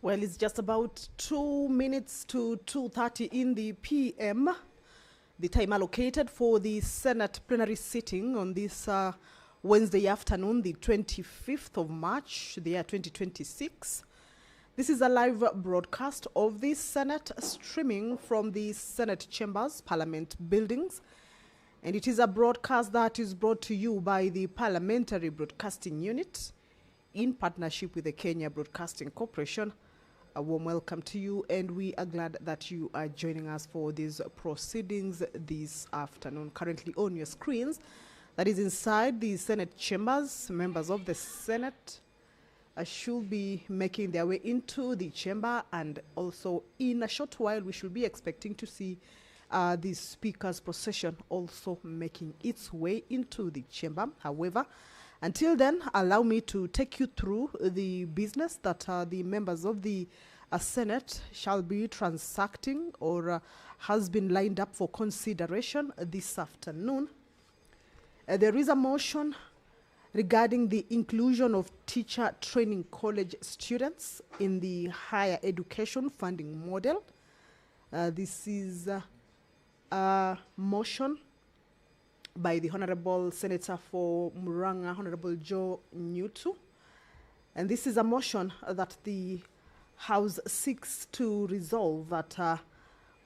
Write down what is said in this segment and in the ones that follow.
Well, it's just about 2 minutes to 2:30 in the PM, the time allocated for the Senate plenary sitting on this Wednesday afternoon, the 25th of March, the year 2026. This is a live broadcast of the Senate, streaming from the Senate chambers, Parliament buildings. And it is a broadcast that is brought to you by the Parliamentary Broadcasting Unit in partnership with the Kenya Broadcasting Corporation. A warm welcome to you, and we are glad that you are joining us for these proceedings this afternoon. Currently on your screens, that is inside the Senate chambers. Members of the Senate should be making their way into the chamber, and also in a short while we should be expecting to see the Speaker's procession also making its way into the chamber. However, until then, allow me to take you through the business that the members of the Senate shall be transacting or has been lined up for consideration this afternoon. There is a motion regarding the inclusion of teacher training college students in the higher education funding model. This is a motion by the Honorable Senator for Muranga, Honorable Joe Nyutu. And this is a motion that the House seeks to resolve that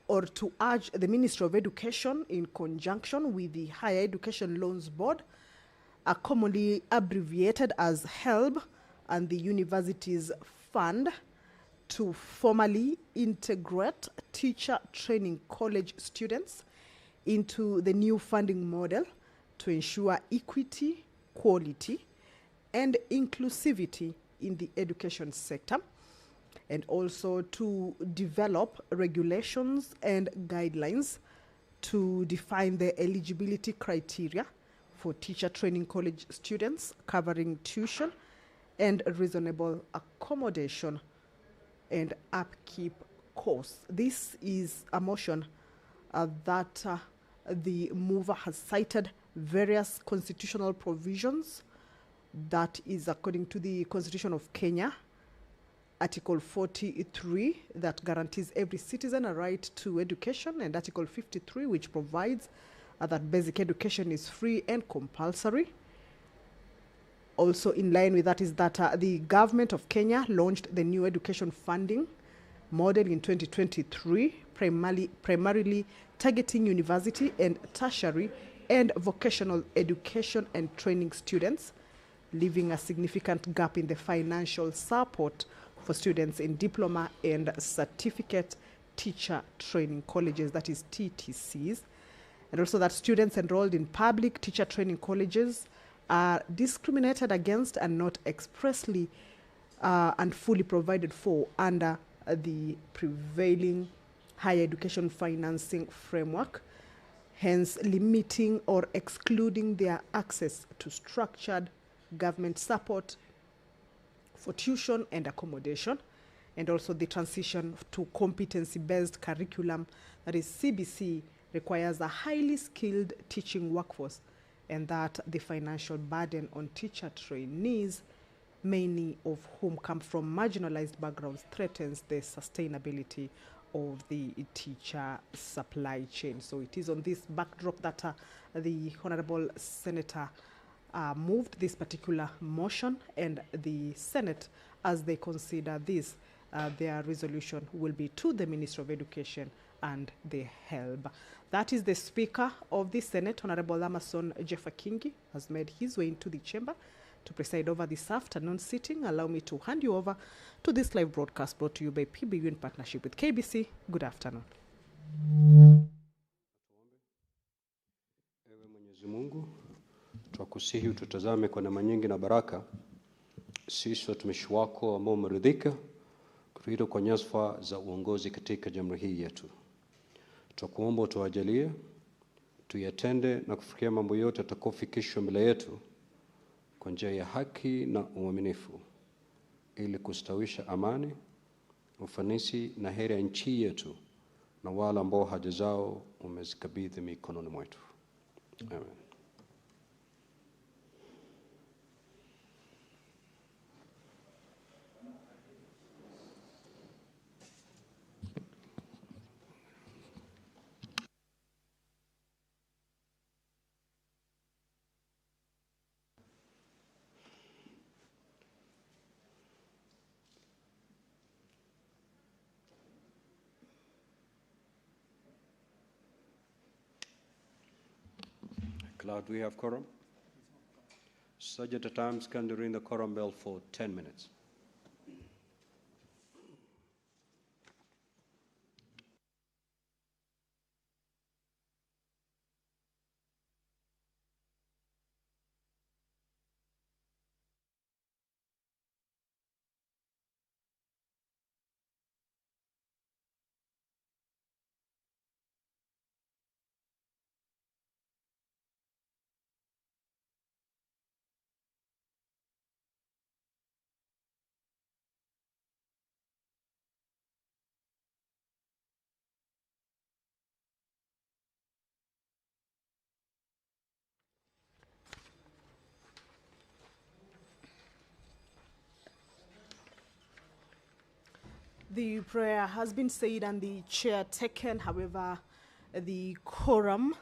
or to urge the Ministry of Education in conjunction with the Higher Education Loans Board, commonly abbreviated as HELB, and the Universities Fund, to formally integrate teacher training college students into the new funding model to ensure equity, quality, and inclusivity in the education sector, and also to develop regulations and guidelines to define the eligibility criteria for teacher training college students, covering tuition and reasonable accommodation and upkeep costs. This is a motion that the mover has cited various constitutional provisions. That is according to the Constitution of Kenya, Article 43, that guarantees every citizen a right to education, and Article 53, which provides that basic education is free and compulsory. Also in line with that is that the government of Kenya launched the new education funding model in 2023, primarily targeting university and tertiary and vocational education and training students, leaving a significant gap in the financial support for students in diploma and certificate teacher training colleges, that is TTCs, and also that students enrolled in public teacher training colleges are discriminated against and not expressly and fully provided for under the prevailing higher education financing framework, hence limiting or excluding their access to structured government support for tuition and accommodation, and also the transition to competency-based curriculum, that is CBC, requires a highly skilled teaching workforce, and that the financial burden on teacher trainees, many of whom come from marginalized backgrounds, threatens the sustainability of the teacher supply chain. So it is on this backdrop that the Honorable Senator moved this particular motion, and the Senate, as they consider this, their resolution will be to the Ministry of Education and the HELB. That is the Speaker of the Senate, Honorable Amason Jeffakingi, has made his way into the chamber to preside over this afternoon sitting. Allow me to hand you over to this live broadcast brought to you by PBU in partnership with KBC. Good afternoon. Ewe Mwenyezi Mungu, twakusihi ututazame kwa neema nyingi na baraka, sisi watumishi wako ambao umeridhika kutuita kwa nyadhifa za uongozi katika jamhuri hii yetu. Twakuomba utuwajalie tuyatende na kufikia mambo yote yatakayofikishwa mbele yetu kwa njia ya haki na uaminifu, ili kustawisha amani, ufanisi na heri ya nchi yetu na wale ambao haja zao umezikabidhi mikononi mwetu. Amen. Declare we have quorum. Such at a time, can ring the quorum bell for 10 minutes. The prayer has been said and the chair taken. However, the quorum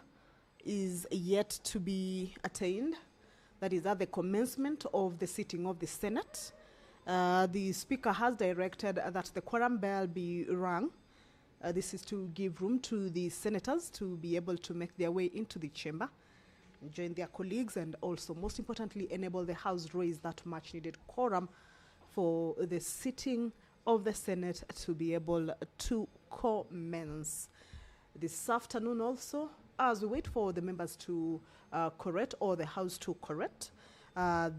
is yet to be attained. That is at the commencement of the sitting of the Senate. The Speaker has directed that the quorum bell be rung. This is to give room to the senators to be able to make their way into the chamber, join their colleagues, and also, most importantly, enable the House raise that much needed quorum for the sitting of the Senate to be able to commence. This afternoon also, as we wait for the members to correct or the House to correct,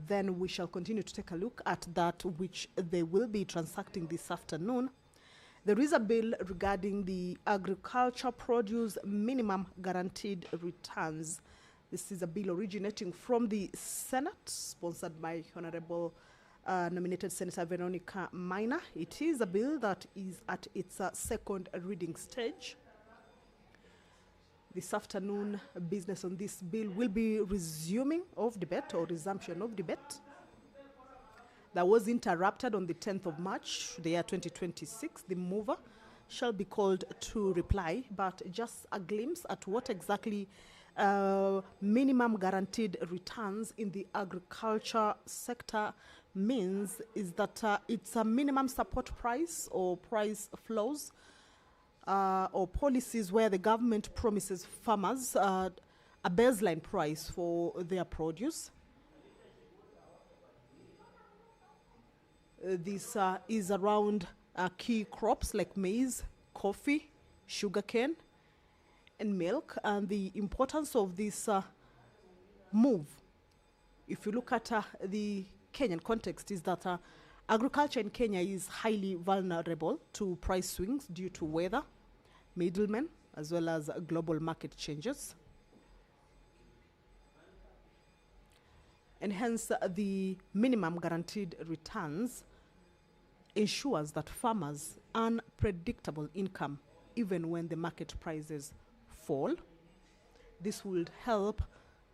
then we shall continue to take a look at that which they will be transacting this afternoon. There is a bill regarding the agriculture produce minimum guaranteed returns. This is a bill originating from the Senate, sponsored by Honorable nominated Senator Veronica Minor. It is a bill that is at its second reading stage. This afternoon, business on this bill will be resuming of debate or resumption of debate. That was interrupted on the 10th of March, the year 2026. The mover shall be called to reply, but just a glimpse at what exactly minimum guaranteed returns in the agriculture sector means is that it's a minimum support price or price floors or policies where the government promises farmers a baseline price for their produce. This is around key crops like maize, coffee, sugarcane, and milk. And the importance of this move, if you look at the Kenyan context, is that agriculture in Kenya is highly vulnerable to price swings due to weather, middlemen, as well as global market changes. And hence, the minimum guaranteed returns ensures that farmers earn predictable income even when the market prices fall. This would help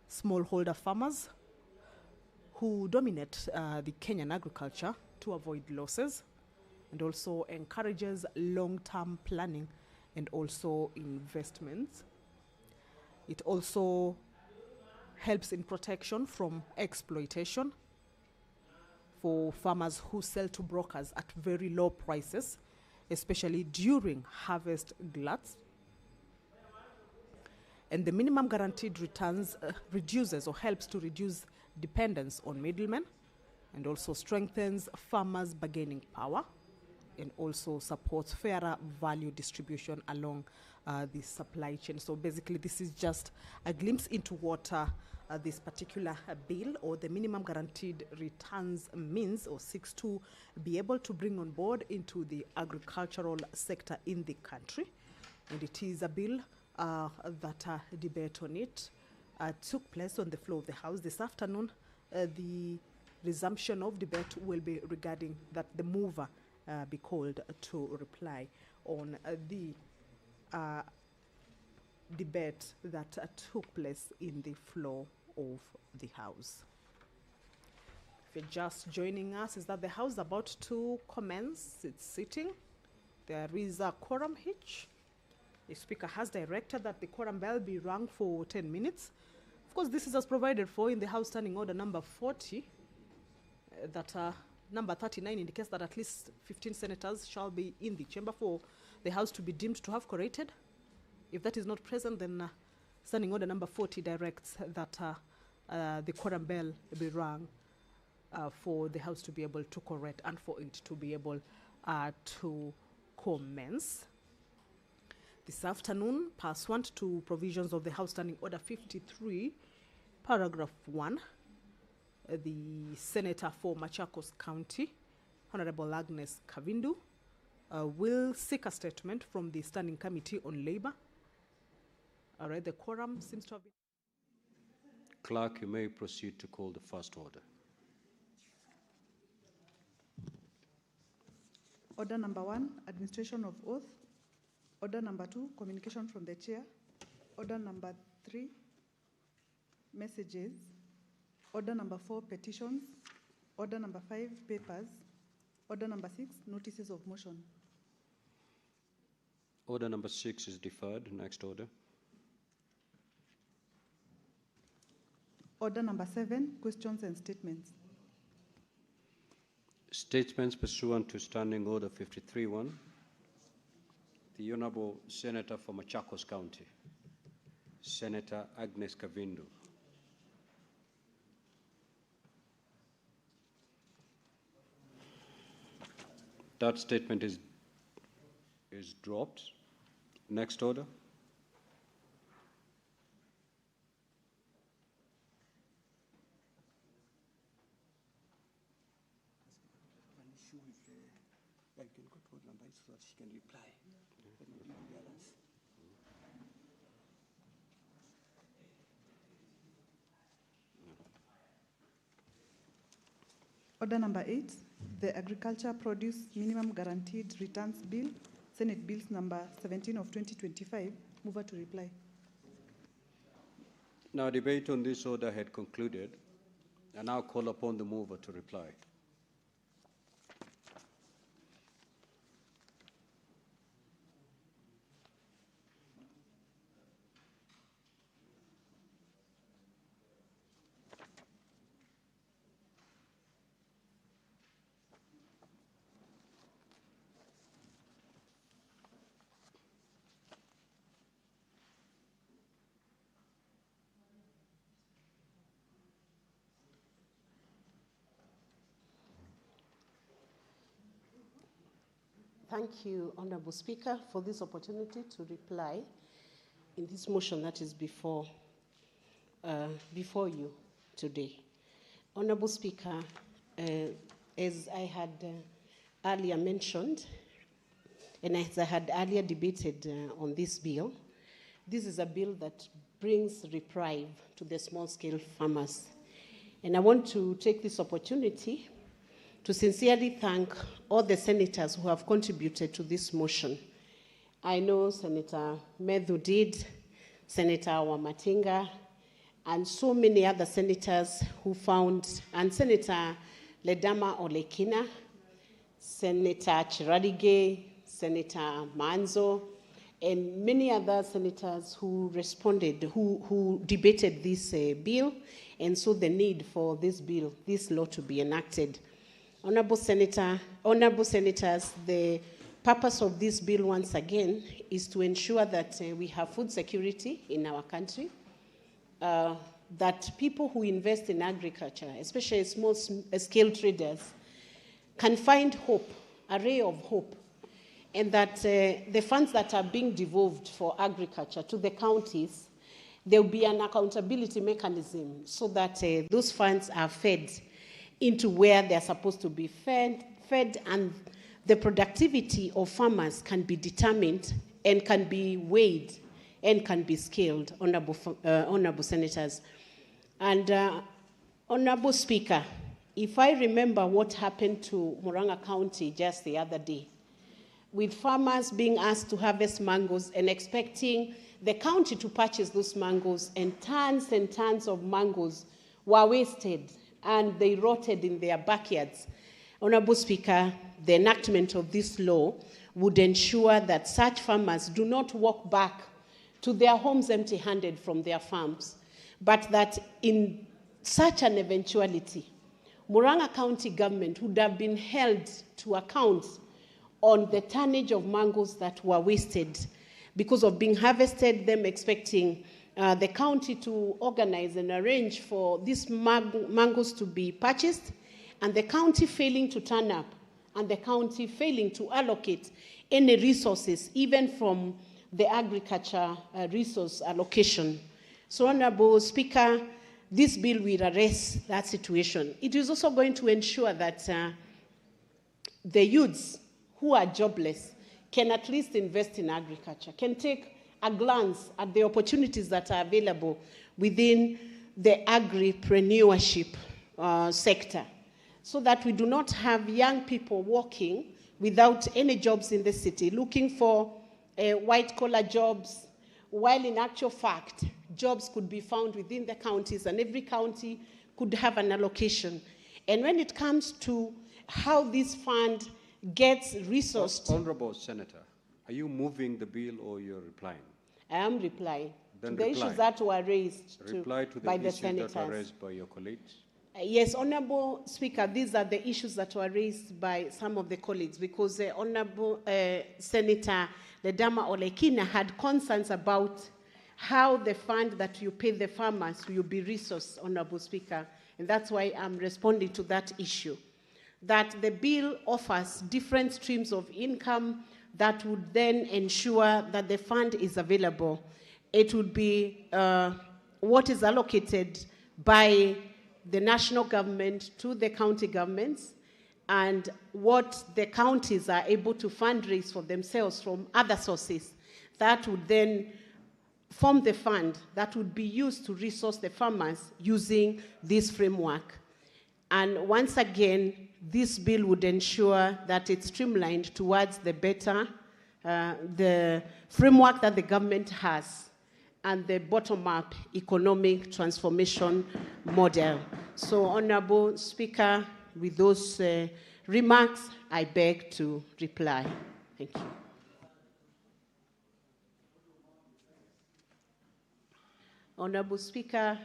smallholder farmers who dominate the Kenyan agriculture to avoid losses, and also encourages long-term planning and also investments. It also helps in protection from exploitation for farmers who sell to brokers at very low prices, especially during harvest gluts. And the minimum guaranteed returns reduces or helps to reduce dependence on middlemen, and also strengthens farmers' bargaining power, and also supports fairer value distribution along the supply chain. So basically, this is just a glimpse into what this particular bill or the minimum guaranteed returns means or seeks to be able to bring on board into the agricultural sector in the country. And it is a bill that debate on it took place on the floor of the House this afternoon. The resumption of debate will be regarding that the mover be called to reply on the debate that took place in the floor of the House. If you're just joining us, is that the House is about to commence its sitting. There is a quorum hitch. The Speaker has directed that the quorum bell be rung for 10 minutes. Of course, this is as provided for in the House Standing Order number 40, that number 39 indicates that at least 15 senators shall be in the chamber for the House to be deemed to have corrected. If that is not present, then Standing Order number 40 directs that the quorum bell be rung for the House to be able to correct and for it to be able to commence. This afternoon, pursuant to provisions of the House Standing Order 53, paragraph 1, the Senator for Machakos County, Honorable Agnes Kavindu, will seek a statement from the Standing Committee on Labor. All right, the quorum seems to have been... Clerk, you may proceed to call the first order. Order number 1, administration of oath. Order number 2, communication from the chair. Order number 3, messages. Order number 4, petitions. Order number 5, papers. Order number 6, notices of motion. Order number 6 is deferred. Next order. Order number 7, questions and statements. Statements pursuant to Standing Order 53-1. The Honorable Senator for Machakos County, Senator Agnes Kavindu. That statement is dropped. Next order. I can control number so that she can reply. Order number 8, the Agriculture Produce Minimum Guaranteed Returns Bill, Senate Bills number 17 of 2025. Mover to reply. Now, debate on this order had concluded. I now call upon the mover to reply. Thank you, Honorable Speaker, for this opportunity to reply in this motion that is before you today. Honorable Speaker, as I had earlier mentioned, and as I had earlier debated on this bill, this is a bill that brings reprieve to the small-scale farmers. And I want to take this opportunity to sincerely thank all the senators who have contributed to this motion. I know Senator Medhu did, Senator Wamatinga, and so many other senators who found, and Senator Ledama Olekina, Senator Chiradige, Senator Manzo, and many other senators who responded, who debated this bill, and saw the need for this bill, this law to be enacted. Honorable Senators, the purpose of this bill, once again, is to ensure that we have food security in our country, that people who invest in agriculture, especially small-scale traders, can find hope, a ray of hope, and that the funds that are being devolved for agriculture to the counties, there will be an accountability mechanism so that those funds are fed into where they're supposed to be fed, and the productivity of farmers can be determined and can be weighed and can be scaled, Honorable Senators. And Honorable Speaker, if I remember what happened to Murang'a County just the other day, with farmers being asked to harvest mangoes and expecting the county to purchase those mangoes, and tons of mangoes were wasted and they rotted in their backyards. Honorable Speaker, the enactment of this law would ensure that such farmers do not walk back to their homes empty-handed from their farms, but that in such an eventuality, Murang'a County government would have been held to account on the tonnage of mangoes that were wasted because of being harvested, them expecting the county to organize and arrange for these mangoes to be purchased, and the county failing to turn up, and the county failing to allocate any resources, even from the agriculture resource allocation. So, Honorable Speaker, this bill will arrest that situation. It is also going to ensure that the youths who are jobless can at least invest in agriculture, can take a glance at the opportunities that are available within the agripreneurship sector, so that we do not have young people working without any jobs in the city, looking for white-collar jobs, while in actual fact, jobs could be found within the counties, and every county could have an allocation. And when it comes to how this fund gets resourced... Honorable Senator, are you moving the bill or you're replying? I am replying Then to the reply. issues that were raised Reply to the by the issues senators. that were raised by your colleagues. Yes, Honorable Speaker, these are the issues that were raised by some of the colleagues, because Honorable Senator Ledama Olekina had concerns about how the fund that you pay the farmers will be resourced, Honorable Speaker, and that's why I'm responding to that issue. That the bill offers different streams of income that would then ensure that the fund is available. It would be what is allocated by the national government to the county governments, and what the counties are able to fundraise for themselves from other sources. That would then form the fund that would be used to resource the farmers using this framework. And once again, this bill would ensure that it's streamlined towards the better, the framework that the government has, and the bottom-up economic transformation model. So, Honorable Speaker, with those remarks, I beg to reply. Thank you. Honorable Speaker,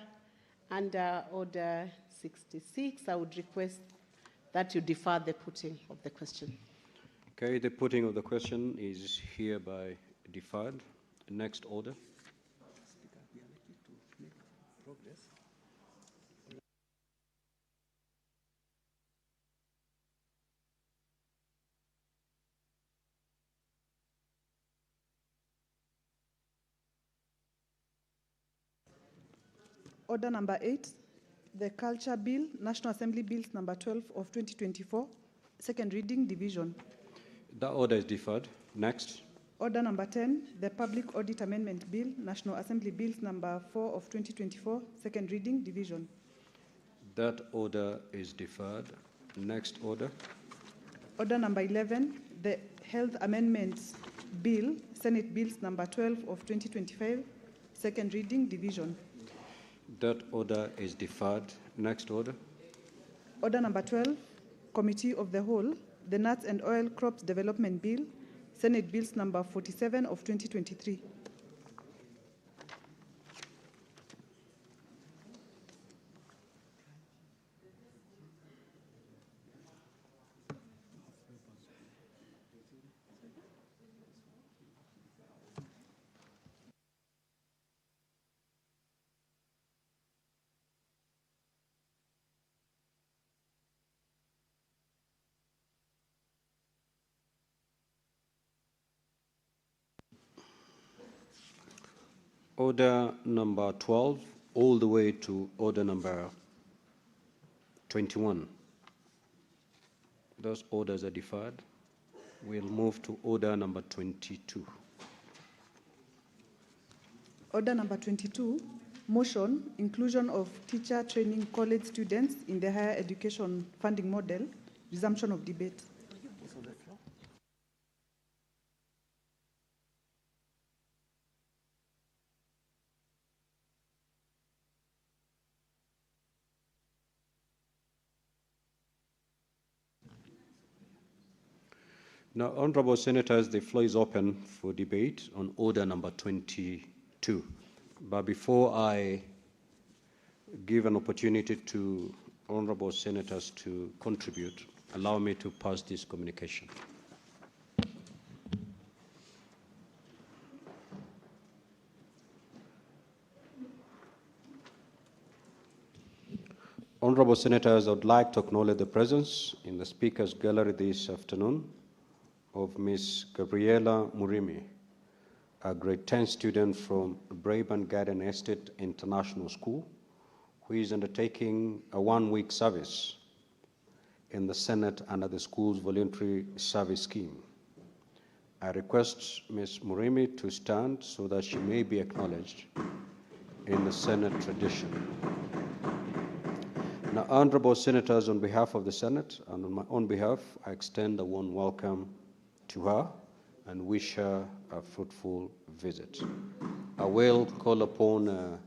under Order 66, I would request that you defer the putting of the question. Okay, the putting of the question is hereby deferred. Next order. Speaker, we are likely to make progress. Order number 8, the Culture Bill, National Assembly Bills number 12 of 2024, second reading, division. That order is deferred. Next. Order number 10, the Public Audit Amendment Bill, National Assembly Bills number 4 of 2024, second reading, division. That order is deferred. Next order. Order number 11, the Health Amendments Bill, Senate Bills number 12 of 2025, second reading, division. That order is deferred. Next order. Order number 12, Committee of the Whole, the Nuts and Oil Crops Development Bill, Senate Bills number 47 of 2023. Order number 12, all the way to order number 21. Those orders are deferred. We'll move to order number 22. Order number 22, motion, inclusion of teacher training college students in the higher education funding model, resumption of debate. Now, Honorable Senators, the floor is open for debate on order number 22. But before I give an opportunity to Honorable Senators to contribute, allow me to pass this communication. Honorable Senators, I would like to acknowledge the presence in the Speaker's Gallery this afternoon of Ms. Gabriela Murimi, a grade 10 student from Braeburn Garden Estate International School, who is undertaking a one-week service in the Senate under the school's voluntary service scheme. I request Ms. Murimi to stand so that she may be acknowledged in the Senate tradition. Now, Honorable Senators, on behalf of the Senate and on my own behalf, I extend a warm welcome to her and wish her a fruitful visit. I will call upon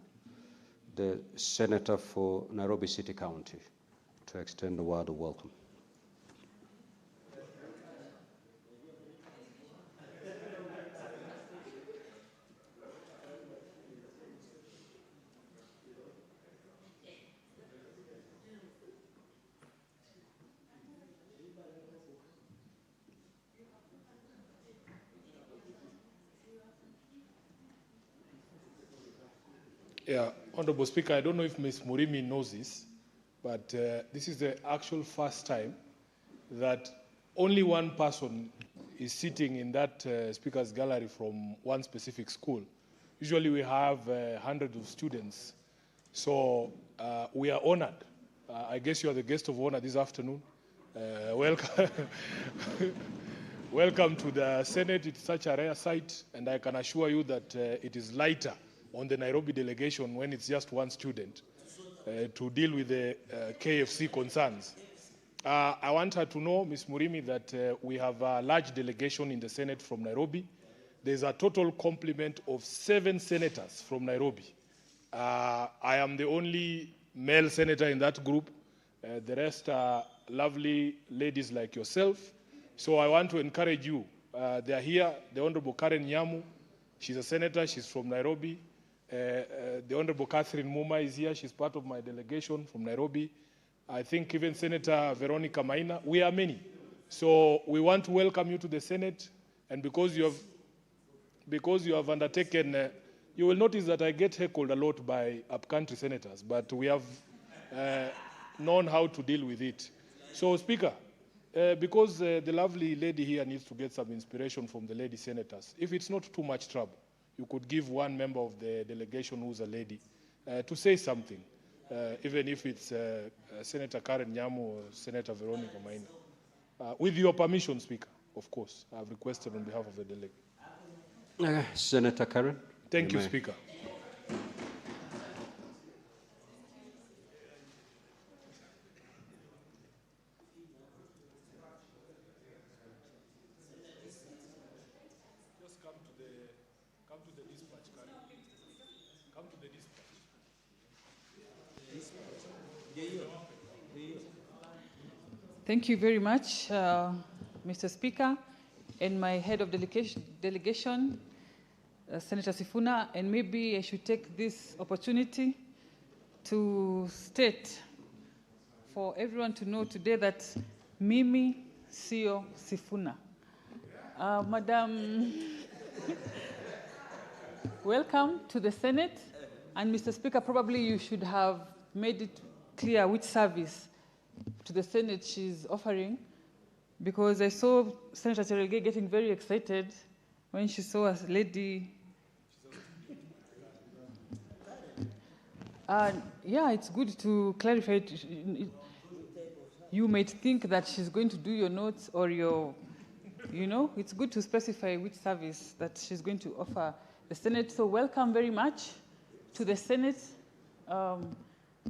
the Senator for Nairobi City County to extend a word of welcome. Yeah, Honorable Speaker, I don't know if Ms. Murimi knows this, but this is the actual first time that only one person is sitting in that Speaker's Gallery from one specific school. Usually we have hundreds of students. So we are honored. I guess you are the guest of honor this afternoon. Welcome. Welcome to the Senate. It's such a rare sight, and I can assure you that it is lighter on the Nairobi delegation when it's just one student to deal with the KFC concerns. I want her to know, Ms. Murimi, that we have a large delegation in the Senate from Nairobi. There's a total complement of 7 senators from Nairobi. I am the only male senator in that group. The rest are lovely ladies like yourself. So I want to encourage you. They are here. The Honorable Karen Nyamu, she's a senator. She's from Nairobi. The Honorable Catherine Muma is here. She's part of my delegation from Nairobi. I think even Senator Veronica Maina. We are many. So we want to welcome you to the Senate. And because you have undertaken, you will notice that I get heckled a lot by upcountry senators, but we have known how to deal with it. So, Speaker, because the lovely lady here needs to get some inspiration from the lady senators, if it's not too much trouble, you could give one member of the delegation who's a lady to say something, even if it's Senator Karen Nyamu or Senator Veronica Maina. With your permission, Speaker, of course. I've requested on behalf of the delegate. Senator Karen. Thank you, Speaker. Thank you very much, Mr. Speaker, and my head of delegation, Senator Sifuna, and maybe I should take this opportunity to state for everyone to know today that Mimi Sio Sifuna. Madam, welcome to the Senate, and Mr. Speaker, probably you should have made it clear which service to the Senate she's offering, because I saw Senator Cherelgei getting very excited when she saw a lady. Yeah, it's good to clarify it. You might think that she's going to do your notes or your, it's good to specify which service that she's going to offer the Senate. So welcome very much to the Senate,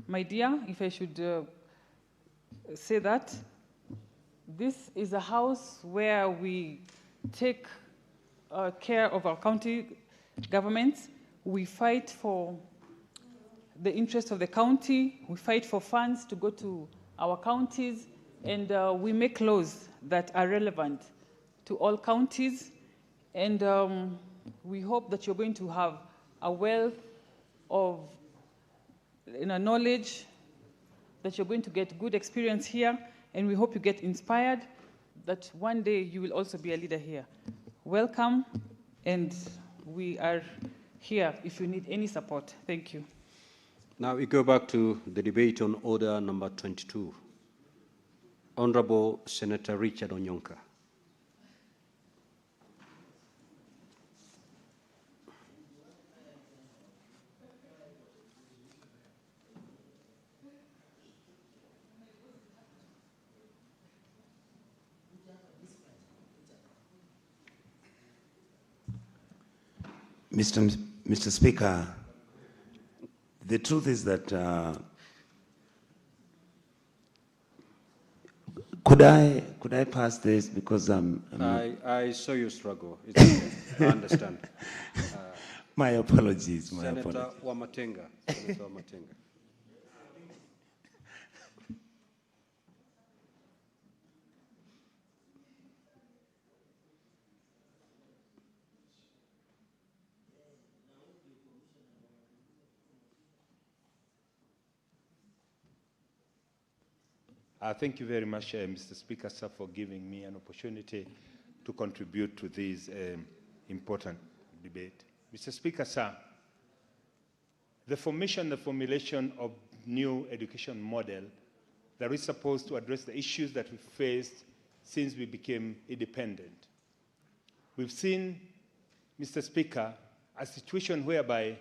my dear, if I should say that. This is a house where we take care of our county governments. We fight for the interests of the county. We fight for funds to go to our counties, and we make laws that are relevant to all counties. And we hope that you're going to have a wealth of knowledge, that you're going to get good experience here, and we hope you get inspired that one day you will also be a leader here. Welcome, and we are here if you need any support. Thank you. Now we go back to the debate on order number 22. Honorable Senator Richard Onyonka. Mr. Speaker, the truth is that could I pass this because I saw you struggle. It's okay. I understand. My apologies. My Senator apologies. Wamatenga. Senator Wamatenga. Thank you very much, Mr. Speaker, sir, for giving me an opportunity to contribute to this important debate. Mr. Speaker, sir, the formulation of new education model that is supposed to address the issues that we faced since we became independent. We've seen, Mr. Speaker, a situation whereby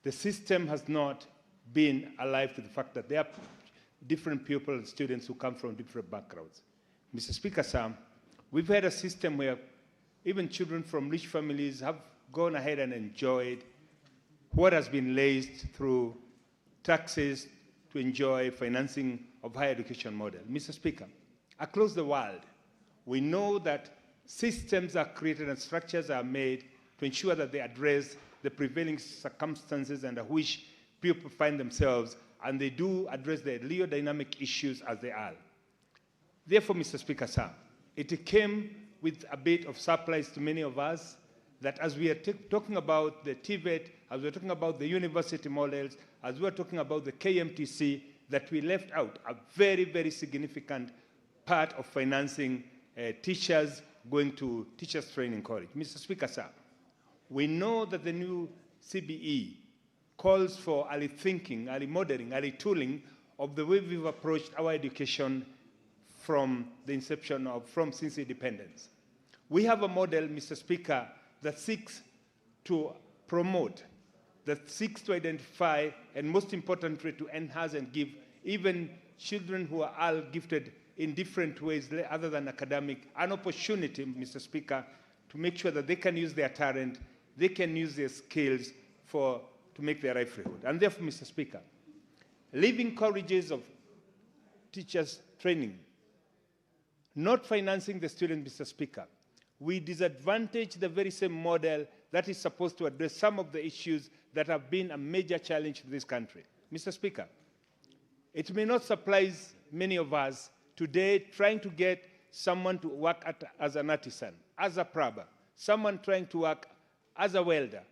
the system has not been alive to the fact that there are different people and students who come from different backgrounds. Mr. Speaker, sir, we've had a system where even children from rich families have gone ahead and enjoyed what has been laced through taxes to enjoy financing of higher education model. Mr. Speaker, across the world, we know that systems are created and structures are made to ensure that they address the prevailing circumstances under which people find themselves, and they do address the real dynamic issues as they are. Therefore, Mr. Speaker, sir, it came with a bit of surprise to many of us that as we are talking about the TVET, as we're talking about the university models, as we're talking about the KMTC, that we left out a very, very significant part of financing teachers going to teachers training college. Mr. Speaker, sir, we know that the new CBE calls for early thinking, early modeling, early tooling of the way we've approached our education from the inception of, since independence. We have a model, Mr. Speaker, that seeks to promote, that seeks to identify, and most importantly, to enhance and give even children who are all gifted in different ways other than academic, an opportunity, Mr. Speaker, to make sure that they can use their talent, they can use their skills to make their livelihood. And therefore, Mr. Speaker, leaving colleges of teachers training, not financing the student, Mr. Speaker, we disadvantage the very same model that is supposed to address some of the issues that have been a major challenge to this country. Mr. Speaker, it may not surprise many of us today trying to get someone to work as an artisan, as a plumber, someone trying to work as a welder.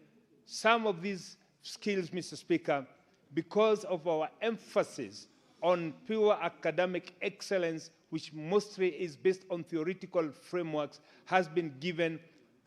Some of these skills, Mr. Speaker, because of our emphasis on pure academic excellence, which mostly is based on theoretical frameworks, has been given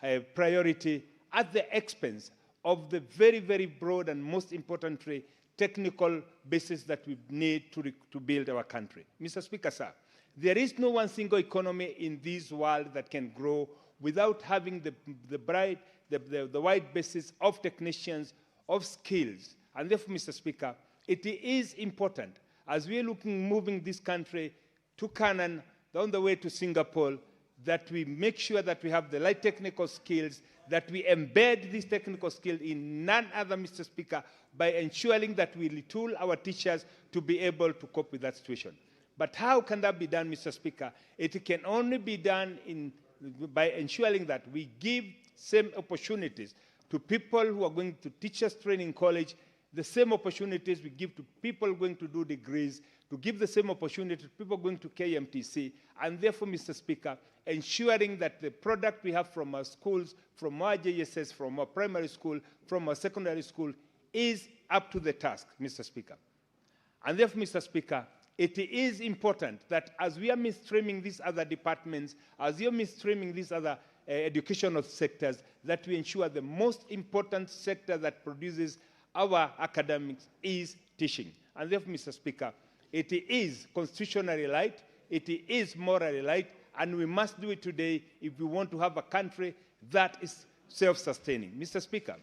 a priority at the expense of the very, very broad and most importantly, technical basis that we need to build our country. Mr. Speaker, sir, there is no one single economy in this world that can grow without having the wide basis of technicians, of skills. And therefore, Mr. Speaker, it is important, as we are moving this country to Canaan, down the way to Singapore, that we make sure that we have the right technical skills, that we embed these technical skills in none other, Mr. Speaker, by ensuring that we retool our teachers to be able to cope with that situation. But how can that be done, Mr. Speaker? It can only be done by ensuring that we give same opportunities to people who are going to teachers training college, the same opportunities we give to people going to do degrees, to give the same opportunity to people going to KMTC, and therefore, Mr. Speaker, ensuring that the product we have from our schools, from our JSS, from our primary school, from our secondary school, is up to the task, Mr. Speaker. And therefore, Mr. Speaker, it is important that as we are mainstreaming these other departments, as we are mainstreaming these other educational sectors, that we ensure the most important sector that produces our academics is teaching. And therefore, Mr. Speaker, it is constitutionally right, it is morally right, and we must do it today if we want to have a country that is self-sustaining. Mr. Speaker,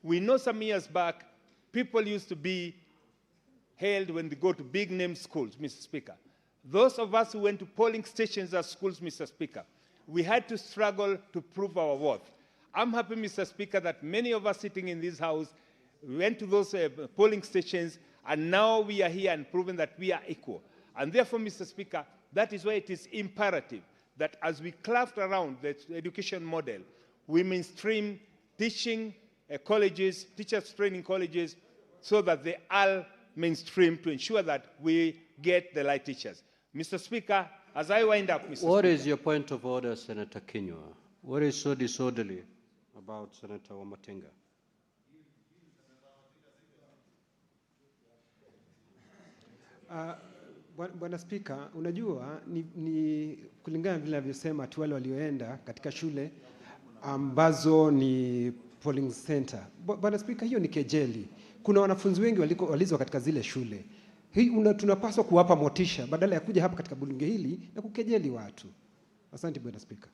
we know some years back, people used to be held when they go to big name schools, Mr. Speaker. Those of us who went to polling stations at schools, Mr. Speaker, we had to struggle to prove our worth. I'm happy, Mr. Speaker, that many of us sitting in this house went to those polling stations, and now we are here and proving that we are equal. And therefore, Mr. Speaker, that is why it is imperative that as we craft around the education model, we mainstream teaching colleges, teachers training colleges, so that they are mainstream to ensure that we get the right teachers. Mr. Speaker, as I wind up, Mr. What Speaker, is your point of order, Senator Kinyua? What is so disorderly about Senator Wamatinga? Bwana Spika, unajua ni kulingana vile alivyosema tu wale walioenda katika shule ambazo ni polling center. Bwana Spika, hiyo ni kejeli. Kuna wanafunzi wengi walizwa katika zile shule. Tunapaswa kuwapa motisha badala ya kuja hapa katika bunge hili na kukejeli watu. Asante Bwana Spika.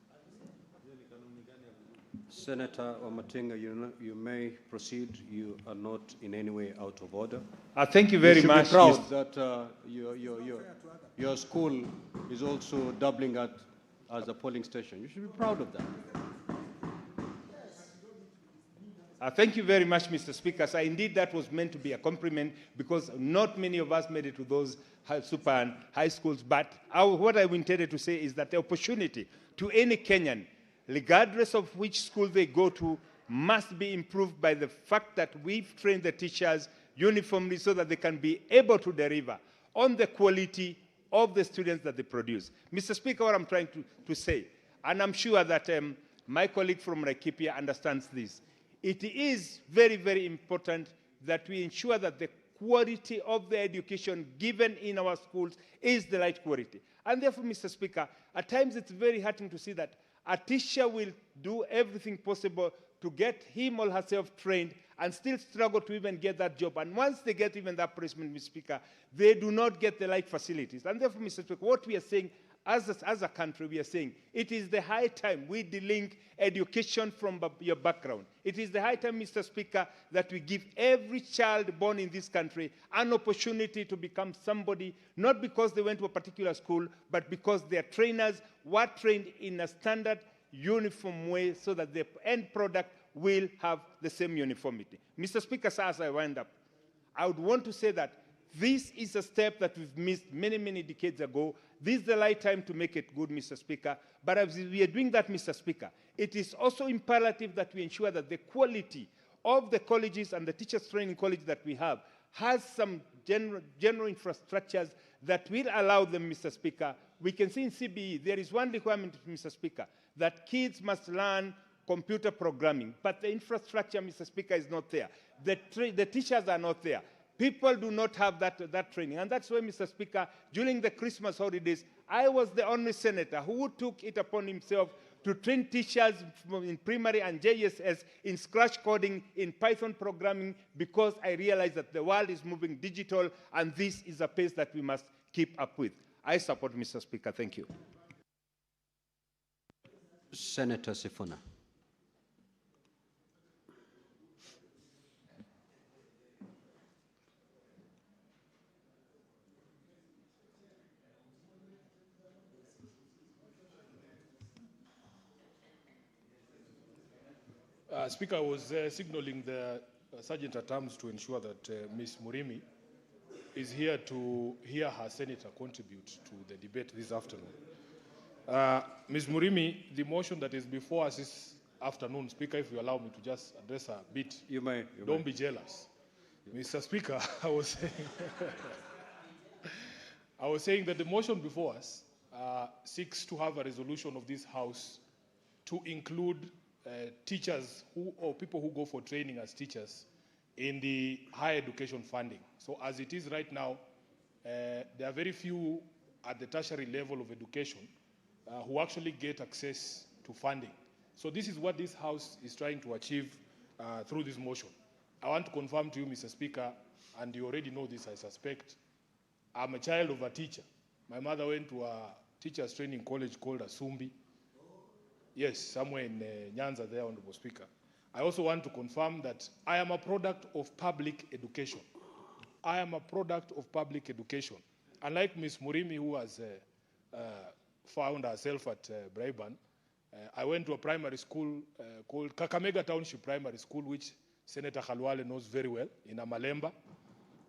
Senator Wamatinga, you may proceed. You are not in any way out of order. thank you very much. You should be proud that your school is also doubling as a polling station. You should be proud of that. Thank you very much, Mr. Speaker. So indeed, that was meant to be a compliment because not many of us made it to those super and high schools. But what I intended to say is that the opportunity to any Kenyan, regardless of which school they go to, must be improved by the fact that we've trained the teachers uniformly so that they can be able to deliver on the quality of the students that they produce. Mr. Speaker, what I'm trying to say, and I'm sure that my colleague from Laikipia understands this, it is very, very important that we ensure that the quality of the education given in our schools is the right quality. And therefore, Mr. Speaker, at times it's very heartening to see that a teacher will do everything possible to get him or herself trained and still struggle to even get that job. And once they get even that placement, Mr. Speaker, they do not get the right facilities. And therefore, Mr. Speaker, what we are saying as a country, we are saying it is the high time we delink education from your background. It is the high time, Mr. Speaker, that we give every child born in this country an opportunity to become somebody, not because they went to a particular school, but because their trainers were trained in a standard, uniform way so that the end product will have the same uniformity. Mr. Speaker, sir, as I wind up, I would want to say that this is a step that we've missed many, many decades ago. This is the right time to make it good, Mr. Speaker. But as we are doing that, Mr. Speaker, it is also imperative that we ensure that the quality of the colleges and the teachers training college that we have has some general infrastructures that will allow them, Mr. Speaker. We can see in CBE, there is one requirement, Mr. Speaker, that kids must learn computer programming. But the infrastructure, Mr. Speaker, is not there. The teachers are not there. People do not have that training. And that's why, Mr. Speaker, during the Christmas holidays, I was the only senator who took it upon himself to train teachers in primary and JSS in Scratch coding, in Python programming, because I realized that the world is moving digital, and this is a pace that we must keep up with. I support, Mr. Speaker. Thank you. Senator Sifuna. Speaker, I was signaling the Sergeant at Arms to ensure that Ms. Murimi is here to hear her senator contribute to the debate this afternoon. Ms. Murimi, the motion that is before us this afternoon, Speaker, if you allow me to just address a bit. You may. Don't be jealous. Mr. Speaker, I was saying that the motion before us seeks to have a resolution of this House to include teachers or people who go for training as teachers in the higher education funding. So as it is right now, there are very few at the tertiary level of education who actually get access to funding. So this is what this House is trying to achieve through this motion. I want to confirm to you, Mr. Speaker, and you already know this, I suspect, I'm a child of a teacher. My mother went to a teacher's training college called Asumbi. Yes, somewhere in Nyanza there, Honorable Speaker. I also want to confirm that I am a product of public education. I am a product of public education. Unlike Ms. Murimi, who has found herself at Braeburn, I went to a primary school called Kakamega Township Primary School, which Senator Khalwale knows very well, in Amalemba.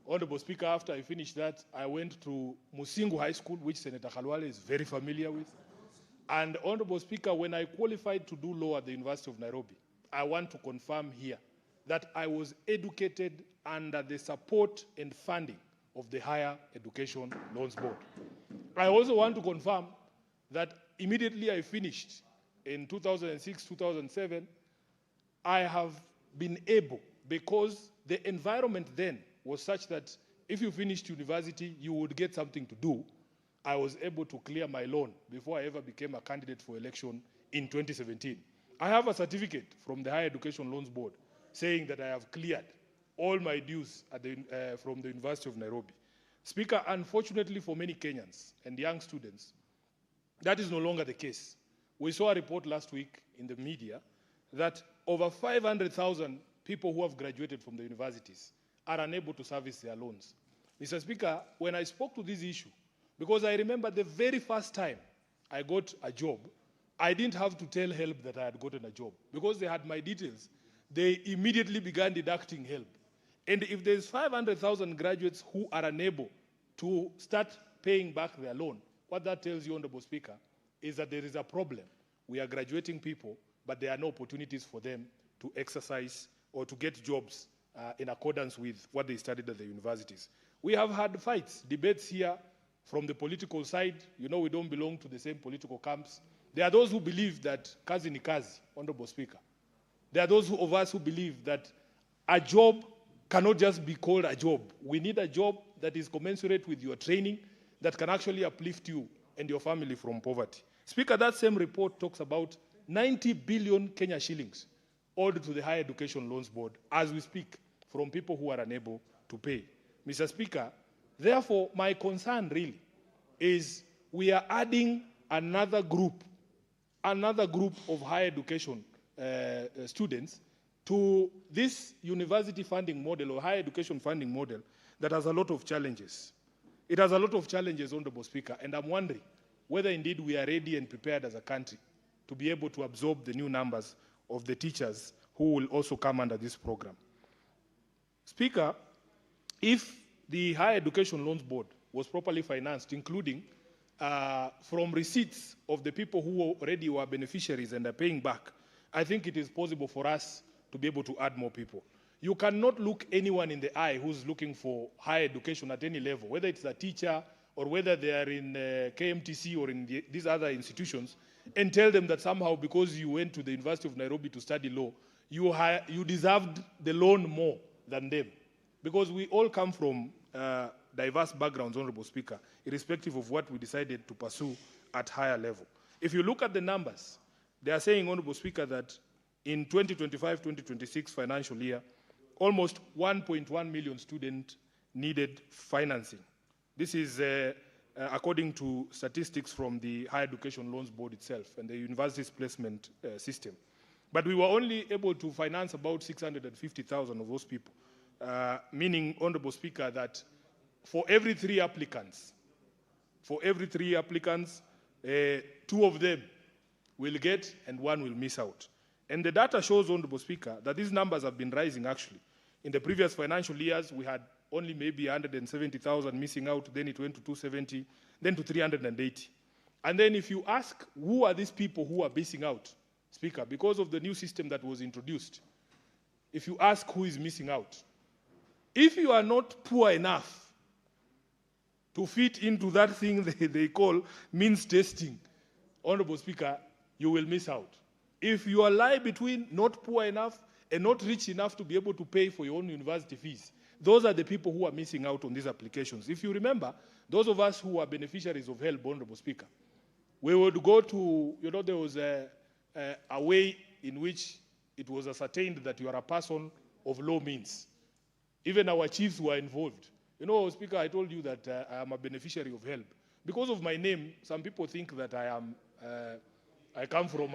Honorable Speaker, after I finished that, I went to Musingu High School, which Senator Khalwale is very familiar with. And Honorable Speaker, when I qualified to do law at the University of Nairobi, I want to confirm here that I was educated under the support and funding of the Higher Education Loans Board. I also want to confirm that immediately I finished in 2006, 2007, I have been able, because the environment then was such that if you finished university, you would get something to do. I was able to clear my loan before I ever became a candidate for election in 2017. I have a certificate from the Higher Education Loans Board saying that I have cleared all my dues at from the University of Nairobi. Speaker, unfortunately for many Kenyans and young students, that is no longer the case. We saw a report last week in the media that over 500,000 people who have graduated from the universities are unable to service their loans. Mr. Speaker, when I spoke to this issue, because I remember the very first time I got a job, I didn't have to tell HELB that I had gotten a job. Because they had my details, they immediately began deducting HELB. And if there's 500,000 graduates who are unable to start paying back their loan, what that tells you, Honorable Speaker, is that there is a problem. We are graduating people, but there are no opportunities for them to exercise or to get jobs in accordance with what they studied at the universities. We have had fights, debates here from the political side. You know, we don't belong to the same political camps. There are those who believe that kazi ni kazi, Honorable Speaker. There are those of us who believe that a job cannot just be called a job. We need a job that is commensurate with your training, that can actually uplift you and your family from poverty. Speaker, that same report talks about 90 billion Kenya shillings owed to the Higher Education Loans Board as we speak from people who are unable to pay. Mr. Speaker, therefore, my concern really is we are adding another group of higher education students to this university funding model or higher education funding model that has a lot of challenges. It has a lot of challenges, Honorable Speaker, and I'm wondering whether indeed we are ready and prepared as a country to be able to absorb the new numbers of the teachers who will also come under this program. Speaker, if the Higher Education Loans Board was properly financed, including from receipts of the people who already were beneficiaries and are paying back, I think it is possible for us to be able to add more people. You cannot look anyone in the eye who's looking for higher education at any level, whether it's a teacher or whether they are in KMTC or in these other institutions, and tell them that somehow because you went to the University of Nairobi to study law, you deserved the loan more than them. Because we all come from diverse backgrounds, Honorable Speaker, irrespective of what we decided to pursue at higher level. If you look at the numbers, they are saying, Honorable Speaker, that in 2025-2026 financial year, almost 1.1 million students needed financing. This is according to statistics from the Higher Education Loans Board itself and the university's placement system. But we were only able to finance about 650,000 of those people, meaning, Honorable Speaker, that for every 3 applicants, 2 of them will get and 1 will miss out. And the data shows, Honorable Speaker, that these numbers have been rising actually. In the previous financial years, we had only maybe 170,000 missing out, then it went to 270, then to 380. And then if you ask, who are these people who are missing out, Speaker, because of the new system that was introduced, if you ask who is missing out, if you are not poor enough to fit into that thing they call means testing, Honorable Speaker, you will miss out. If you lie between not poor enough and not rich enough to be able to pay for your own university fees, those are the people who are missing out on these applications. If you remember, those of us who are beneficiaries of HELB, Honorable Speaker, we would go to, there was a way in which it was ascertained that you are a person of low means. Even our chiefs were involved. You know, Speaker, I told you that I am a beneficiary of help. Because of my name, some people think that I come from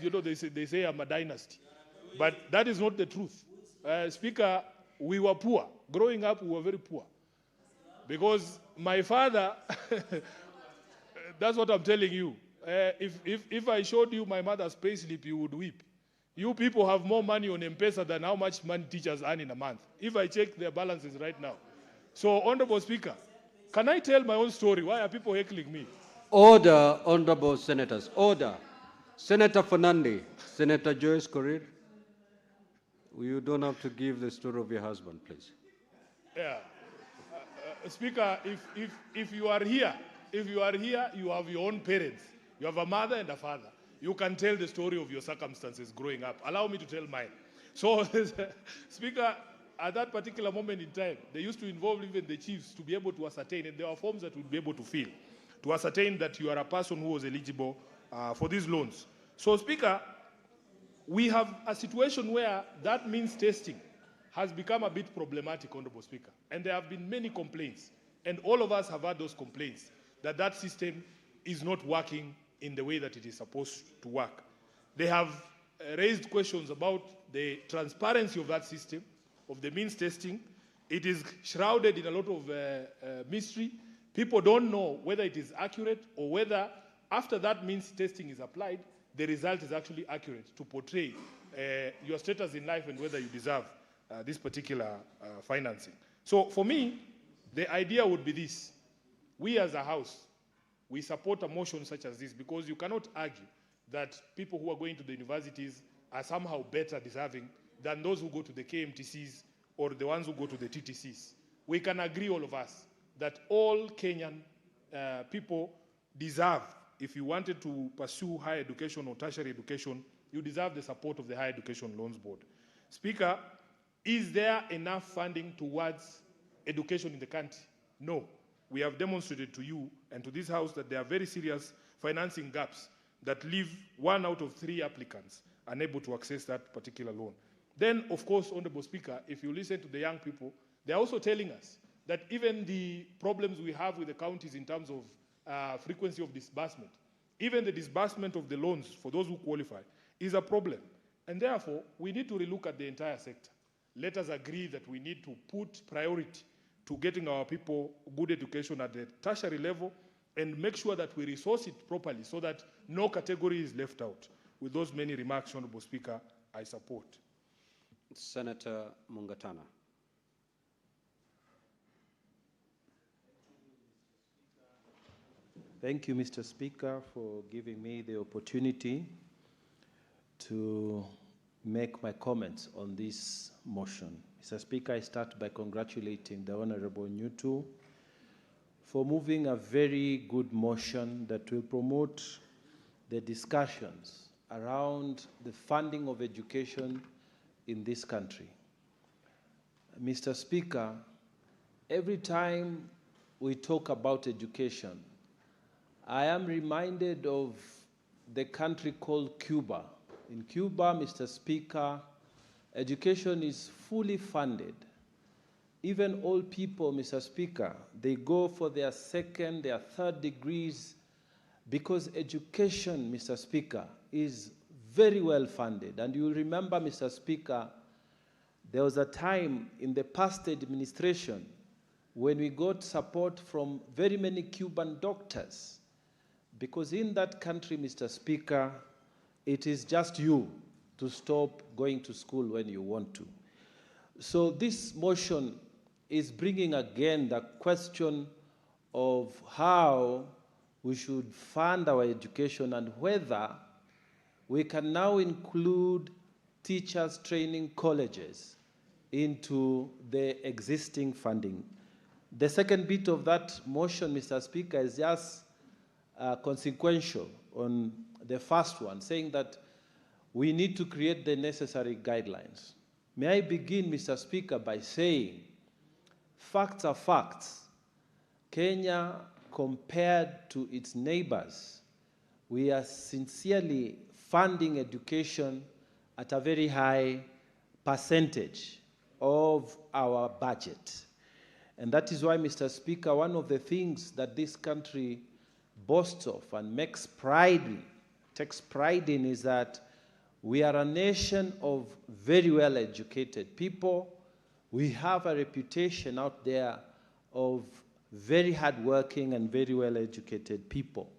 you know, they say I'm a dynasty. But that is not the truth. Speaker, we were poor. Growing up, we were very poor. Because my father, that's what I'm telling you. If I showed you my mother's payslip, you would weep. You people have more money on M-Pesa than how much money teachers earn in a month. If I check their balances right now. So, Honorable Speaker, can I tell my own story? Why are people heckling me? Order, honorable senators, order. Senator Fernandi, Senator Joyce Korir, you don't have to give the story of your husband, please. Yeah. Speaker, if you are here, you have your own parents. You have a mother and a father. You can tell the story of your circumstances growing up. Allow me to tell mine. So, Speaker, at that particular moment in time, they used to involve even the chiefs to be able to ascertain, and there are forms that would be able to fill, to ascertain that you are a person who was eligible for these loans. So, Speaker, we have a situation where that means testing has become a bit problematic, Honorable Speaker. And there have been many complaints, and all of us have had those complaints, that that system is not working in the way that it is supposed to work. They have raised questions about the transparency of that system, of the means testing. It is shrouded in a lot of mystery. People don't know whether it is accurate or whether after that means testing is applied, the result is actually accurate to portray your status in life and whether you deserve this particular financing. So for me, the idea would be this. We as a House, we support a motion such as this because you cannot argue that people who are going to the universities are somehow better deserving than those who go to the KMTCs or the ones who go to the TTCs. We can agree, all of us, that all Kenyan people deserve, if you wanted to pursue higher education or tertiary education, you deserve the support of the Higher Education Loans Board. Speaker, is there enough funding towards education in the country? No. We have demonstrated to you and to this House that there are very serious financing gaps that leave 1 out of 3 applicants unable to access that particular loan. Then, of course, Honorable Speaker, if you listen to the young people, they're also telling us that even the problems we have with the counties in terms of frequency of disbursement, even the disbursement of the loans for those who qualify is a problem. And therefore, we need to relook at the entire sector. Let us agree that we need to put priority to getting our people good education at the tertiary level and make sure that we resource it properly so that no category is left out. With those many remarks, Honorable Speaker, I support. Senator Mungatana. Thank you, Mr. Speaker, for giving me the opportunity to make my comments on this motion. Mr. Speaker, I start by congratulating the Honorable Nyutu for moving a very good motion that will promote the discussions around the funding of education in this country. Mr. Speaker, every time we talk about education, I am reminded of the country called Cuba. In Cuba, Mr. Speaker, education is fully funded. Even old people, Mr. Speaker, they go for their second, their third degrees because education, Mr. Speaker, is very well funded. And you remember, Mr. Speaker, there was a time in the past administration when we got support from very many Cuban doctors because in that country, Mr. Speaker, it is just you to stop going to school when you want to. So this motion is bringing again the question of how we should fund our education and whether we can now include teachers training colleges into the existing funding. The second bit of that motion, Mr. Speaker, is just consequential on the first one, saying that we need to create the necessary guidelines. May I begin, Mr. Speaker, by saying facts are facts. Kenya, compared to its neighbors, we are sincerely funding education at a very high percentage of our budget. And that is why, Mr. Speaker, one of the things that this country boasts of and takes pride in is that we are a nation of very well-educated people. We have a reputation out there of very hardworking and very well-educated people.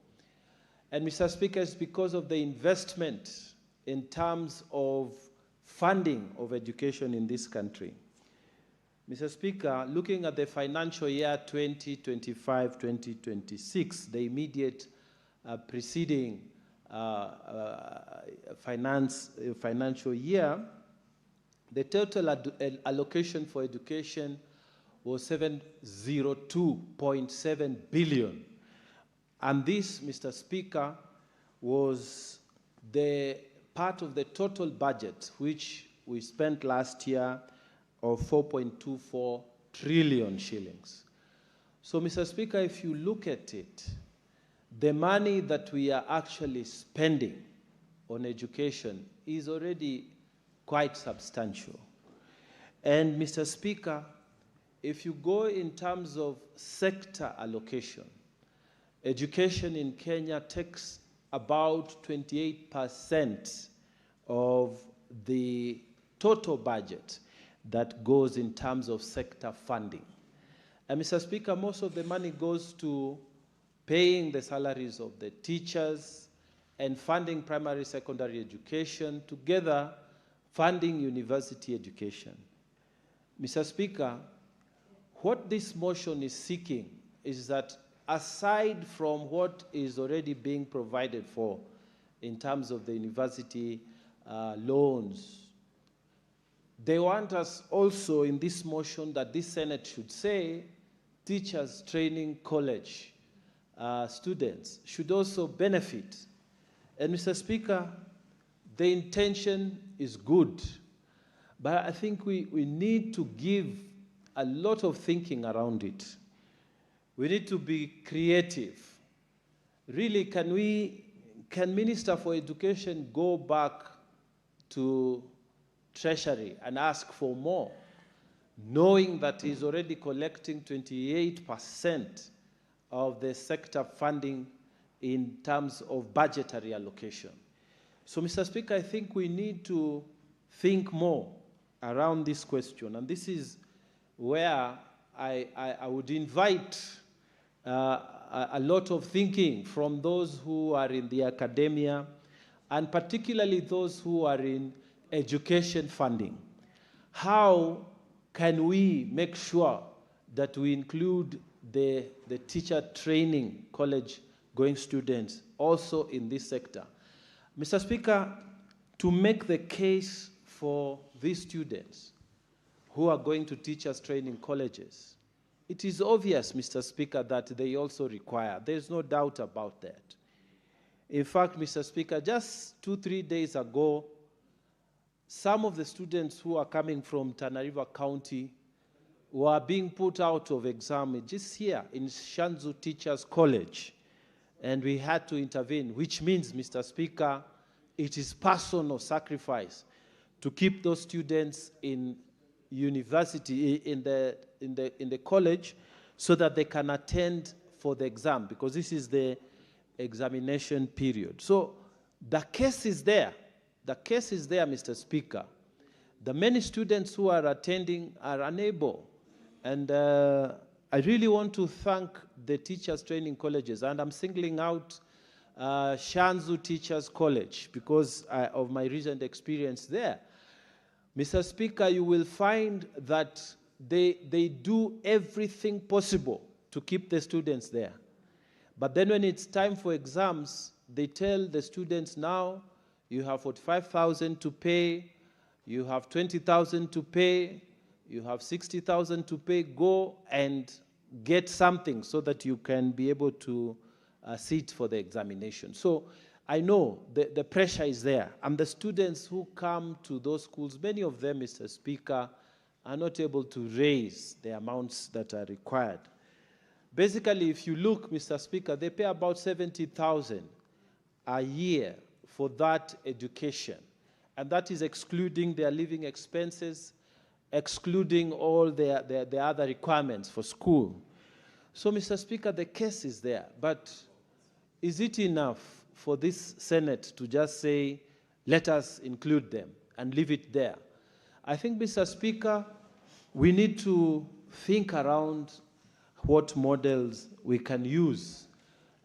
And Mr. Speaker, it's because of the investment in terms of funding of education in this country. Mr. Speaker, looking at the financial year 2025-2026, the immediate preceding financial year, the total allocation for education was 702.7 billion. And this, Mr. Speaker, was the part of the total budget which we spent last year of 4.24 trillion shillings. So, Mr. Speaker, if you look at it, the money that we are actually spending on education is already quite substantial. And, Mr. Speaker, if you go in terms of sector allocation, education in Kenya takes about 28% of the total budget that goes in terms of sector funding. And, Mr. Speaker, most of the money goes to paying the salaries of the teachers and funding primary, secondary education, together funding university education. Mr. Speaker, what this motion is seeking is that aside from what is already being provided for in terms of the university loans, they want us also in this motion that this Senate should say teachers training college students should also benefit. And, Mr. Speaker, the intention is good, but I think we need to give a lot of thinking around it. We need to be creative. Really, can Minister for Education go back to Treasury and ask for more, knowing that he's already collecting 28% of the sector funding in terms of budgetary allocation? So, Mr. Speaker, I think we need to think more around this question, and this is where I would invite a lot of thinking from those who are in the academia, and particularly those who are in education funding. How can we make sure that we include the teacher training college going students also in this sector? Mr. Speaker, to make the case for these students who are going to teachers training colleges, it is obvious, Mr. Speaker, that they also require. There's no doubt about that. In fact, Mr. Speaker, just 2-3 days ago, some of the students who are coming from Tana River County were being put out of exam just here in Shanzu Teachers College, and we had to intervene, which means, Mr. Speaker, it is personal sacrifice to keep those students in university, in the college, so that they can attend for the exam, because this is the examination period. So the case is there. The case is there, Mr. Speaker. The many students who are attending are unable. And I really want to thank the teachers training colleges, and I'm singling out Shanzu Teachers College because of my recent experience there. Mr. Speaker, you will find that they do everything possible to keep the students there. But then when it's time for exams, they tell the students, now you have 45,000 to pay, you have 20,000 to pay, you have 60,000 to pay, go and get something so that you can be able to sit for the examination. So I know the pressure is there, and the students who come to those schools, many of them, Mr. Speaker, are not able to raise the amounts that are required. Basically, if you look, Mr. Speaker, they pay about 70,000 a year for that education. and that is excluding their living expenses, excluding all their other requirements for school. So, Mr. Speaker, the case is there, but is it enough for this Senate to just say, let us include them and leave it there? I think, Mr. Speaker, we need to think around what models we can use.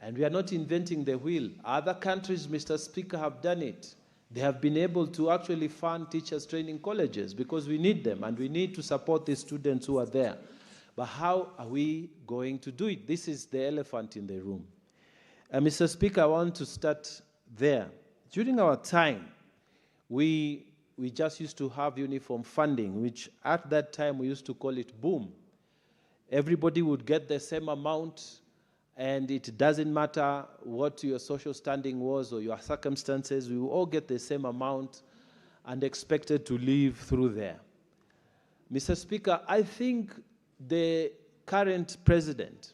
And we are not inventing the wheel. Other countries, Mr. Speaker, have done it. They have been able to actually fund teachers training colleges because we need them and we need to support the students who are there. But how are we going to do it? This is the elephant in the room. Mr. Speaker, I want to start there. During our time, we just used to have uniform funding, which at that time we used to call it boom. Everybody would get the same amount, and it doesn't matter what your social standing was or your circumstances, we will all get the same amount and expected to live through there. Mr. Speaker, I think the current president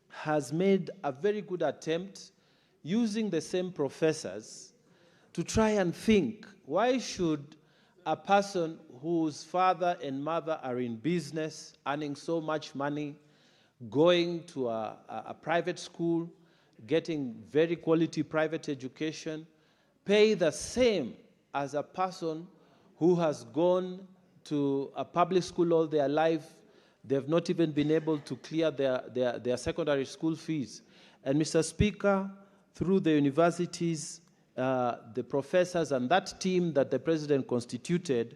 has made a very good attempt using the same professors to try and think, why should a person whose father and mother are in business, earning so much money, going to a private school, getting very quality private education, pay the same as a person who has gone to a public school all their life? They've not even been able to clear their secondary school fees. And Mr. Speaker, through the universities, the professors and that team that the president constituted,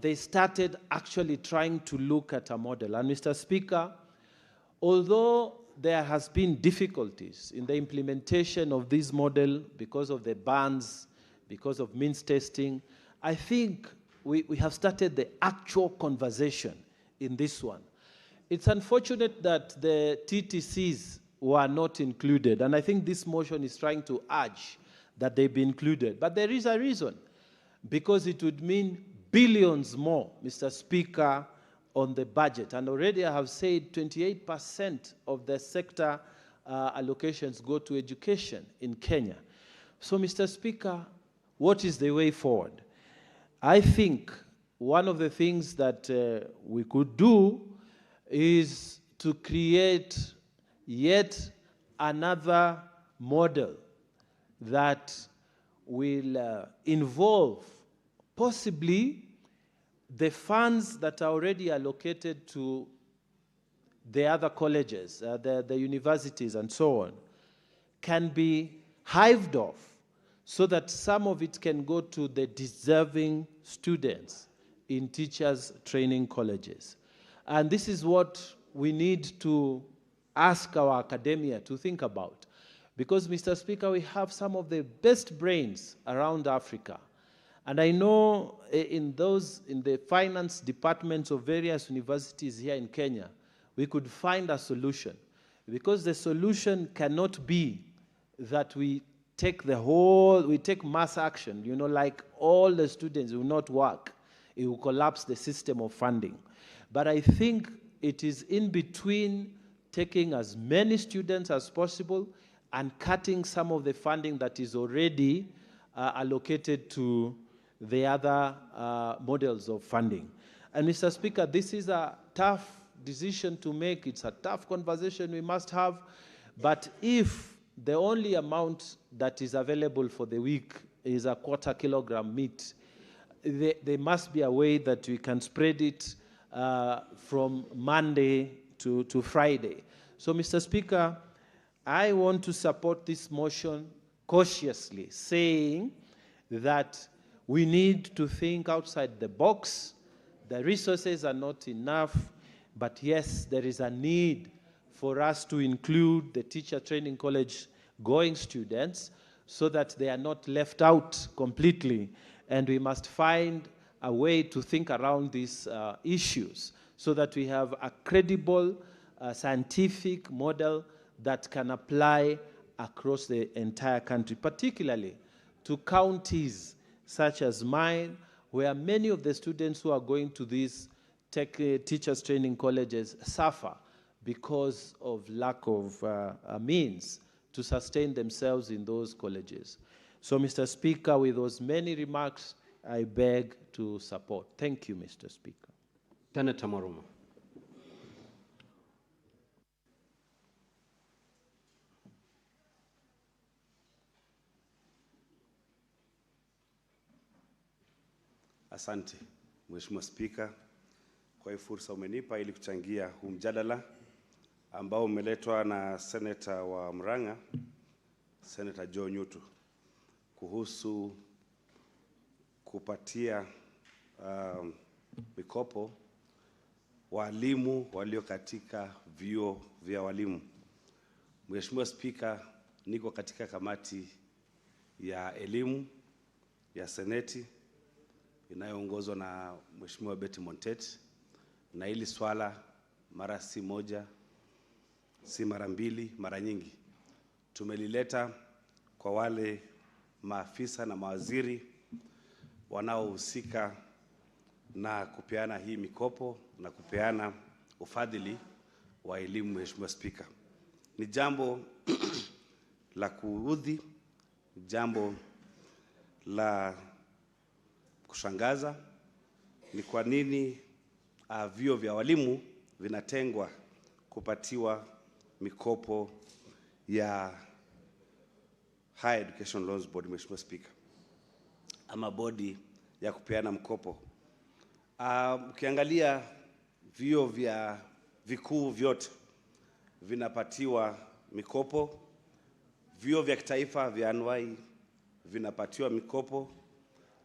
they started actually trying to look at a model. And Mr. Speaker, although there has been difficulties in the implementation of this model because of the bans, because of means testing, I think we have started the actual conversation in this one. It's unfortunate that the TTCs were not included, and I think this motion is trying to urge that they be included. But there is a reason, because it would mean billions more, Mr. Speaker, on the budget. And already I have said 28% of the sector allocations go to education in Kenya. So, Mr. Speaker, what is the way forward? I think one of the things that we could do is to create yet another model that will involve possibly the funds that are already allocated to the other colleges, the universities and so on, can be hived off so that some of it can go to the deserving students in teachers training colleges. And this is what we need to ask our academia to think about. Because, Mr. Speaker, we have some of the best brains around Africa. And I know in the finance departments of various universities here in Kenya, we could find a solution. Because the solution cannot be that we take mass action, like all the students will not work. It will collapse the system of funding. But I think it is in between taking as many students as possible and cutting some of the funding that is already allocated to the other models of funding. And Mr. Speaker, this is a tough decision to make. It's a tough conversation we must have. But if the only amount that is available for the week is a 1/4 kilogram meat, there must be a way that we can spread it from Monday to Friday. So, Mr. Speaker, I want to support this motion cautiously, saying that we need to think outside the box. The resources are not enough, but yes, there is a need for us to include the teacher training college going students so that they are not left out completely. And we must find a way to think around these issues so that we have a credible scientific model that can apply across the entire country, particularly to counties such as mine, where many of the students who are going to these teachers training colleges suffer because of lack of means to sustain themselves in those colleges. So, Mr. Speaker, with those many remarks, I beg to support. Thank you, Mr. Speaker. Senator Maruma. Asante, Mheshimiwa Spika, kwa hii fursa umenipa ili kuchangia huu mjadala ambao umeletwa na Senator wa Murang'a, Senator Joe Nyutu, kuhusu kupatia mikopo walimu walio katika vyuo vya walimu. Mheshimiwa Spika, niko katika kamati ya elimu ya Seneti inayoongozwa na Mheshimiwa Betty Montet, na hili swala mara si moja, si mara mbili, mara nyingi tumelileta kwa wale maafisa na mawaziri wanaohusika na kupeana hii mikopo na kupeana ufadhili wa elimu. Mheshimiwa Spika, ni jambo la kuudhi, jambo la kushangaza. Ni kwa nini vyuo vya walimu vinatengwa kupatiwa mikopo ya Higher Education Loans Board, Mheshimiwa Spika, ama bodi ya kupeana mkopo. Ukiangalia vyuo vya vikuu vyote vinapatiwa mikopo, vyuo vya kitaifa vya anuai vinapatiwa mikopo,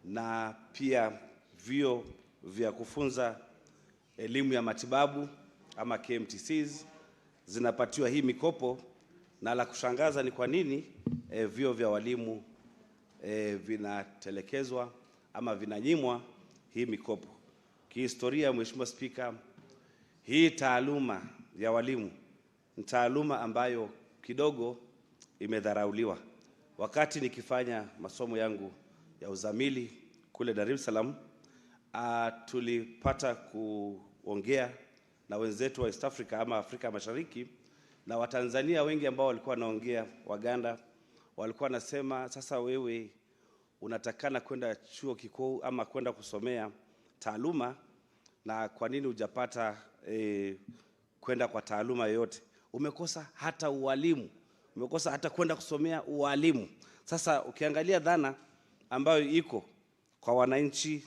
na pia vyuo vya kufunza elimu ya matibabu ama KMTCs zinapatiwa hii mikopo. Na la kushangaza ni kwa nini vyuo vya walimu vinatelekezwa ama vinanyimwa hii mikopo. Kihistoria, Mheshimiwa Spika, hii taaluma ya walimu ni taaluma ambayo kidogo imedharauliwa. Wakati nikifanya masomo yangu ya uzamili kule Dar es Salaam, tulipata kuongea na wenzetu wa East Africa ama Afrika Mashariki, na Watanzania wengi ambao walikuwa wanaongea Waganda walikuwa wanasema, sasa wewe unatakana kwenda chuo kikuu ama kwenda kusomea taaluma, na kwa nini hujapata kwenda kwa taaluma yoyote? Umekosa hata ualimu, umekosa hata kwenda kusomea ualimu. Sasa ukiangalia dhana ambayo iko kwa wananchi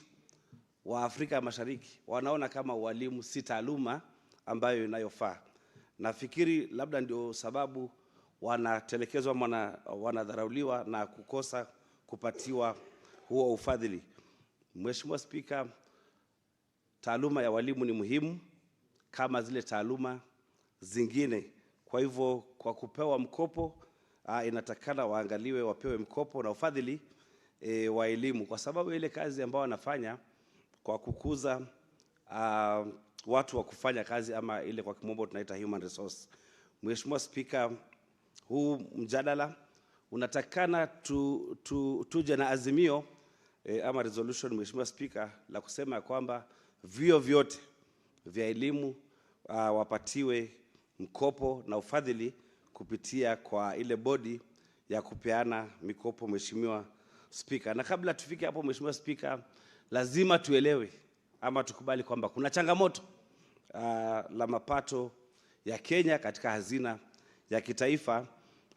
wa Afrika Mashariki, wanaona kama ualimu si taaluma ambayo inayofaa. Nafikiri labda ndio sababu wanatelekezwa, wanadharauliwa na kukosa kupatiwa huo ufadhili. Mheshimiwa Spika, taaluma ya walimu ni muhimu kama zile taaluma zingine. Kwa hivyo kwa kupewa mkopo, inatakana waangaliwe, wapewe mkopo na ufadhili wa elimu, kwa sababu ile kazi ambayo wanafanya kwa kukuza watu wa kufanya kazi, ama ile kwa kimombo tunaita human resource. Mheshimiwa Spika, huu mjadala unatakana tuje na azimio ama resolution, Mheshimiwa Spika, la kusema kwamba vyuo vyote vya elimu wapatiwe mkopo na ufadhili kupitia kwa ile bodi ya kupeana mikopo, Mheshimiwa Spika. Na kabla tufike hapo, Mheshimiwa Spika, lazima tuelewe ama tukubali kwamba kuna changamoto la mapato ya Kenya katika hazina ya kitaifa.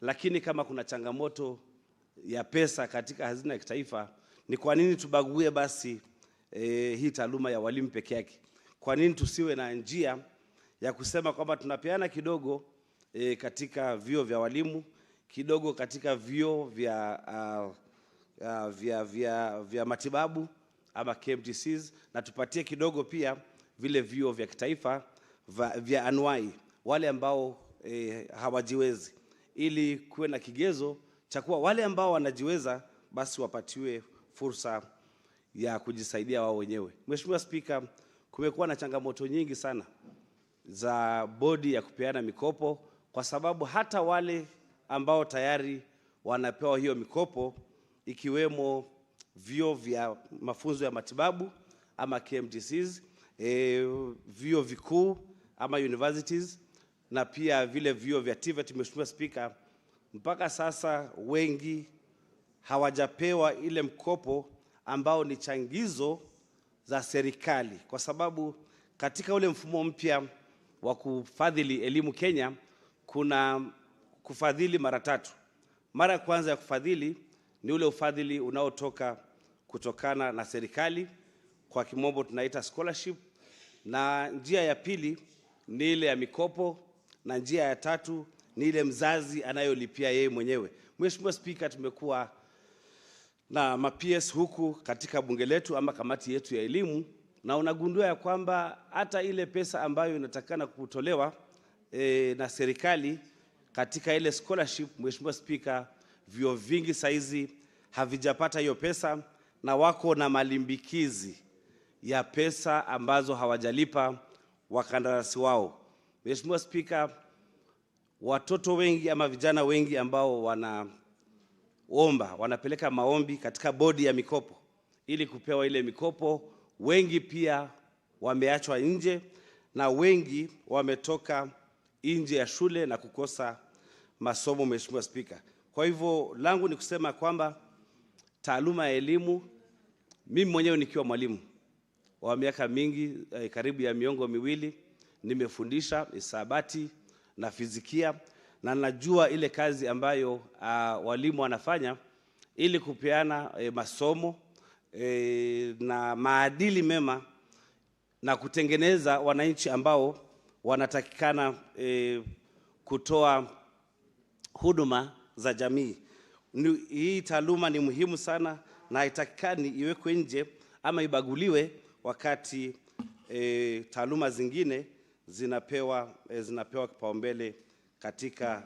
Lakini kama kuna changamoto ya pesa katika hazina ya kitaifa, ni kwa nini tubague basi hii taaluma ya walimu peke yake? Kwa nini tusiwe na njia ya kusema kwamba tunapeana kidogo katika vyuo vya walimu, kidogo katika vyuo vya matibabu ama KMTCs, na tupatie kidogo pia vile vyuo vya kitaifa vya anuai, wale ambao hawajiwezi, ili kuwe na kigezo cha kuwa wale ambao wanajiweza basi wapatiwe fursa ya kujisaidia wao wenyewe. Mheshimiwa Spika, kumekuwa na changamoto nyingi sana za bodi ya kupeana mikopo, kwa sababu hata wale ambao tayari wanapewa hiyo mikopo, ikiwemo vyuo vya mafunzo ya matibabu ama KMTCs, vyuo vikuu ama universities, na pia vile vyuo vya TVET, Mheshimiwa Spika, mpaka sasa wengi hawajapewa ile mkopo ambao ni changizo za serikali, kwa sababu katika ule mfumo mpya wa kufadhili elimu Kenya kuna kufadhili mara tatu. Mara ya kwanza ya kufadhili ni ule ufadhili unaotoka kutokana na serikali, kwa kimombo tunaita scholarship, na njia ya pili ni ile ya mikopo, na njia ya tatu ni ile mzazi anayolipia yeye mwenyewe. Mheshimiwa Spika, tumekuwa na ma-PS huku katika bunge letu ama kamati yetu ya elimu, na unagundua ya kwamba hata ile pesa ambayo inatakana kutolewa na serikali katika ile scholarship, Mheshimiwa Spika, vyuo vingi saizi havijapata hiyo pesa na wako na malimbikizi ya pesa ambazo hawajalipa wakandarasi wao. Mheshimiwa Spika, watoto wengi ama vijana wengi ambao wanapeleka maombi katika bodi ya mikopo ili kupewa ile mikopo, wengi pia wameachwa nje na wengi wametoka nje ya shule na kukosa masomo, Mheshimiwa Spika. Kwa hivyo langu ni kusema kwamba taaluma ya elimu, mimi mwenyewe nikiwa mwalimu wa miaka mingi, karibu ya miongo miwili, nimefundisha hisabati na fizikia, na najua ile kazi ambayo walimu wanafanya ili kupeana masomo na maadili mema na kutengeneza wananchi ambao wanatakikana kutoa huduma za jamii. Hii taaluma ni muhimu sana na haitakikani iwekwe nje ama ibaguliwe wakati taaluma zingine zinapewa kipaumbele katika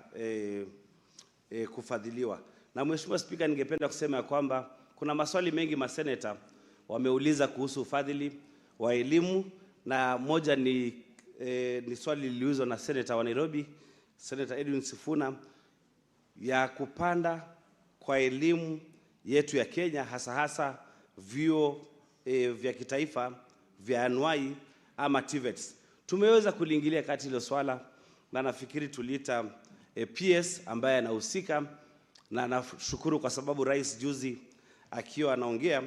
kufadhiliwa. Na Mheshimiwa Spika, ningependa kusema ya kwamba kuna maswali mengi maseneta wameuliza kuhusu ufadhili wa elimu, na moja ni swali liliulizwa na seneta wa Nairobi, Senator Edwin Sifuna, ya kupanda kwa elimu yetu ya Kenya, hasa vyuo vya kitaifa vya anuai ama TVETs. Tumeweza kuliingilia kati hilo swala, na nafikiri tuliita PS ambaye anahusika, na nashukuru kwa sababu rais juzi akiwa anaongea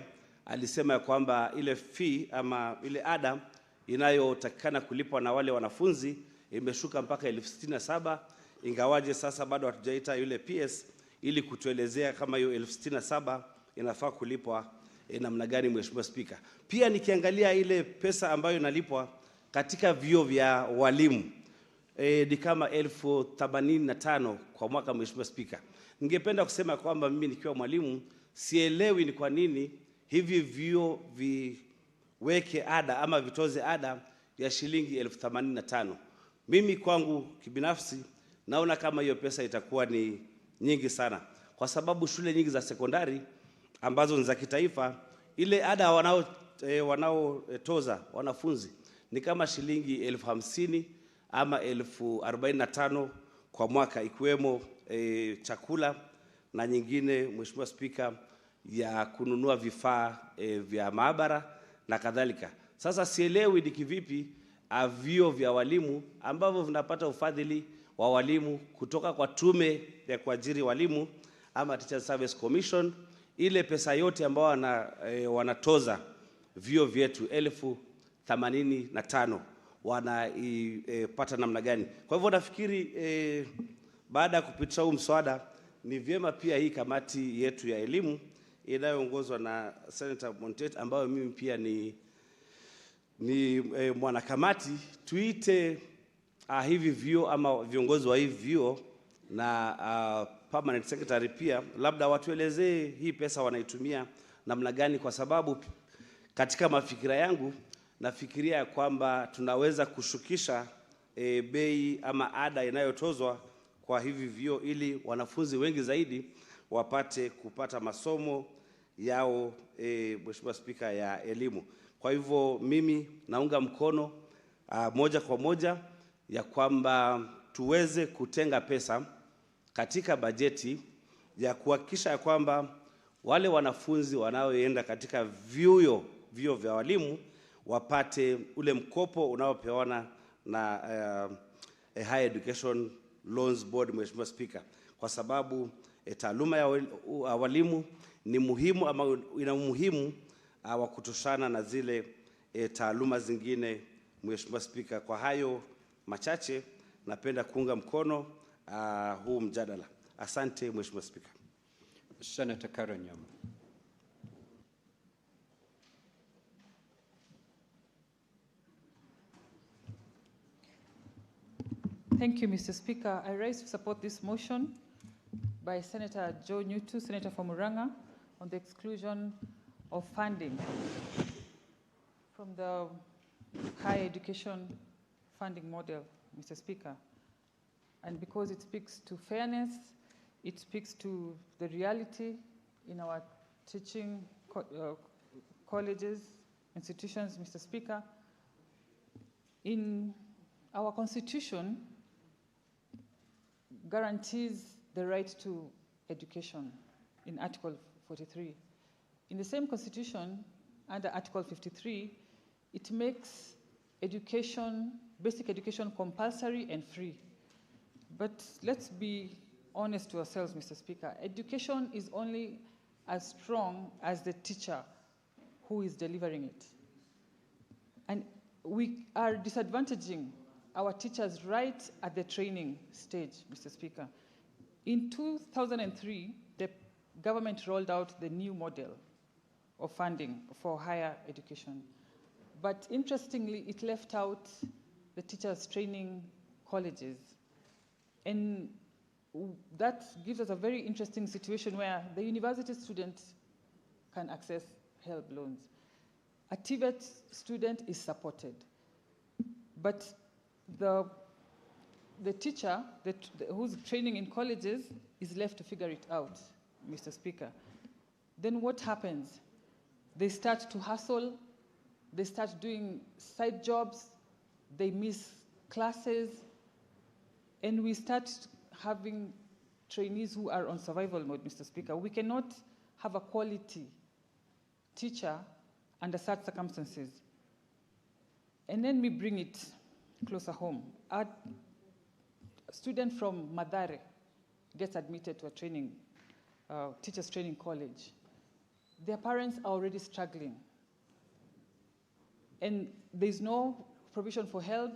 alisema kwamba ile fee ama ile ada inayotakikana kulipwa na wale wanafunzi imeshuka mpaka 67,000, ingawaje sasa bado hatujaita yule PS ili kutuelezea kama hiyo 67,000 inafaa kulipwa namna gani, Mheshimiwa Spika. Pia nikiangalia ile pesa ambayo inalipwa katika vyuo vya walimu ni kama 85,000 kwa mwaka, Mheshimiwa Spika. Ningependa kusema kwamba mimi nikiwa mwalimu sielewi ni kwa nini hivi vyuo viweke ada ama vitoze ada ya shilingi 85,000. Mimi kwangu kibinafsi naona kama hiyo pesa itakuwa ni nyingi sana, kwa sababu shule nyingi za sekondari ambazo ni za kitaifa, ile ada wanaotoza wanafunzi ni kama shilingi 50,000 ama 45,000 kwa mwaka, ikiwemo chakula na nyingine, Mheshimiwa Spika, ya kununua vifaa vya maabara na kadhalika. Sasa sielewi ni kivipi vyuo vya walimu ambavyo vinapata ufadhili wa walimu kutoka kwa tume ya kuajiri walimu ama Teacher Service Commission, ile pesa yote ambao wanatoza vyuo vyetu 85,000 wanaipata namna gani? Kwa hivyo nafikiri baada ya kupitisha huu mswada ni vyema pia hii kamati yetu ya elimu inayoongozwa na Senator Montet, ambayo mimi pia ni mwanakamati, tuite hivi vyuo ama viongozi wa hivi vyuo na permanent secretary pia, labda watuelezee hii pesa wanaitumia namna gani, kwa sababu katika mafikira yangu nafikiria ya kwamba tunaweza kushukisha bei ama ada inayotozwa kwa hivi vyuo ili wanafunzi wengi zaidi wapate kupata masomo yao, Mheshimiwa Spika, ya elimu. Kwa hivyo mimi naunga mkono moja kwa moja ya kwamba tuweze kutenga pesa katika bajeti ya kuhakikisha ya kwamba wale wanafunzi wanaoenda katika vyuo vya walimu wapate ule mkopo unaopewana na Higher Education Loans Board, Mheshimiwa Spika, kwa sababu taaluma ya walimu ni muhimu ama ina umuhimu wa kutoshana na zile taaluma zingine. Mheshimiwa Spika, kwa hayo machache napenda kuunga mkono huu mjadala. Asante Mheshimiwa Spika. Senator Karanyama. Thank you, Mr. Speaker. I rise to support this motion by Senator Joe Newtu, Senator from Murang'a, on the exclusion of funding from the higher education funding model, Mr. Speaker. And because it speaks to fairness, it speaks to the reality in our teaching colleges, institutions, Mr. Speaker. In our Constitution, guarantees the right to education in Article 43. In the same Constitution, under Article 53, it makes education, basic education, compulsory and free. But let's be honest to ourselves, Mr. Speaker. Education is only as strong as the teacher who is delivering it. And we are disadvantaging our teachers right at the training stage, Mr. Speaker. In 2003, the government rolled out the new model of funding for higher education. But interestingly, it left out the teachers training colleges. And that gives us a very interesting situation where the university student can access HELB loans. A TVET student is supported, but the teacher who's training in colleges is left to figure it out, Mr. Speaker. Then what happens? They start to hustle, they start doing side jobs, they miss classes, and we start having trainees who are on survival mode, Mr. Speaker. We cannot have a quality teacher under such circumstances. And let me bring it closer home. A student from Mathare gets admitted to a training, teachers training college. Their parents are already struggling. And there's no provision for help,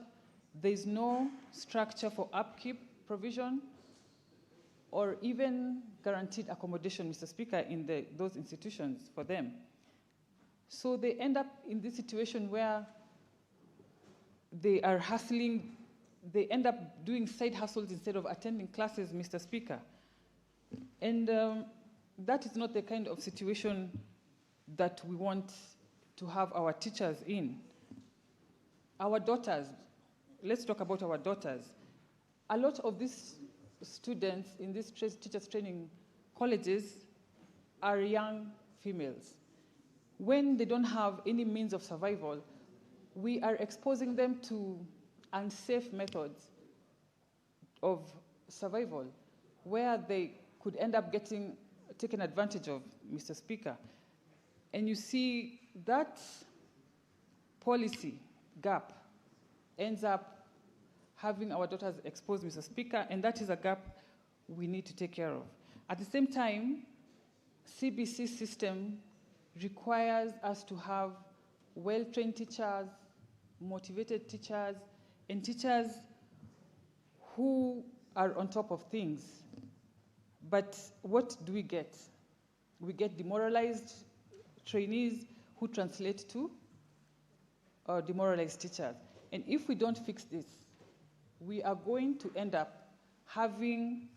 there's no structure for upkeep provision, or even guaranteed accommodation, Mr. Speaker, in those institutions for them. So they end up in this situation where they are hustling, they end up doing side hustles instead of attending classes, Mr. Speaker. And that is not the kind of situation that we want to have our teachers in. Our daughters, let's talk about our daughters. A lot of these students in these teachers training colleges are young females. When they don't have any means of survival, we are exposing them to unsafe methods of survival where they could end up getting taken advantage of, Mr. Speaker. And you see that policy gap ends up having our daughters exposed, Mr. Speaker, and that is a gap we need to take care of. At the same time, CBC system requires us to have well-trained teachers, motivated teachers, and teachers who are on top of things. But what do we get? We get demoralized trainees who translate to demoralized teachers. And if we don't fix this, we are going to end up having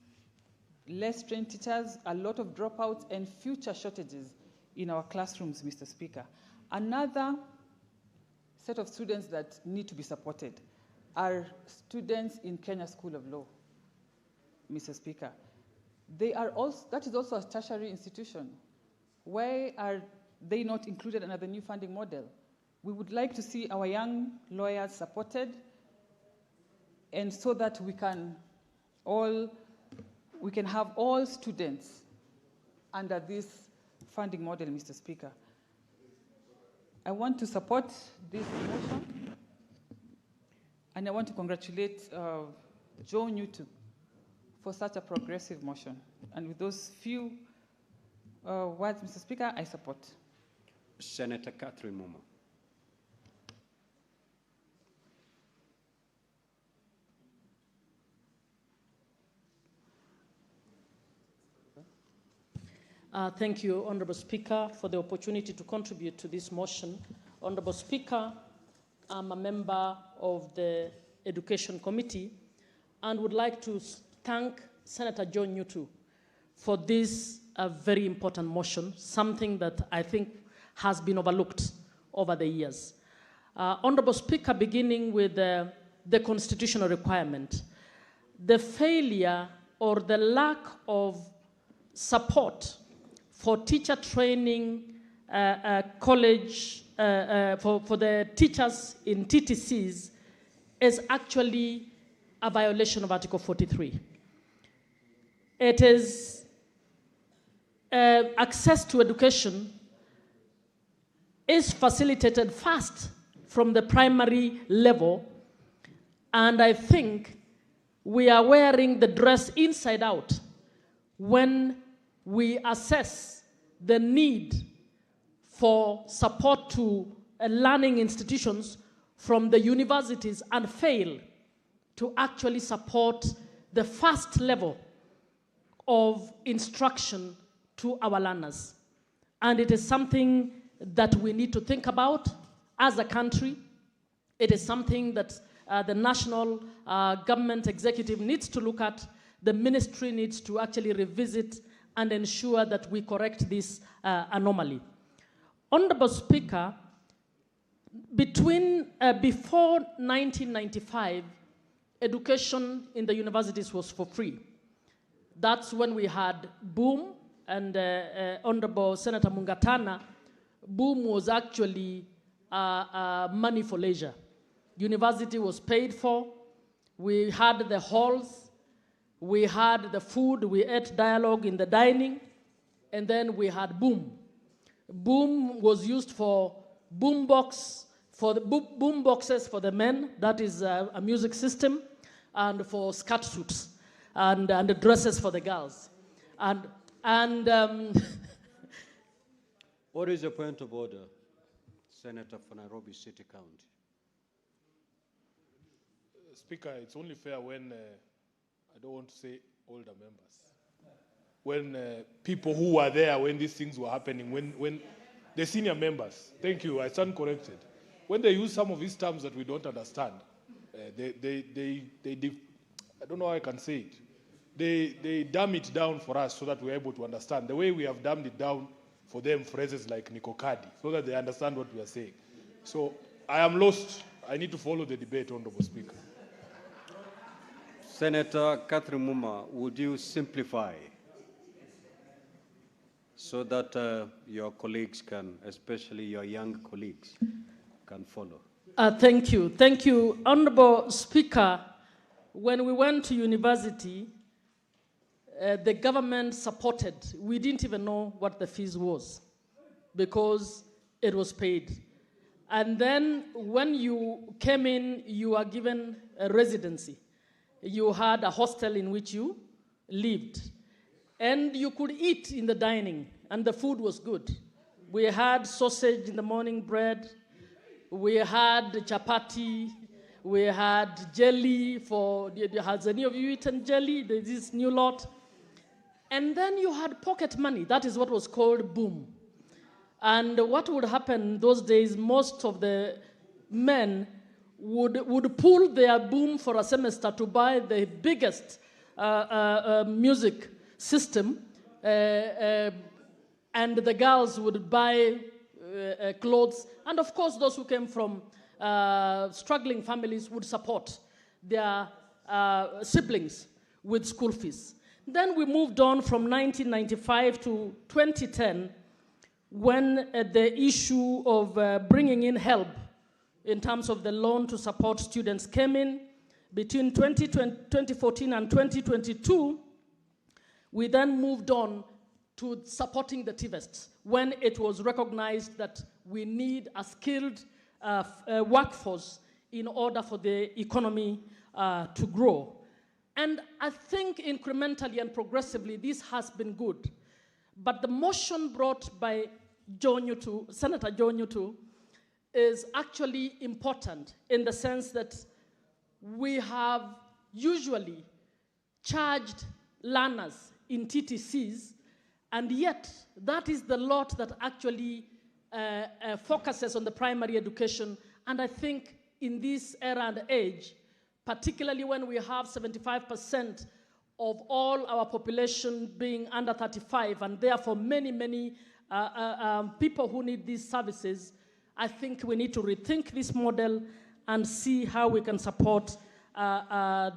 less trained teachers, a lot of dropouts, and future shortages in our classrooms, Mr. Speaker. Another set of students that need to be supported are students in Kenya School of Law, Mr. Speaker. That is also a tertiary institution. Why are they not included under the new funding model? We would like to see our young lawyers supported, and so that we can have all students under this funding model, Mr. Speaker. I want to support this motion, and I want to congratulate Joe Newtu for for such a progressive motion. And with those few words, Mr. Speaker, I support. Senator Catherine Muma. Thank you, Honourable Speaker, for the opportunity to contribute to this motion. Honourable Speaker, I'm a member of the Education Committee and would like to thank Senator John Newton for this very important motion, something that I think has been overlooked over the years. Honourable Speaker, beginning with the constitutional requirement, the failure or the lack of support for teacher training college, for the teachers in TTCs is actually a violation of Article 43. It is access to education is facilitated first from the primary level, and I think we are wearing the dress inside out when we assess the need for support to learning institutions from the universities and fail to actually support the first level of instruction to our learners. And it is something that we need to think about as a country. It is something that the national government executive needs to look at. The ministry needs to actually revisit and ensure that we correct this anomaly. Honourable Speaker, before 1995, education in the universities was for free. That's when we had boom, and Honourable Senator Mungatana, boom was actually money for leisure. University was paid for, we had the halls, we had the food, we ate dialogue in the dining, and then we had boom. Boom was used for boom boxes for the men, that is a music system, and for skirt suits, and the dresses for the girls. What is your point of order, Senator for Nairobi City County? Speaker, it's only fair when I don't want to say older members. When people who were there when these things were happening, when the senior members, thank you, I stand corrected. When they use some of these terms that we don't understand, I don't know how I can say it. They dumb it down for us so that we're able to understand. The way we have dumbed it down for them, phrases like Nikokadi, so that they understand what we are saying. So I am lost. I need to follow the debate, Honourable Speaker. Senator Catherine Muma, would you simplify so that your colleagues can, especially your young colleagues, can follow? Thank you. Thank you. Honourable Speaker, when we went to university, the government supported. We didn't even know what the fees was because it was paid. And then when you came in, you were given a residency. You had a hostel in which you lived. And you could eat in the dining, and the food was good. We had sausage in the morning, bread. We had chapati. We had jelly for, has any of you eaten jelly? There's this new lot. And then you had pocket money. That is what was called boom. And what would happen those days, most of the men would pull their boom for a semester to buy the biggest music system, and the girls would buy clothes. And of course, those who came from struggling families would support their siblings with school fees. Then we moved on from 1995 to 2010, when the issue of bringing in help in terms of the loan to support students came in. Between 2014 and 2022, we then moved on to supporting the TVEST when it was recognized that we need a skilled workforce in order for the economy to grow. And I think incrementally and progressively, this has been good. But the motion brought by Senator Joe Newton is actually important in the sense that we have usually charged learners in TTCs, and yet that is the lot that actually focuses on the primary education. And I think in this era and age, particularly when we have 75% of all our population being under 35, and therefore many, many people who need these services, I think we need to rethink this model and see how we can support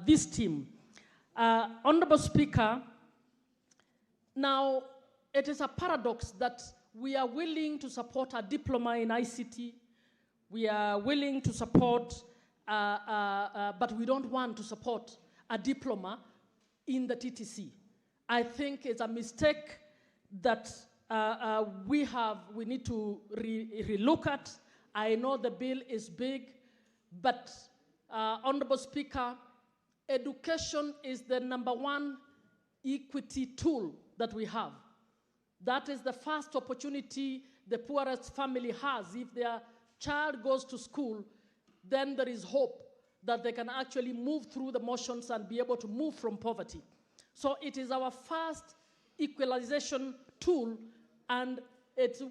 this team. Honorable Speaker, now it is a paradox that we are willing to support a diploma in ICT, we are willing to support, but we don't want to support a diploma in the TTC. I think it's a mistake that we need to relook at. I know the bill is big, but Honorable Speaker, education is the #1 equity tool that we have. That is the first opportunity the poorest family has. If their child goes to school, then there is hope that they can actually move through the motions and be able to move from poverty. So it is our first equalization tool, and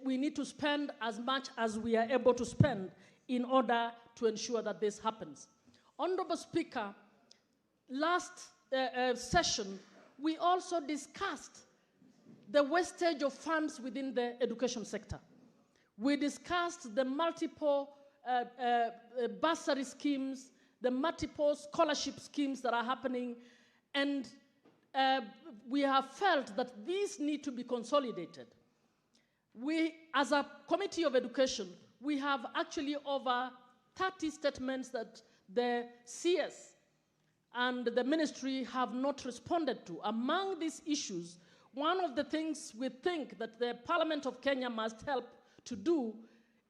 we need to spend as much as we are able to spend in order to ensure that this happens. Honorable Speaker, last session, we also discussed the wastage of funds within the education sector. We discussed the multiple bursary schemes, the multiple scholarship schemes that are happening, and we have felt that these need to be consolidated. We, as a Committee of Education, we have actually over 30 statements that the CS and the ministry have not responded to. Among these issues, one of the things we think that the Parliament of Kenya must help to do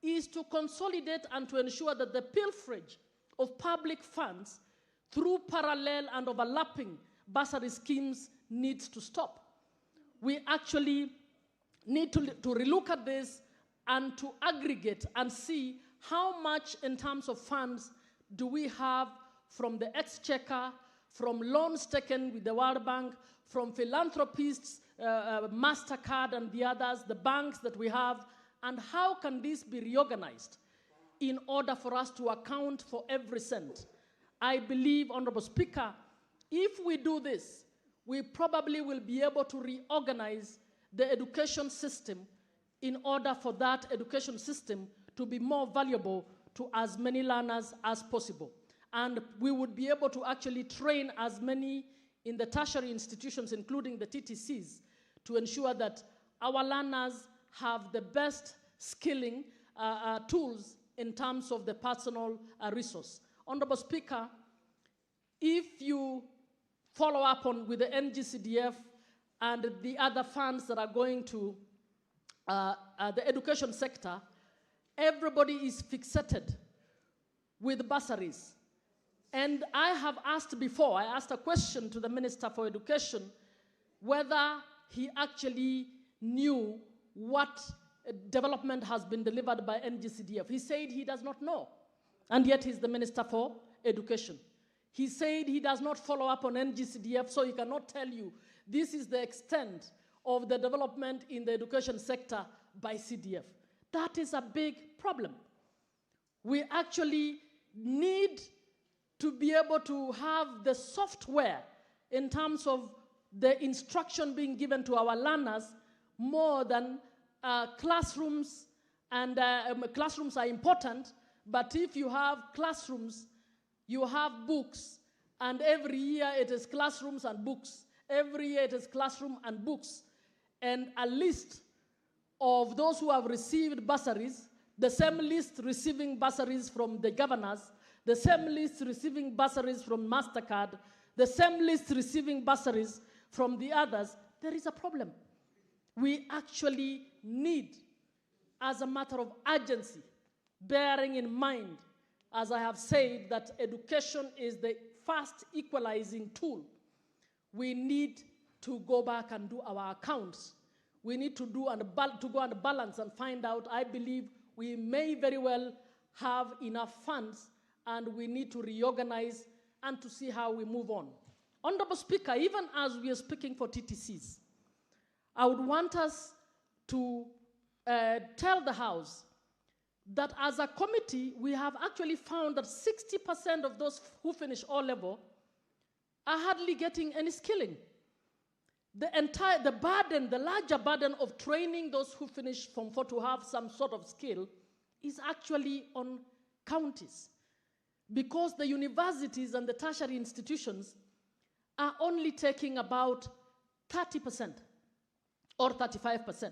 is to consolidate and to ensure that the pilferage of public funds through parallel and overlapping bursary schemes needs to stop. We actually need to relook at this and to aggregate and see how much in terms of funds do we have from the exchequer, from loans taken with the World Bank, from philanthropists, MasterCard and the others, the banks that we have, and how can this be reorganized in order for us to account for every cent? I believe, Honorable Speaker, if we do this, we probably will be able to reorganize the education system in order for that education system to be more valuable to as many learners as possible. And we would be able to actually train as many in the tertiary institutions, including the TTCs, to ensure that our learners have the best skilling tools in terms of the personal resource. Honorable Speaker, if you follow up on with the NGCDF and the other funds that are going to the education sector, everybody is fixated with bursaries. And I have asked before, I asked a question to the Minister for Education, whether he actually knew what development has been delivered by NGCDF. He said he does not know, and yet he's the Minister for Education. He said he does not follow up on NGCDF, so he cannot tell you this is the extent of the development in the education sector by CDF. That is a big problem. We actually need to be able to have the software in terms of the instruction being given to our learners more than classrooms. And classrooms are important, but if you have classrooms, you have books, and every year it is classrooms and books. Every year it is classroom and books. And a list of those who have received bursaries, the same list receiving bursaries from the governors, the same list receiving bursaries from MasterCard, the same list receiving bursaries from the others, there is a problem. We actually need, as a matter of urgency, bearing in mind, as I have said, that education is the first equalizing tool we need to go back and do our accounts. We need to go and balance and find out. I believe we may very well have enough funds, and we need to reorganize and to see how we move on. Honorable Speaker, even as we are speaking for TTCs, I would want us to tell the House that as a committee, we have actually found that 60% of those who finish O-level are hardly getting any skilling. The larger burden of training those who finish Form 4 to have some sort of skill is actually on counties, because the universities and the tertiary institutions are only taking about 30% or 35%.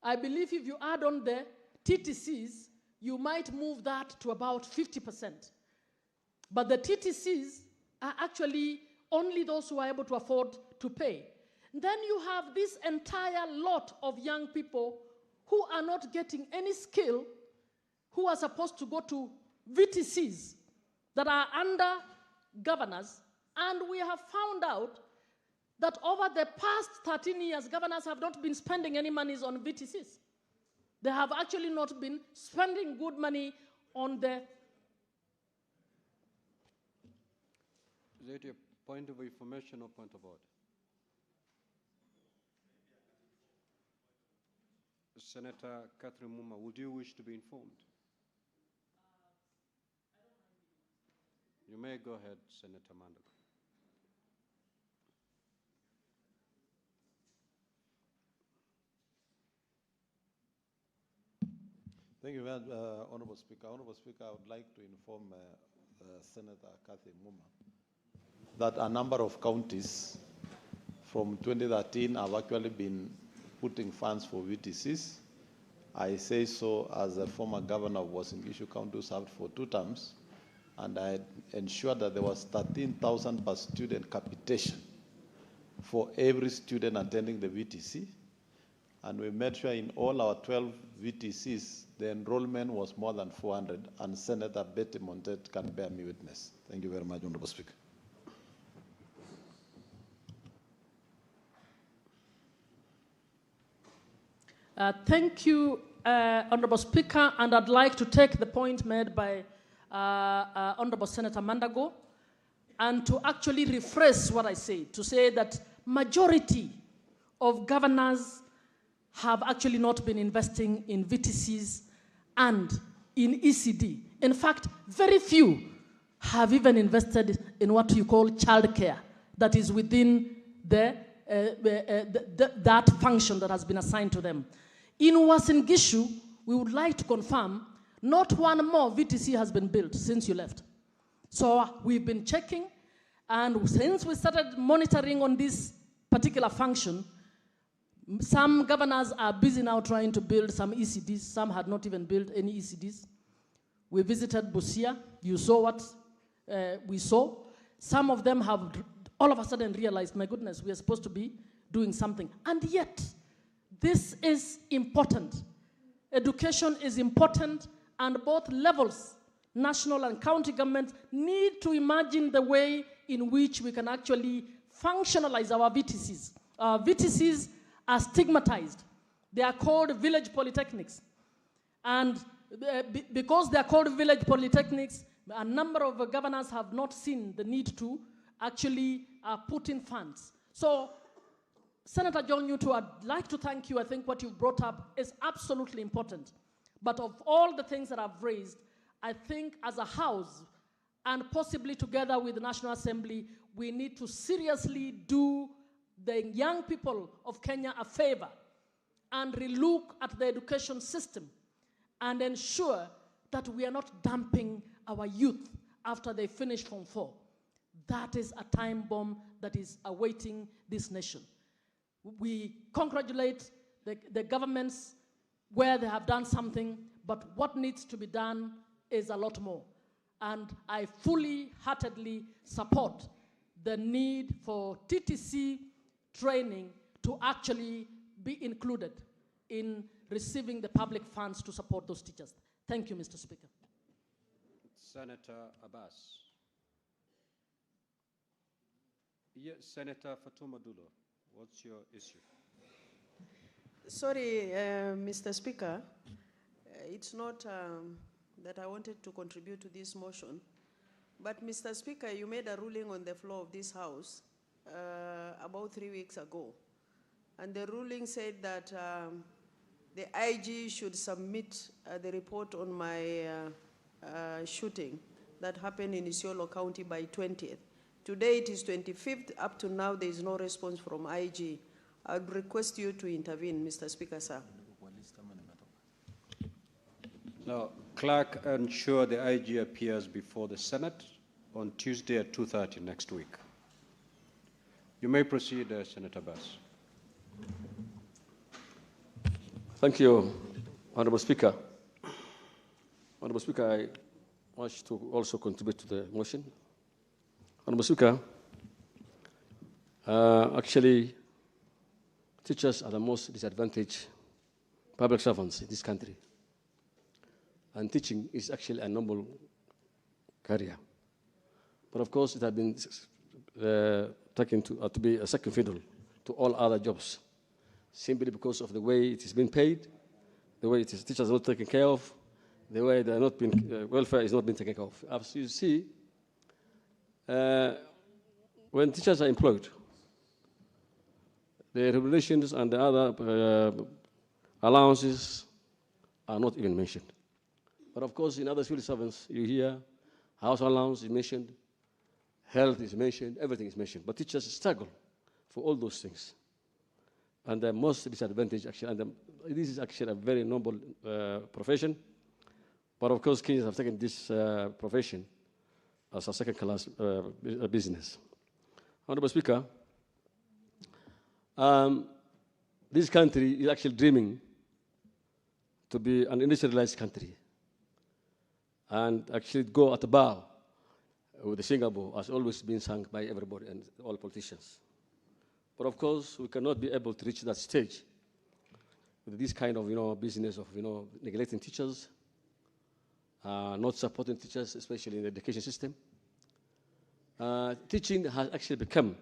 I believe if you add on the TTCs, you might move that to about 50%. But the TTCs are actually only those who are able to afford to pay. Then you have this entire lot of young people who are not getting any skill, who are supposed to go to VTCs that are under governors, and we have found out that over the past 13 years, governors have not been spending any monies on VTCs. They have actually not been spending good money on the... Is it a point of information or point of order? Senator Catherine Muma, would you wish to be informed? You may go ahead, Senator Mandago. Thank you, Honorable Speaker. Honorable Speaker, I would like to inform Senator Cathy Muma that a number of counties from 2013 have actually been putting funds for VTCs. I say so as a former governor of Uasin Gishu County who served for 2 terms, and I ensured that there was 13,000 per student capitation for every student attending the VTC. And we made sure in all our 12 VTCs, the enrollment was more than 400, and Senator Betty Montet can bear me witness. Thank you very much, Honorable Speaker. Thank you, Honorable Speaker, and I'd like to take the point made by Honorable Senator Mandago and to actually rephrase what I said, to say that majority of governors have actually not been investing in VTCs and in ECD. In fact, very few have even invested in what you call childcare, that is within that function that has been assigned to them. In Uasin Gishu, we would like to confirm not one more VTC has been built since you left. So we've been checking, and since we started monitoring on this particular function, some governors are busy now trying to build some ECDs. Some had not even built any ECDs. We visited Busia. You saw what we saw. Some of them have all of a sudden realized, my goodness, we are supposed to be doing something. And yet, this is important. Education is important, and both levels, national and county governments, need to imagine the way in which we can actually functionalize our VTCs. Our VTCs are stigmatized. They are called village polytechnics. And because they are called village polytechnics, a number of governors have not seen the need to actually put in funds. So, Senator John Yuto, I'd like to thank you. I think what you've brought up is absolutely important. But of all the things that I've raised, I think as a House, and possibly together with the National Assembly, we need to seriously do the young people of Kenya a favor and relook at the education system and ensure that we are not dumping our youth after they finish Form 4. That is a time bomb that is awaiting this nation. We congratulate the governments where they have done something, but what needs to be done is a lot more. And I fully, heartedly support the need for TTC training to actually be included in receiving the public funds to support those teachers. Thank you, Mr. Speaker. Senator Abbas. Yes, Senator Fatuma Dulo, what's your issue? Sorry, Mr. Speaker. It's not that I wanted to contribute to this motion, but Mr. Speaker, you made a ruling on the floor of this House about 3 weeks ago. And the ruling said that the IG should submit the report on my shooting that happened in Isiolo County by 20th. Today it is 25th. Up to now, there is no response from IG. I would request you to intervene, Mr. Speaker, sir. Now, clerk, ensure the IG appears before the Senate on Tuesday at 2:30 next week. You may proceed, Senator Bass. Thank you, Honorable Speaker. Honorable Speaker, I wish to also contribute to the motion. Honorable Speaker, actually, teachers are the most disadvantaged public servants in this country. And teaching is actually a noble career. But of course, it has been taken to be a second fiddle to all other jobs, simply because of the way it is being paid, the way teachers are not taken care of, the way they are not being, welfare is not being taken care of. As you see, when teachers are employed, the remunerations and the other allowances are not even mentioned. But of course, in other civil servants, you hear house allowance is mentioned, health is mentioned, everything is mentioned. But teachers struggle for all those things. And the most disadvantaged, actually, and this is actually a very noble profession. But of course, Kenyans have taken this profession as a second-class business. Honorable Speaker, this country is actually dreaming to be an industrialized country and actually go at the bow with the Singapore has always been sung by everybody and all politicians. But of course, we cannot be able to reach that stage with this kind of business of neglecting teachers, not supporting teachers, especially in the education system. Teaching has actually become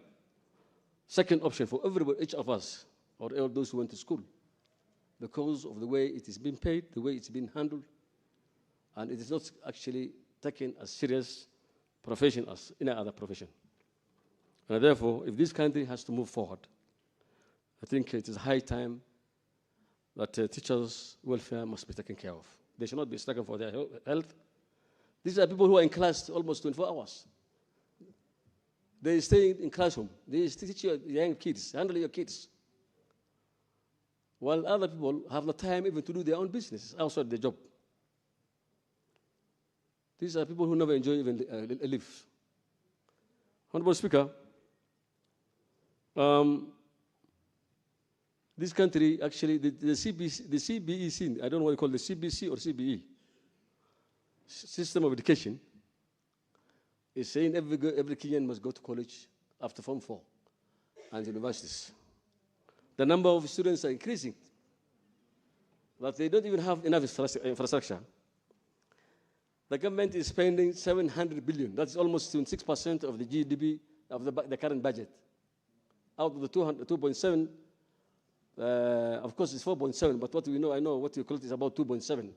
second option for everybody, each of us, or all those who went to school, because of the way it is being paid, the way it's been handled, and it is not actually taken as serious profession as any other profession. And therefore, if this country has to move forward, I think it is high time that teachers' welfare must be taken care of. They should not be struggling for their health. These are people who are in class almost 24 hours. They stay in classroom. They teach your young kids, handle your kids. While other people have no time even to do their own business outside their job. These are people who never enjoy even a life. Honorable Speaker, this country, actually, the CBE scene, I don't know what you call the CBC or CBE, system of education, is saying every Kenyan must go to college after Form 4 and universities. The number of students are increasing, but they don't even have enough infrastructure. The government is spending 700 billion. That's almost 26% of the GDP of the current budget. Out of the 2.7, of course it's 4.7, but what we know, I know what you call it is about 2.7.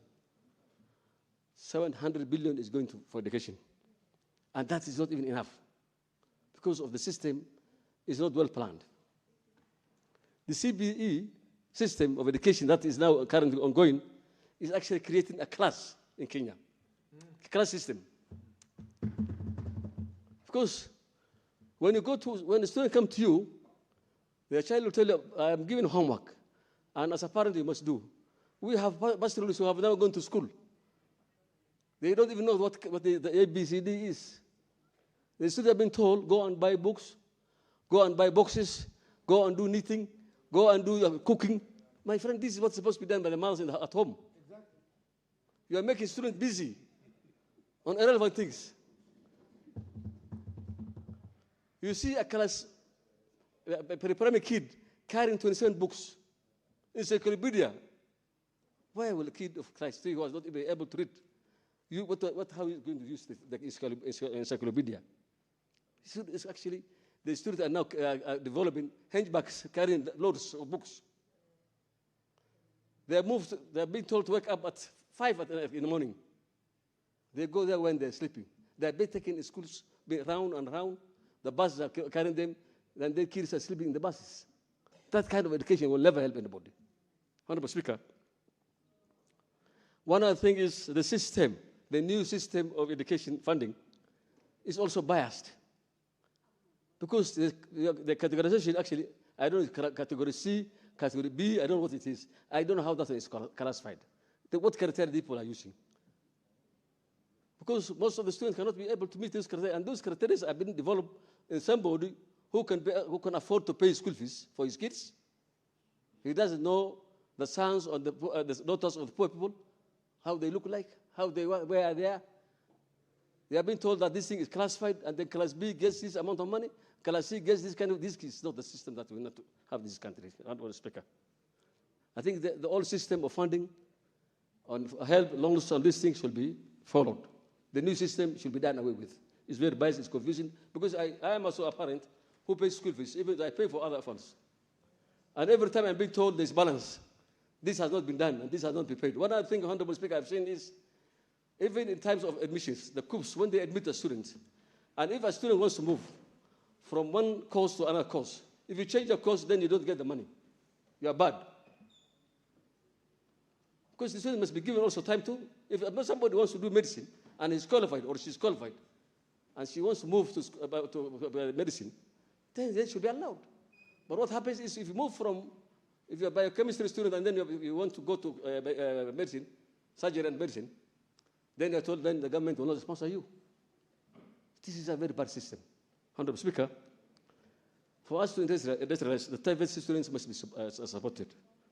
700 billion is going for education. And that is not even enough because of the system is not well planned. The CBE system of education that is now currently ongoing is actually creating a class in Kenya. Class system. Of course, when the student comes to you, the child will tell you, I am given homework, and as a parent you must do. We have pastors who have never gone to school. They don't even know what the ABCD is. The students have been told, go and buy books, go and buy boxes, go and do knitting, go and do cooking. My friend, this is what's supposed to be done by the mothers at home. Exactly. You are making students busy on irrelevant things. You see a class, a primary kid carrying 27 books, encyclopedia. Why will a kid of class 3 who was not even able to read, how are you going to use the encyclopedia? It's actually The students are now developing hunchbacks, carrying loads of books. They are being told to wake up at 5 in the morning. They go there when they're sleeping. They're being taken in schools, round and round. The buses are carrying them, and their kids are sleeping in the buses. That kind of education will never help anybody. Honorable Speaker, one other thing is the system, the new system of education funding is also biased. Because the categorization actually, I don't know, category C, category B, I don't know what it is. I don't know how that is classified. What criteria people are using. Because most of the students cannot be able to meet those criteria, and those criteria have been developed in somebody who can afford to pay school fees for his kids. He doesn't know the sons or the daughters of the poor people, how they look like, where they are. They have been told that this thing is classified, and then Class B gets this amount of money, Class C gets this kind of, this is not the system that we need to have in this country. Honorable Speaker, I think the old system of funding on help, loans, and these things should be followed. The new system should be done away with. It's very biased, it's confusing, because I am also a parent who pays school fees, even though I pay for other funds. And every time I'm being told there's balance, this has not been done, and this has not been paid. One other thing, Honorable Speaker, I've seen is, even in times of admissions, the COOPs, when they admit a student, and if a student wants to move from one course to another course, if you change your course, then you don't get the money. You are bad. Because the student must be given also time to, if somebody wants to do medicine, and is qualified, or she's qualified, and she wants to move to medicine, then they should be allowed. But what happens is, if you move from, if you're a biochemistry student, and then you want to go to medicine, surgery and medicine, then you're told then the government will not sponsor you. This is a very bad system. Honorable Speaker, for us to industrialize, the TVET students must be supported.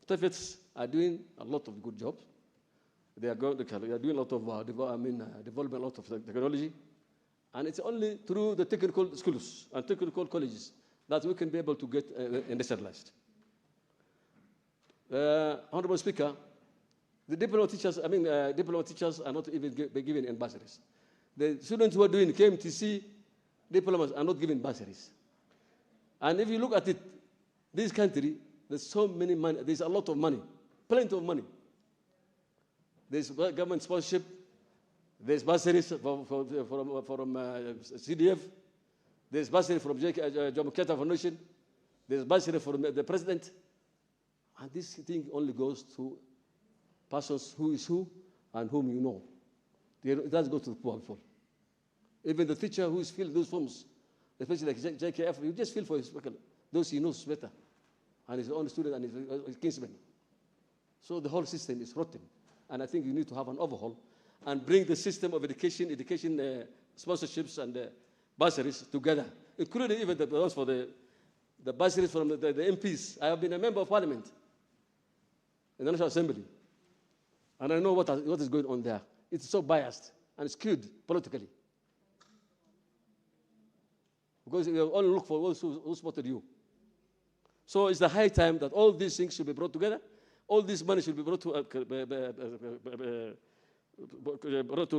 TVETs are doing a lot of good jobs. They are doing a lot of developing a lot of technology. And it's only through the technical schools and technical colleges that we can be able to get industrialized. Honorable Speaker, the diploma teachers, diploma teachers are not even given in bursaries. The students who are doing KMTC diplomas are not given bursaries. And if you look at it, this country, there's so many money, there's a lot of money, plenty of money. There's government sponsorship, there's bursaries from CDF, there's bursary from Jomo Kenyatta Foundation, there's bursary from the president, and this thing only goes to persons who is who and whom you know. It doesn't go to the poor people. Even the teacher who is filling those forms, especially like JKF, you just feel for his, those he knows better, and his own student and his kinsmen. So the whole system is rotten, and I think you need to have an overhaul and bring the system of education sponsorships and bursaries together, including even the ones for the bursaries from the MPs. I have been a member of parliament in the National Assembly, and I know what is going on there. It's so biased and skewed politically. Because we only look for those who supported you. So it's the high time that all these things should be brought together. All this money should be brought to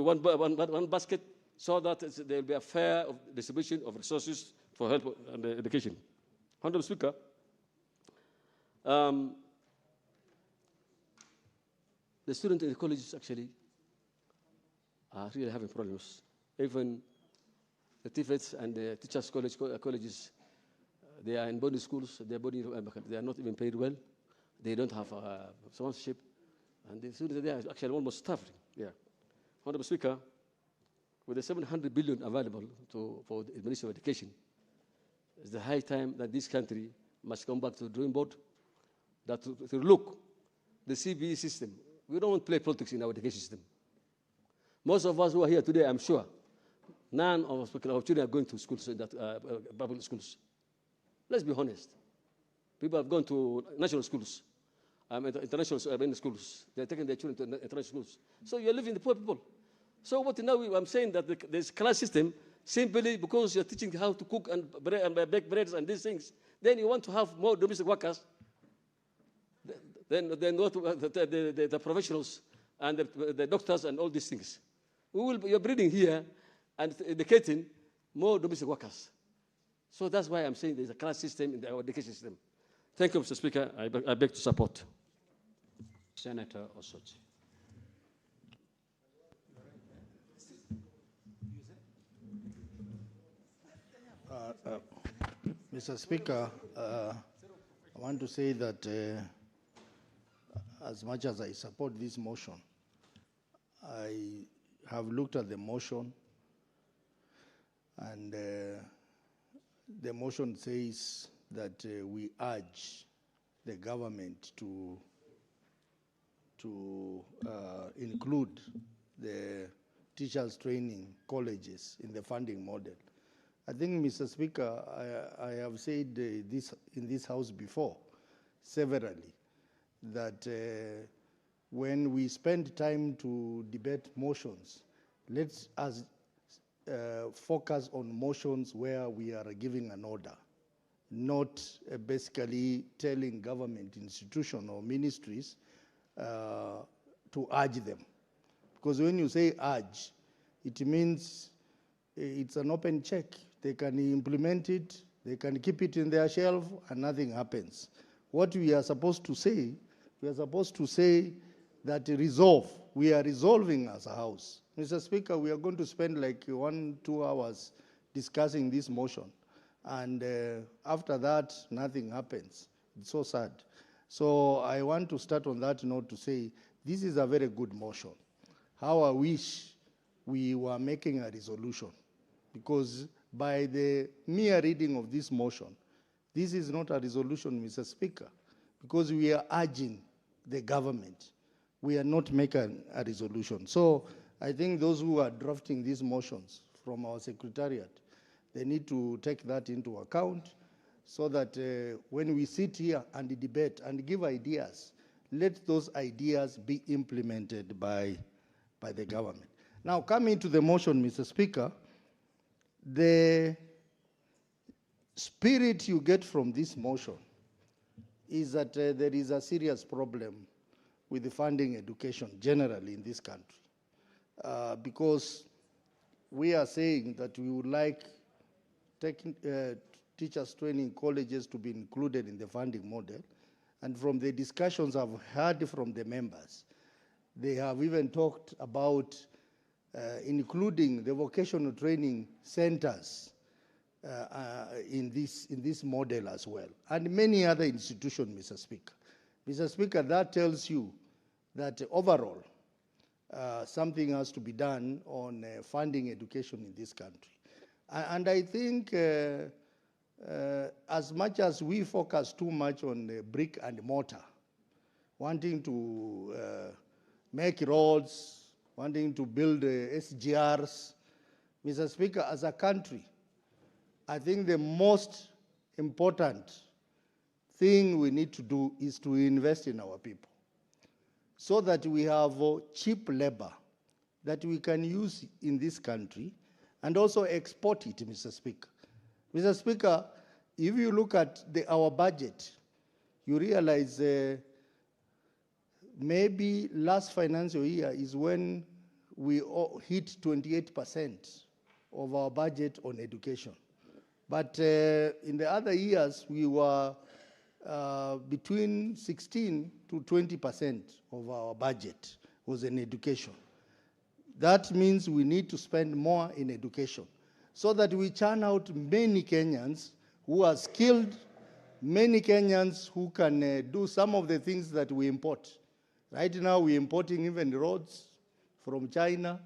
one basket, so that there will be a fair distribution of resources for health and education. Honorable Speaker, the students in the colleges actually are really having problems. Even the TVETs and the teachers' colleges, they are in boarding schools. They are not even paid well. They don't have sponsorship, and the students there are actually almost starving. Yeah, Honorable Speaker, with the 700 billion available for the Ministry of Education, it's the high time that this country must come back to the drawing board, that to look the CBE system. We don't want to play politics in our education system. Most of us who are here today, I'm sure, none of our children are going to schools, public schools. Let's be honest. People have gone to national schools, international schools. They're taking their children to international schools. So you're living the poor people. So what now I'm saying that this class system, simply because you're teaching how to cook and bake breads and these things, then you want to have more domestic workers than what the professionals and the doctors and all these things. You're breeding here and educating more domestic workers. So that's why I'm saying there's a class system in our education system. Thank you, Mr. Speaker. I beg to support. Senator Osotsi. Mr. Speaker, I want to say that as much as I support this motion, I have looked at the motion, and the motion says that we urge the government to include the teachers training colleges in the funding model. I think, Mr. Speaker, I have said this in this House before, severally, that when we spend time to debate motions, let's focus on motions where we are giving an order, not basically telling government institutions or ministries to urge them. Because when you say urge, it means it's an open check. They can implement it, they can keep it in their shelf, and nothing happens. What we are supposed to say, that resolve. We are resolving as a House. Mr. Speaker, we are going to spend like 1-2 hours discussing this motion. And after that, nothing happens. It's so sad. So I want to start on that note to say, this is a very good motion. How I wish we were making a resolution, because by the mere reading of this motion, this is not a resolution, Mr. Speaker, because we are urging the government. We are not making a resolution. So I think those who are drafting these motions from our secretariat, they need to take that into account so that when we sit here and debate and give ideas, let those ideas be implemented by the government. Now, coming to the motion, Mr. Speaker, the spirit you get from this motion is that there is a serious problem with the funding education generally in this country. Because we are saying that we would like teachers training colleges to be included in the funding model. And from the discussions I've heard from the members, they have even talked about including the vocational training centers in this model as well, and many other institutions, Mr. Speaker. Mr. Speaker, that tells you that overall something has to be done on funding education in this country. And I think as much as we focus too much on brick and mortar, wanting to make roads, wanting to build SGRs, Mr. Speaker, as a country, I think the most important thing we need to do is to invest in our people so that we have cheap labor that we can use in this country and also export it, Mr. Speaker. Mr. Speaker, if you look at our budget, you realize maybe last financial year is when we hit 28% of our budget on education. But in the other years, we were between 16 to 20% of our budget was in education. That means we need to spend more in education so that we churn out many Kenyans who are skilled, many Kenyans who can do some of the things that we import. Right now, we're importing even roads from China.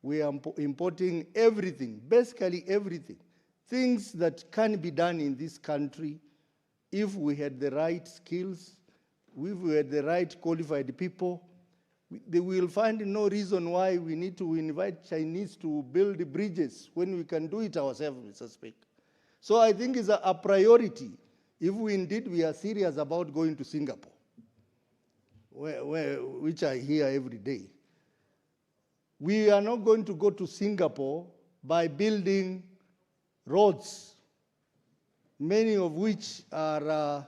We are importing everything, basically everything. Things that can be done in this country if we had the right skills, if we had the right qualified people. They will find no reason why we need to invite Chinese to build bridges when we can do it ourselves, Mr. Speaker. So I think it's a priority if we are serious about going to Singapore, which I hear every day. We are not going to go to Singapore by building roads, many of which are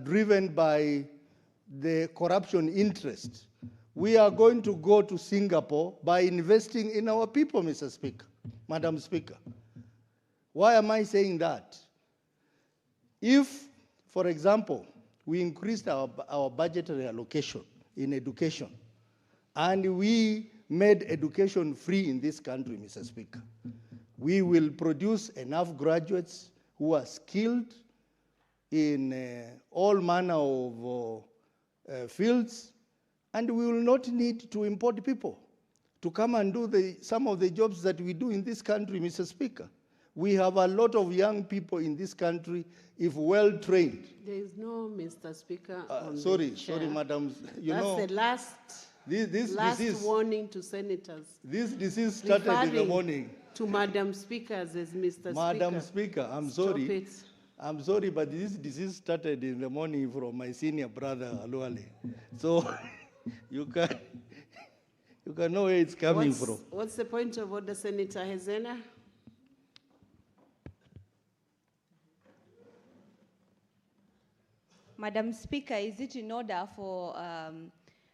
driven by the corruption interest. We are going to go to Singapore by investing in our people, Mr. Speaker, Madam Speaker. Why am I saying that? If, for example, we increased our budgetary allocation in education, and we made education free in this country, Mr. Speaker, we will produce enough graduates who are skilled in all manner of fields, and we will not need to import people to come and do some of the jobs that we do in this country, Mr. Speaker. We have a lot of young people in this country, if well trained. There is no Mr. Speaker. Sorry, madam. That's the last warning to senators. This disease started in the morning. To Madam Speaker as Mr. Speaker. Madam Speaker, I'm sorry. Stop it. I'm sorry, but this disease started in the morning from my senior brother, Aluale. So you can know where it's coming from. What's the point of order, Senator Hezena? Madam Speaker, is it in order for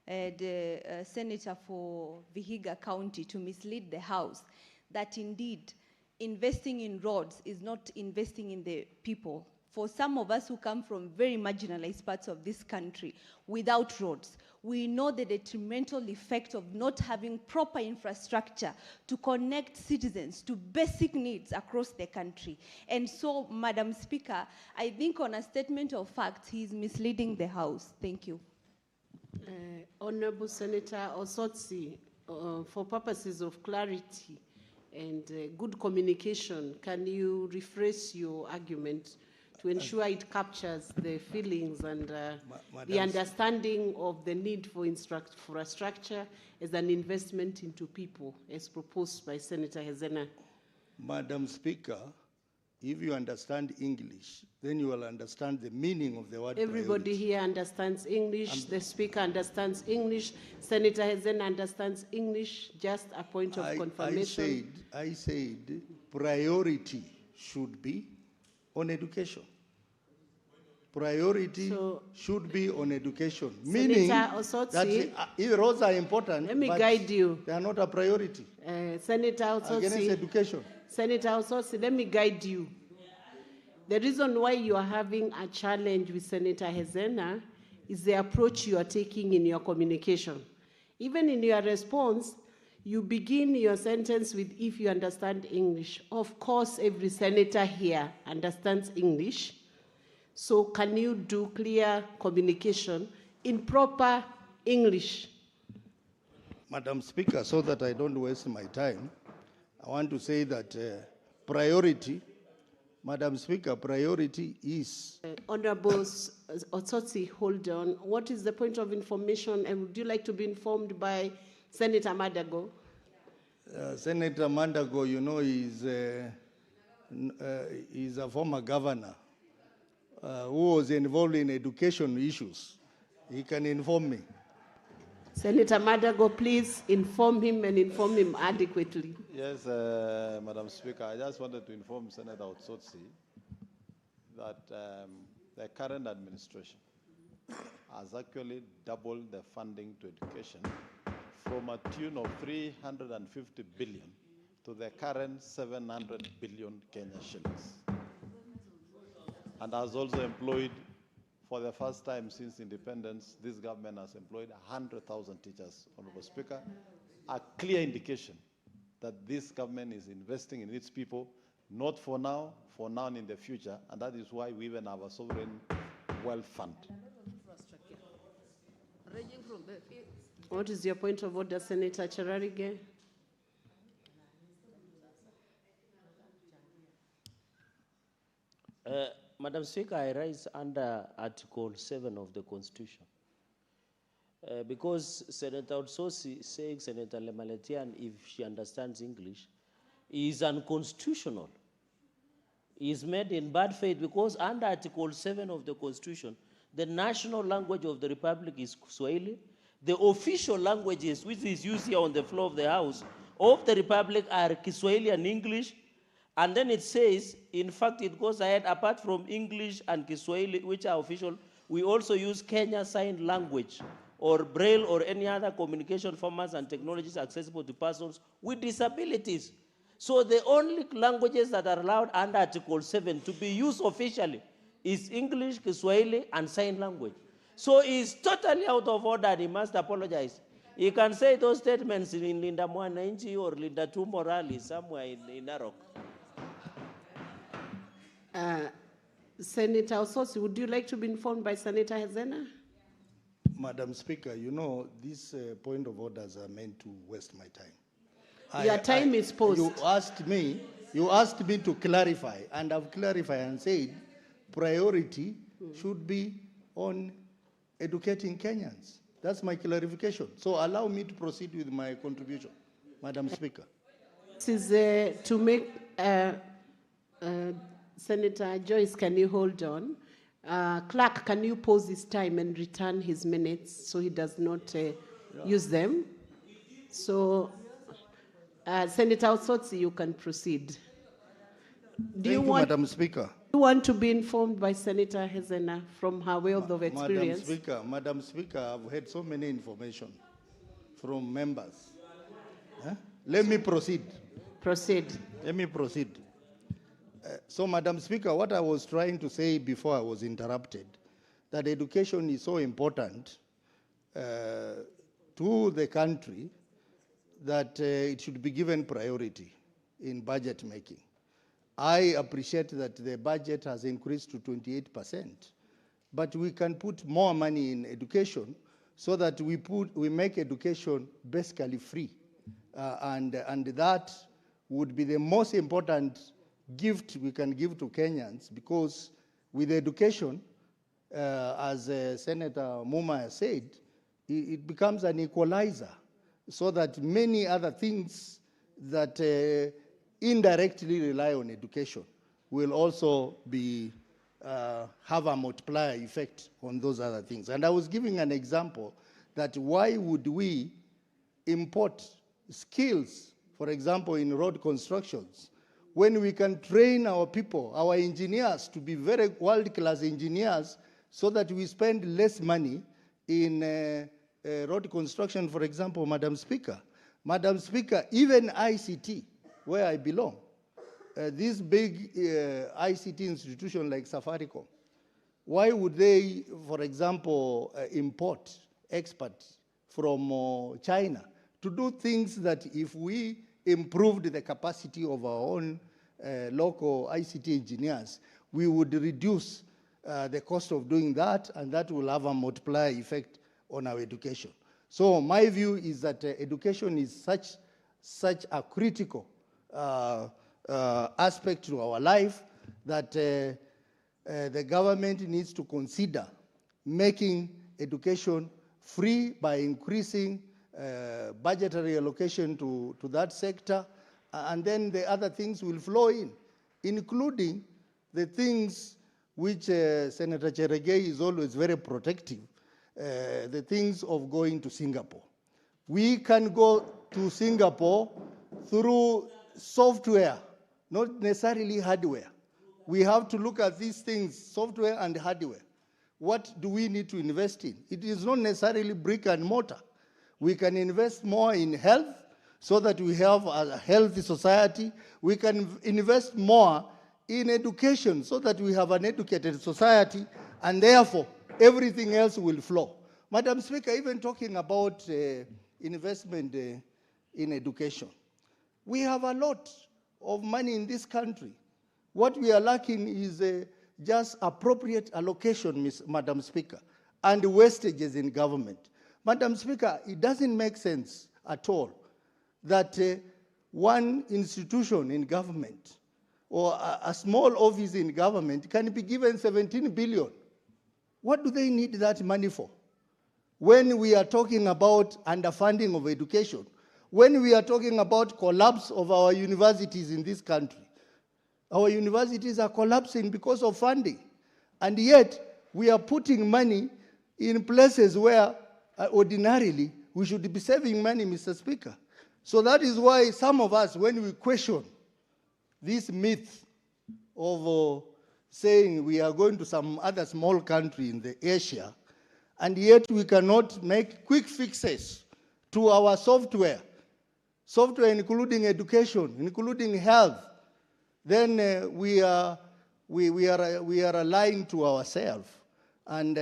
the Senator for Vihiga County to mislead the House that indeed investing in roads is not investing in the people? For some of us who come from very marginalized parts of this country without roads, we know the detrimental effect of not having proper infrastructure to connect citizens to basic needs across the country. And so, Madam Speaker, I think on a statement of facts, he is misleading the House. Thank you. Honorable Senator Osotsi, for purposes of clarity and good communication, can you rephrase your argument to ensure it captures the feelings and the understanding of the need for infrastructure as an investment into people, as proposed by Senator Hezena? Madam Speaker, if you understand English, then you will understand the meaning of the word Everybody priority. here understands English. The Speaker understands English. Senator Hezena understands English. Just a point of confirmation. I said priority should be on education. Priority should be on education. Meaning that roads are important, let me guide you. They are not a priority. Senator Osotsi, against education. Senator Osotsi, let me guide you. The reason why you are having a challenge with Senator Hezena is the approach you are taking in your communication. Even in your response, you begin your sentence with, if you understand English. Of course, every senator here understands English. So can you do clear communication in proper English? Madam Speaker, so that I don't waste my time, I want to say that priority, Madam Speaker, priority is... Honorable Osotsi, hold on. What is the point of information, and would you like to be informed by Senator Madago? Senator Madago, you know, is a former governor who was involved in education issues. He can inform me. Senator Madago, please inform him and inform him adequately. Yes, Madam Speaker, I just wanted to inform Senator Otsotsi that the current administration has actually doubled the funding to education from a tune of 350 billion to the current 700 billion Kenya shillings. And has also employed, for the first time since independence, this government has employed 100,000 teachers, Honorable Speaker. A clear indication that this government is investing in its people, not for now and in the future, and that is why we even have a sovereign wealth fund. What is your point of order, Senator Cherarige? Madam Speaker, I rise under Article 7 of the Constitution. Because Senator Otsosi saying Senator Lemaletian, if she understands English, is unconstitutional. Is made in bad faith because under Article 7 of the Constitution, the national language of the Republic is Kiswahili. The official languages which is used here on the floor of the House of the Republic are Kiswahili and English. And then it says, in fact, it goes ahead, apart from English and Kiswahili, which are official, we also use Kenya Sign Language or Braille or any other communication formats and technologies accessible to persons with disabilities. So the only languages that are allowed under Article 7 to be used officially is English, Kiswahili, and sign language. So he's totally out of order and he must apologize. He can say those statements in Linda Mwananchi or Linda Tumorali somewhere in Narok. Senator Ososi, would you like to be informed by Senator Hezena? Madam Speaker, you know, these point of orders are meant to waste my time. Your time is posed. You asked me to clarify, and I've clarified and said priority should be on educating Kenyans. That's my clarification. So allow me to proceed with my contribution, Madam Speaker. This is to make, Senator Joyce, can you hold on? Clerk, can you pause his time and return his minutes so he does not use them? So, Senator Osotsi, you can proceed. Thank you, Madam Speaker. Do you want to be informed by Senator Hezena from her wealth of experience? Madam Speaker, I've had so many information from members. Let me proceed. Proceed. Let me proceed. So, Madam Speaker, what I was trying to say before I was interrupted, that education is so important to the country that it should be given priority in budget making. I appreciate that the budget has increased to 28%, but we can put more money in education so that we make education basically free. And that would be the most important gift we can give to Kenyans, because with education, as Senator Muma has said, it becomes an equalizer, so that many other things that indirectly rely on education will also be have a multiplier effect on those other things. And I was giving an example that why would we import skills, for example, in road constructions, when we can train our people, our engineers, to be very world-class engineers, so that we spend less money in road construction, for example, Madam Speaker. Madam Speaker, even ICT, where I belong, this big ICT institution like Safaricom, why would they, for example, import experts from China to do things that if we improved the capacity of our own local ICT engineers, we would reduce the cost of doing that, and that will have a multiplier effect on our education. So my view is that education is such a critical aspect to our life that the government needs to consider making education free by increasing budgetary allocation to that sector, and then the other things will flow in, including the things which Senator Cheregei is always very protective, the things of going to Singapore. We can go to Singapore through software, not necessarily hardware. We have to look at these things, software and hardware. What do we need to invest in? It is not necessarily brick and mortar. We can invest more in health so that we have a healthy society. We can invest more in education so that we have an educated society, and therefore everything else will flow. Madam Speaker, even talking about investment in education, we have a lot of money in this country. What we are lacking is just appropriate allocation, Madam Speaker, and wastages in government. Madam Speaker, it doesn't make sense at all that one institution in government or a small office in government can be given 17 billion. What do they need that money for? When we are talking about underfunding of education, when we are talking about collapse of our universities in this country, our universities are collapsing because of funding. And yet, we are putting money in places where ordinarily we should be saving money, Mr. Speaker. So that is why some of us, when we question this myth of saying we are going to some other small country in the Asia, and yet we cannot make quick fixes to our software, software including education, including health, then we are lying to ourselves and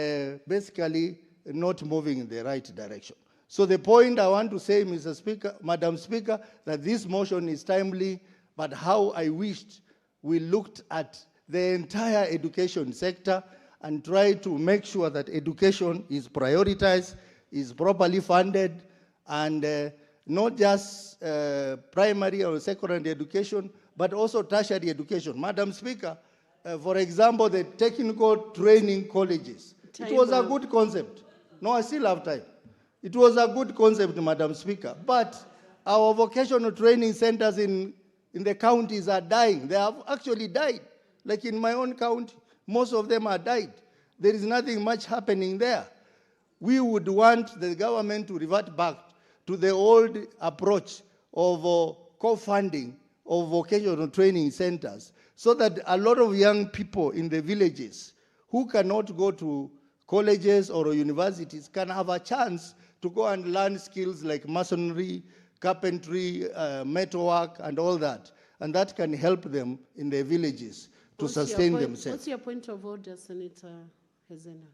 basically not moving in the right direction. So the point I want to say, Mr. Speaker, Madam Speaker, that this motion is timely, but how I wished we looked at the entire education sector and try to make sure that education is prioritized, is properly funded, and not just primary or secondary education, but also tertiary education. Madam Speaker, for example, the technical training colleges. It was a good concept. No, I still have time. It was a good concept, Madam Speaker, but our vocational training centers in the counties are dying. They have actually died. Like in my own county, most of them are died. There is nothing much happening there. We would want the government to revert back to the old approach of co-funding of vocational training centers so that a lot of young people in the villages who cannot go to colleges or universities can have a chance to go and learn skills like masonry, carpentry, metalwork, and all that. And that can help them in their villages to sustain themselves. What's your point of order, Senator Hezena?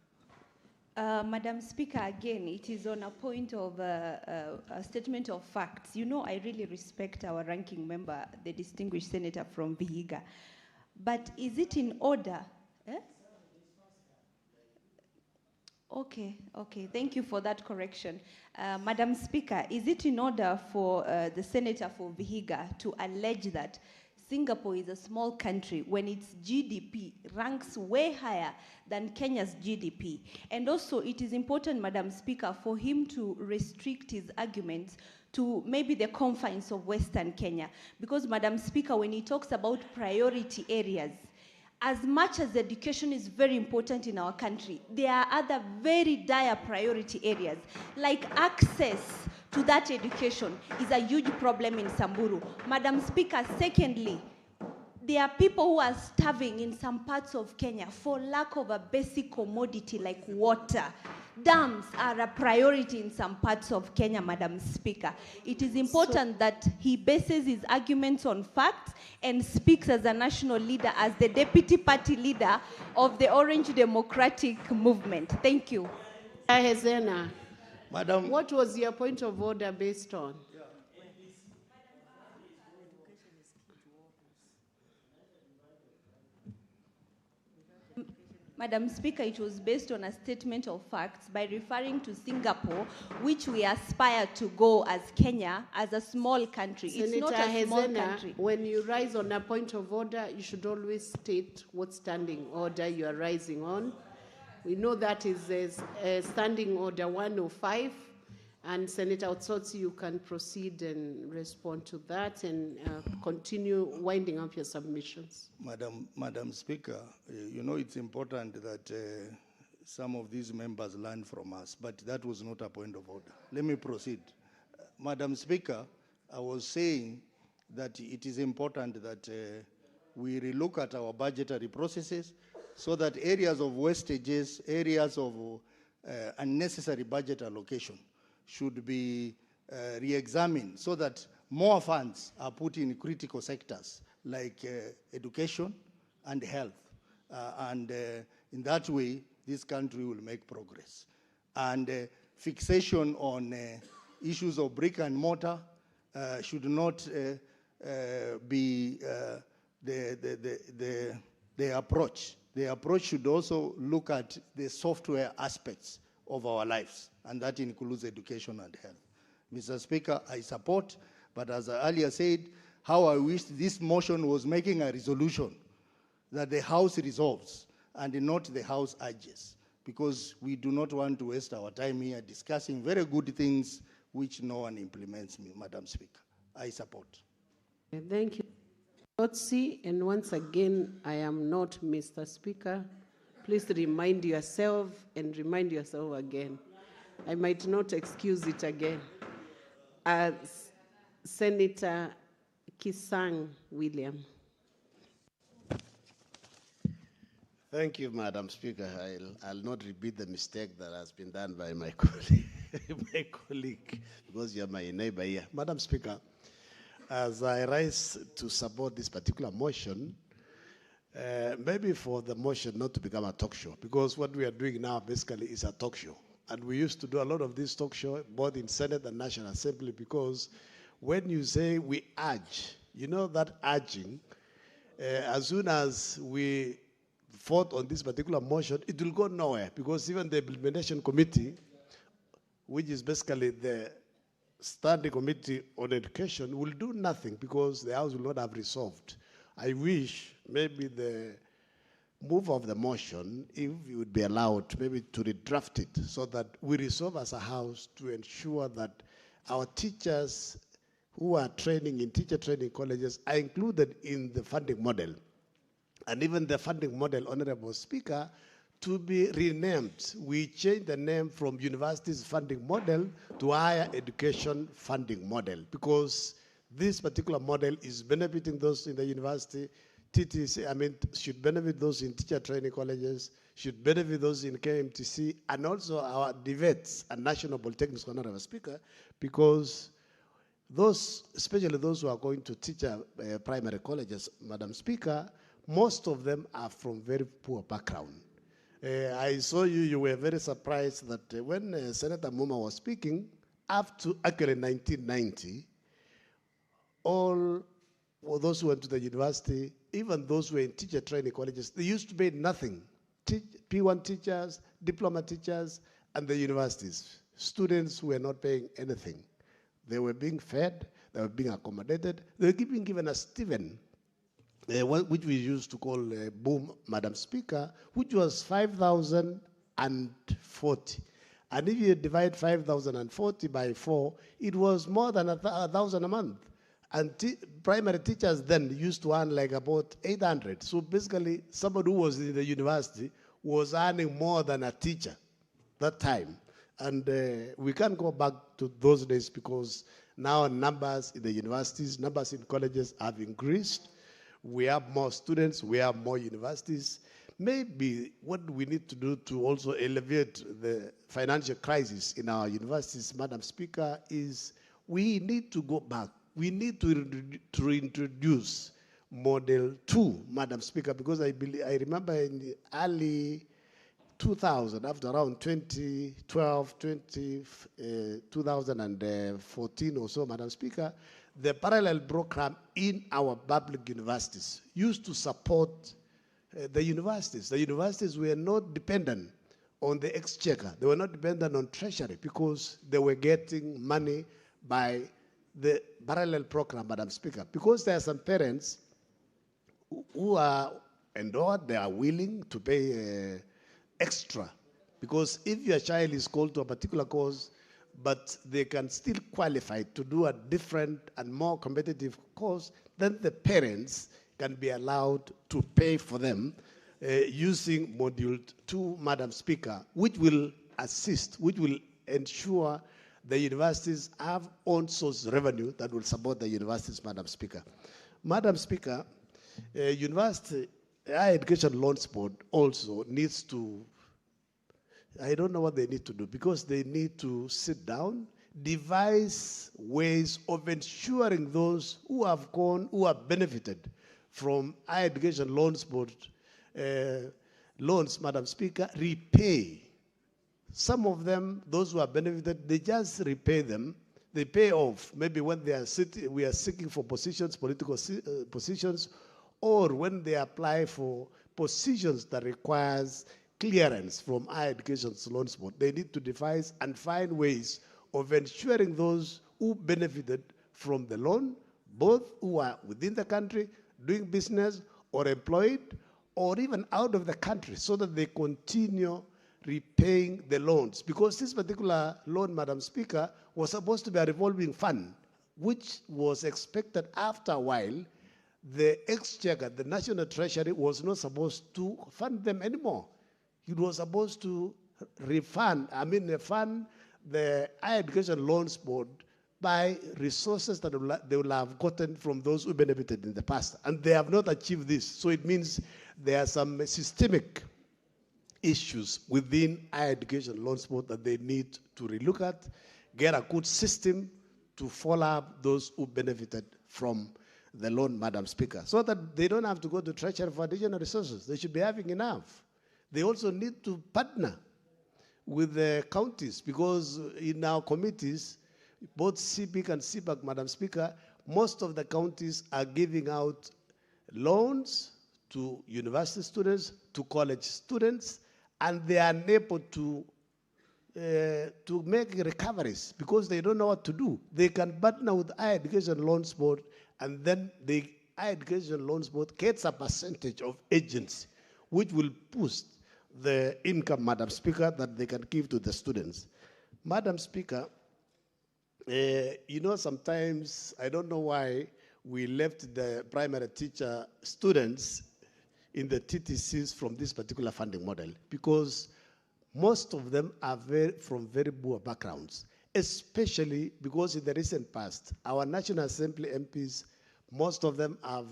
Madam Speaker, again, it is on a point of a statement of facts. You know, I really respect our ranking member, the distinguished senator from Vihiga. But is it in order? Okay. Thank you for that correction. Madam Speaker, is it in order for the senator for Vihiga to allege that Singapore is a small country when its GDP ranks way higher than Kenya's GDP? And also, it is important, Madam Speaker, for him to restrict his arguments to maybe the confines of Western Kenya. Because, Madam Speaker, when he talks about priority areas, as much as education is very important in our country, there are other very dire priority areas, like access to that education is a huge problem in Samburu. Madam Speaker, secondly, there are people who are starving in some parts of Kenya for lack of a basic commodity like water. Dams are a priority in some parts of Kenya, Madam Speaker. It is important that he bases his arguments on facts and speaks as a national leader, as the deputy party leader of the Orange Democratic Movement. Thank you. Hezena, Madam, what was your point of order based on? Madam Speaker, it was based on a statement of facts by referring to Singapore, which we aspire to go as Kenya, as a small country. Senator it's not a small Hezena, country. when you rise on a point of order, you should always state what standing order you are rising on. We know that is a standing order 105, and Senator Otsotsi, you can proceed and respond to that and continue winding up your submissions. Madam Speaker, you know it's important that some of these members learn from us, but that was not a point of order. Let me proceed. Madam Speaker, I was saying that it is important that we relook at our budgetary processes so that areas of wastages, areas of unnecessary budget allocation should be re-examined so that more funds are put in critical sectors like education and health. In that way, this country will make progress. And fixation on issues of brick and mortar should not be the approach. The approach should also look at the software aspects of our lives, and that includes education and health. Mr. Speaker, I support, but as I earlier said, how I wish this motion was making a resolution that the House resolves and not the House urges, because we do not want to waste our time here discussing very good things which no one implements, Madam Speaker. I support. Thank you. Otsi, and once again, I am not Mr. Speaker. Please remind yourself and remind yourself again. I might not excuse it again. Senator Kisang William. Thank you, Madam Speaker. I'll not repeat the mistake that has been done by my colleague, because you're my neighbor here. Madam Speaker, as I rise to support this particular motion, maybe for the motion not to become a talk show, because what we are doing now basically is a talk show. And we used to do a lot of this talk show, both in Senate and National Assembly, because when you say we urge, you know that urging, as soon as we fought on this particular motion, it will go nowhere, because even the implementation committee, which is basically the standing committee on education, will do nothing because the House will not have resolved. I wish maybe the move of the motion, if it would be allowed, maybe to redraft it so that we resolve as a House to ensure that our teachers who are training in teacher training colleges are included in the funding model. And even the funding model, Honorable Speaker, to be renamed. We changed the name from universities funding model to higher education funding model, because this particular model is benefiting those in the university, should benefit those in teacher training colleges, should benefit those in KMTC, and also our DVETs and national polytechnics, Honorable Speaker, because those, especially those who are going to teacher primary colleges, Madam Speaker, most of them are from very poor background. I saw you were very surprised that when Senator Muma was speaking, up to actually 1990, all those who went to the university, even those who were in teacher training colleges, they used to pay nothing. P1 teachers, diploma teachers, and the universities. Students who were not paying anything. They were being fed, they were being accommodated, they were being given a stipend, which we used to call boom, Madam Speaker, which was 5,040. And if you divide 5,040 by 4, it was more than 1,000 a month. And primary teachers then used to earn like about 800. So basically, somebody who was in the university was earning more than a teacher that time. And we can't go back to those days because now numbers in the universities, numbers in colleges have increased. We have more students, we have more universities. Maybe what we need to do to also alleviate the financial crisis in our universities, Madam Speaker, is we need to go back. We need to reintroduce Model 2, Madam Speaker, because I remember in the early 2000, after around 2012, 2014 or so, Madam Speaker, the parallel program in our public universities used to support the universities. The universities were not dependent on the exchequer. They were not dependent on treasury because they were getting money by the parallel program, Madam Speaker. Because there are some parents who are endowed, they are willing to pay extra. Because if your child is called to a particular course, but they can still qualify to do a different and more competitive course, then the parents can be allowed to pay for them using Module 2, Madam Speaker, which will assist, which will ensure the universities have own source revenue that will support the universities, Madam Speaker. Madam Speaker, University Higher Education Loans Board also needs to, I don't know what they need to do, because they need to sit down, devise ways of ensuring those who have gone, who have benefited from Higher Education Loans Board loans, Madam Speaker, repay. Some of them, those who have benefited, they just repay them. They pay off, maybe when they are we are seeking for positions, political positions, or when they apply for positions that requires clearance from Higher Education Loans Board. They need to devise and find ways of ensuring those who benefited from the loan, both who are within the country, doing business, or employed, or even out of the country, so that they continue repaying the loans. Because this particular loan, Madam Speaker, was supposed to be a revolving fund, which was expected after a while, the exchequer, the National Treasury, was not supposed to fund them anymore. It was supposed to fund the Higher Education Loans Board by resources that they will have gotten from those who benefited in the past. And they have not achieved this. So it means there are some systemic issues within Higher Education Loans Board that they need to relook at, get a good system to follow up those who benefited from the loan, Madam Speaker, so that they don't have to go to Treasury for additional resources. They should be having enough. They also need to partner with the counties, because in our committees, both CPIC and CPAC, Madam Speaker, most of the counties are giving out loans to university students, to college students, and they are unable to make recoveries because they don't know what to do. They can partner with Higher Education Loans Board, and then the Higher Education Loans Board gets a percentage of agency, which will boost the income, Madam Speaker, that they can give to the students. Madam Speaker, you know, sometimes, I don't know why we left the primary teacher students in the TTCs from this particular funding model, because most of them are from very poor backgrounds, especially because in the recent past, our National Assembly MPs, most of them have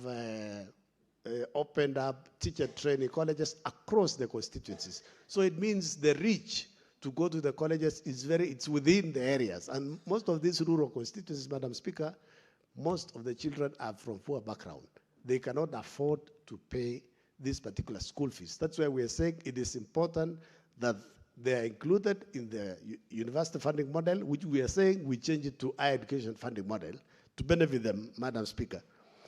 opened up teacher training colleges across the constituencies. So it means the reach to go to the colleges is it's within the areas. And most of these rural constituencies, Madam Speaker, most of the children are from poor background. They cannot afford to pay this particular school fees. That's why we are saying it is important that they are included in the university funding model, which we are saying we change it to higher education funding model to benefit them, Madam Speaker.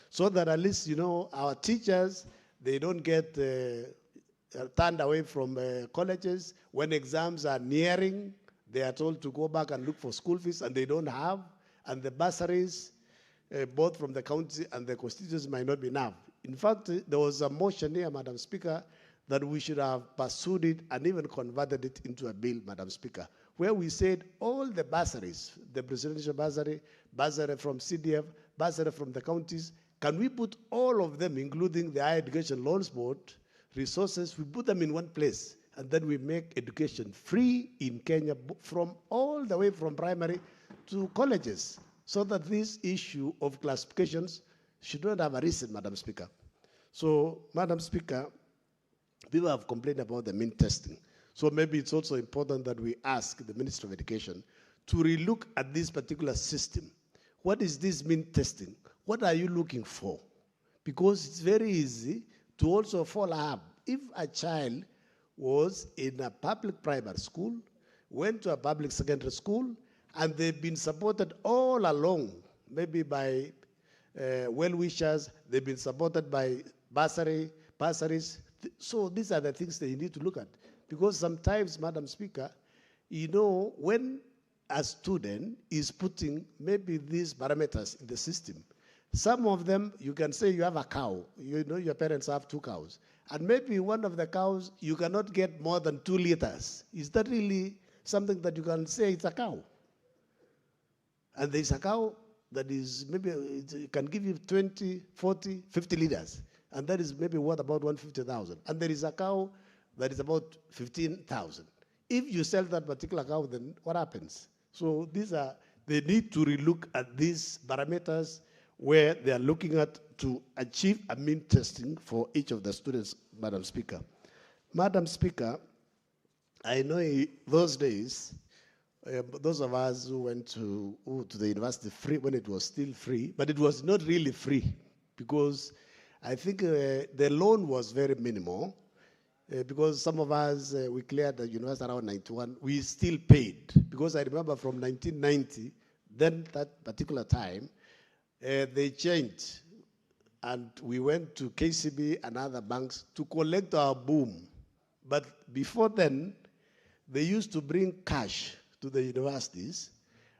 So that at least, you know, our teachers, they don't get turned away from colleges. When exams are nearing, they are told to go back and look for school fees, and they don't have. And the bursaries, both from the county and the constituencies, might not be enough. In fact, there was a motion here, Madam Speaker, that we should have pursued it and even converted it into a bill, Madam Speaker, where we said all the bursaries, the presidential bursary, bursary from CDF, bursary from the counties, can we put all of them, including the Higher Education Loans Board resources, we put them in one place, and then we make education free in Kenya from all the way from primary to colleges, so that this issue of classifications should not have arisen, Madam Speaker. So, Madam Speaker, people have complained about the mean testing. So maybe it's also important that we ask the Minister of Education to relook at this particular system. What is this mean testing? What are you looking for? Because it's very easy to also follow up. If a child was in a public primary school, went to a public secondary school, and they've been supported all along, maybe by well-wishers, they've been supported by bursaries. So these are the things that you need to look at. Because sometimes, Madam Speaker, you know, when a student is putting maybe these parameters in the system, some of them, you can say you have a cow. You know your parents have 2 cows. And maybe one of the cows, you cannot get more than 2 liters. Is that really something that you can say it's a cow? And there's a cow that is maybe, it can give you 20, 40, 50 liters. And that is maybe worth about 150,000. And there is a cow that is about 15,000. If you sell that particular cow, then what happens? So they need to relook at these parameters where they are looking at to achieve a mean testing for each of the students, Madam Speaker. Madam Speaker, I know those days, those of us who went to the university free, when it was still free, but it was not really free, because I think the loan was very minimal, because some of us, we cleared the university around 91, we still paid, because I remember from 1990, then that particular time, they changed, and we went to KCB and other banks to collect our boom. But before then, they used to bring cash to the universities,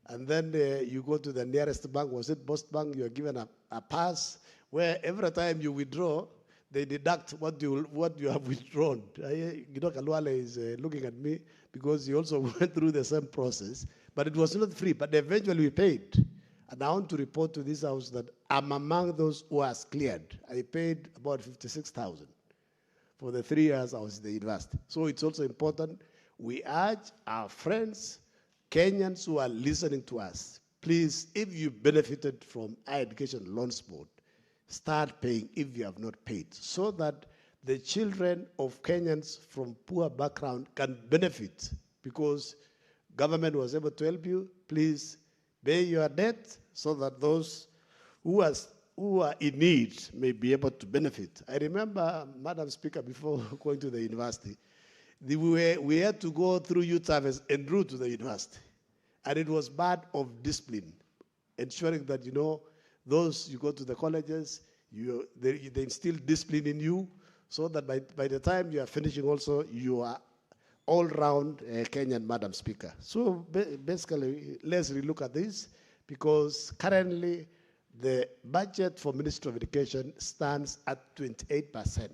and then you go to the nearest bank. Was it Post Bank? You are given a pass, where every time you withdraw, they deduct what you have withdrawn. You know, Kalwale is looking at me because he also went through the same process, but it was not free, but eventually we paid. And I want to report to this house that I'm among those who has cleared. I paid about 56,000 for the 3 years I was in the university. So it's also important. We urge our friends, Kenyans who are listening to us, please, if you benefited from Higher Education Loans Board, start paying if you have not paid, so that the children of Kenyans from poor background can benefit, because government was able to help you. Please Pay your debt so that those who are in need may be able to benefit. I remember, Madam Speaker, before going to the university, we had to go through youth service en route to the university. And it was bad of discipline, ensuring that, you know, those you go to the colleges, they instill discipline in you, so that by the time you are finishing also, you are all-round Kenyan, Madam Speaker. So basically, let's relook at this, because currently the budget for Ministry of Education stands at 28%.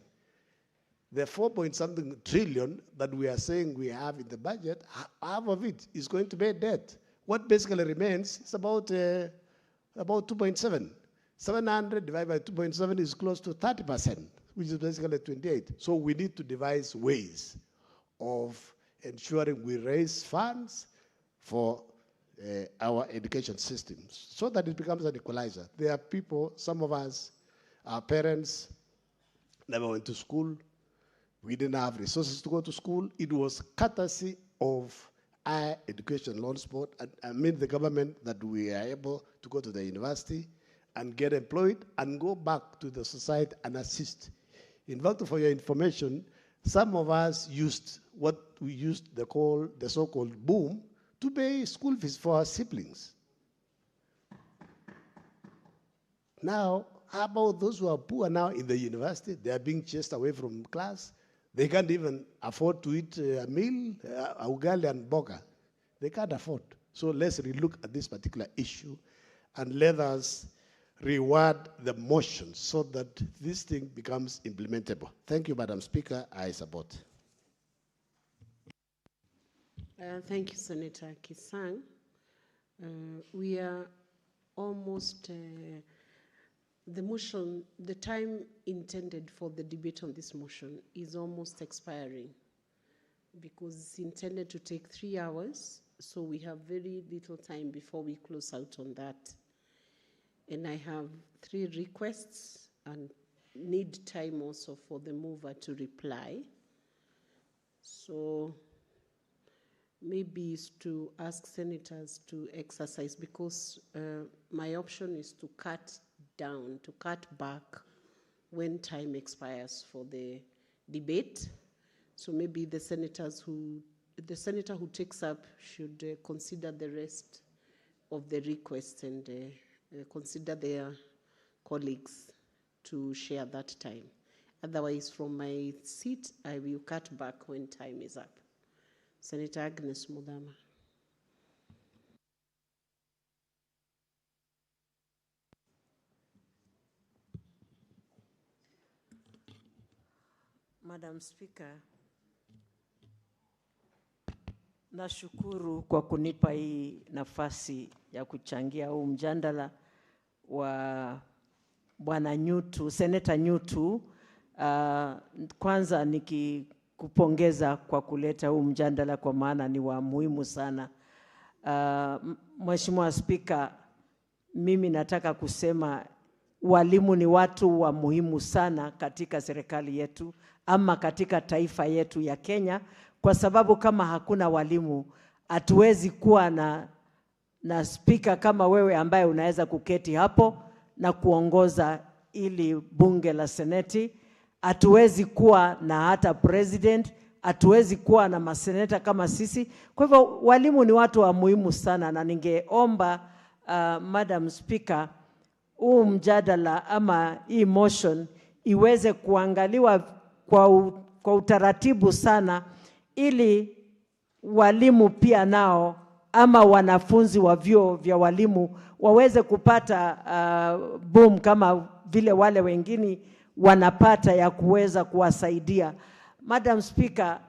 The 4-point-something trillion that we are saying we have in the budget, half of it is going to be debt. What basically remains is about 2.7. 700 divided by 2.7 is close to 30%, which is basically 28. So we need to devise ways of ensuring we raise funds for our education systems so that it becomes an equalizer. There are people, some of us, our parents never went to school. We didn't have resources to go to school. It was courtesy of Higher Education Loans Board, and I mean the government, that we are able to go to the university and get employed and go back to the society and assist. In fact, for your information, some of us used what we used to call the so-called boom to pay school fees for our siblings. Now, how about those who are poor now in the university? They are being chased away from class. They can't even afford to eat a meal, ugali and boga. They can't afford. So let's relook at this particular issue and let us reward the motion so that this thing becomes implementable. Thank you, Madam Speaker. I support. Thank you, Senator Kisang. We are almost, the motion, the time intended for the debate on this motion is almost expiring because it's intended to take 3 hours, so we have very little time before we close out on that. And I have 3 requests and need time also for the mover to reply. So maybe is to ask senators to exercise, because my option is to cut down, to cut back when time expires for the debate. So maybe the senator who takes up should consider the rest of the requests and consider their colleagues to share that time. Otherwise, from my seat, I will cut back when time is up. Senator Agnes Mudama. Madam Speaker, nashukuru kwa kunipa hii nafasi ya kuchangia huu mjadala wa Bwana Nyutu, Senator Nyutu. Kwanza nikikupongeza kwa kuleta huu mjadala kwa maana ni wa muhimu sana. Mheshimiwa Speaker, mimi nataka kusema walimu ni watu wa muhimu sana katika serikali yetu ama katika taifa yetu ya Kenya, kwa sababu kama hakuna walimu hatuwezi kuwa na speaker kama wewe ambaye unaweza kuketi hapo na kuongoza ili bunge la seneti. Hatuwezi kuwa na hata president, hatuwezi kuwa na maseneta kama sisi. Kwa hivyo walimu ni watu wa muhimu sana, na ningeomba Madam Speaker, huu mjadala ama hii motion iweze kuangaliwa kwa utaratibu sana, ili walimu pia nao ama wanafunzi wa vyuo vya walimu waweze kupata boom kama vile wale wengine wanapata, ya kuweza kuwasaidia. Madam Speaker,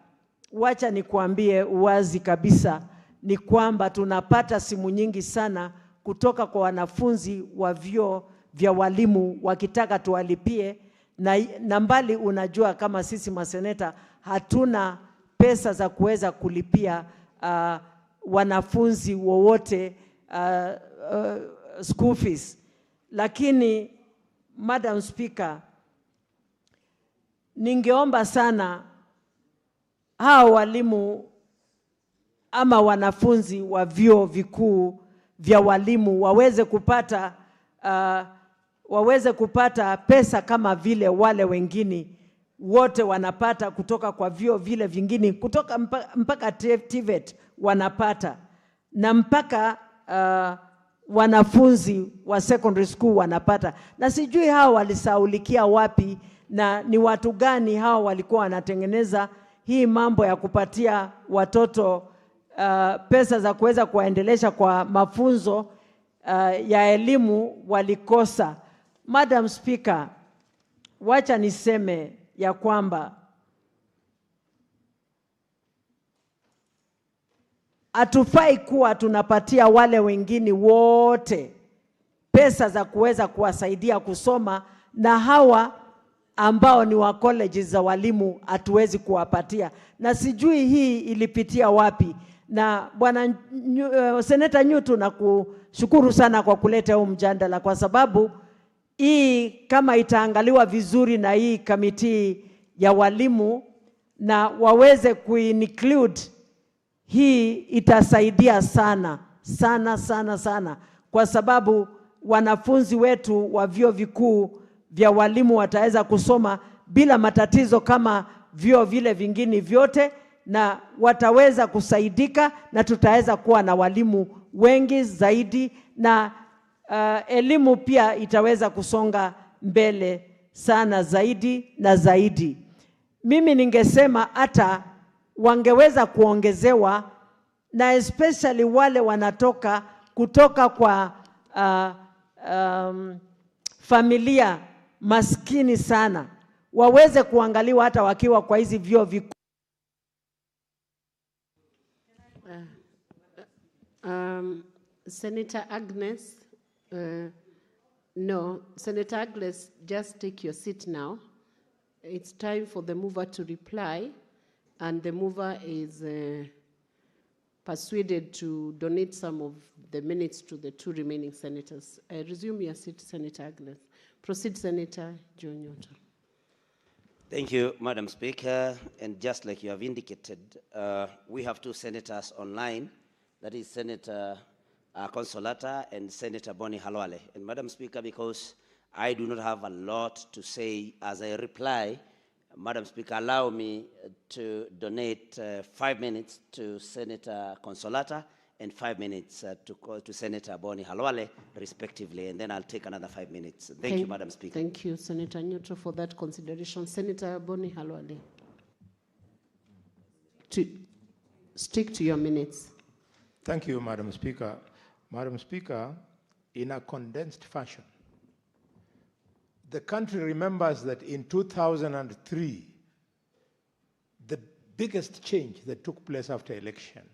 wacha nikuambie uwazi kabisa ni kwamba tunapata simu nyingi sana kutoka kwa wanafunzi wa vyuo vya walimu wakitaka tuwalipie, na mbali unajua kama sisi maseneta hatuna pesa za kuweza kulipia wanafunzi wowote school fees. Lakini Madam Speaker, ningeomba sana hao walimu ama wanafunzi wa vyuo vikuu vya walimu waweze kupata pesa kama vile wale wengine wote wanapata kutoka kwa vyuo vile vingine, kutoka mpaka TVET wanapata, na mpaka wanafunzi wa secondary school wanapata. Na sijui hao walisaulikia wapi, na ni watu gani hao walikuwa wanatengeneza hii mambo ya kupatia watoto pesa za kuweza kuwaendelesha kwa mafunzo ya elimu walikosa. Madam Speaker, wacha niseme ya kwamba hatufai kuwa tunapatia wale wengine wote pesa za kuweza kuwasaidia kusoma, na hawa ambao ni wa colleges za walimu hatuwezi kuwapatia. Na sijui hii ilipitia wapi. Na bwana Seneta Nyutu, na kushukuru sana kwa kuleta huu mjadala, kwa sababu hii kama itaangaliwa vizuri na hii kamiti ya walimu na waweze kuinclude, hii itasaidia sana sana sana sana, kwa sababu wanafunzi wetu wa vyuo vikuu vya walimu wataweza kusoma bila matatizo kama vyuo vile vingine vyote, na wataweza kusaidika, na tutaweza kuwa na walimu wengi zaidi, na elimu pia itaweza kusonga mbele sana zaidi na zaidi. Mimi ningesema hata wangeweza kuongezewa, na especially wale wanatoka kutoka kwa familia maskini sana, waweze kuangaliwa hata wakiwa kwa hizi vyuo vikuu. Senator Agnes, no, Senator Agnes, just take your seat now. It's time for the mover to reply, and the mover is persuaded to donate some of the minutes to the two remaining senators. Resume your seat, Senator Agnes. Proceed, Senator John Nyoto. Thank you, Madam Speaker. And just like you have indicated, we have two senators online, that is Senator Consolata and Senator Bonnie Halwale. And Madam Speaker, because I do not have a lot to say as I reply, Madam Speaker, allow me to donate 5 minutes to Senator Consolata and 5 minutes to Senator Bonnie Halwale, respectively, and then I'll take another 5 minutes. Thank you, Madam Speaker. Thank you, Senator Nyoto, for that consideration. Senator Bonnie Halwale. Stick to your minutes. Thank you, Madam Speaker. Madam Speaker, in a condensed fashion, the country remembers that in 2003, the biggest change that took place after election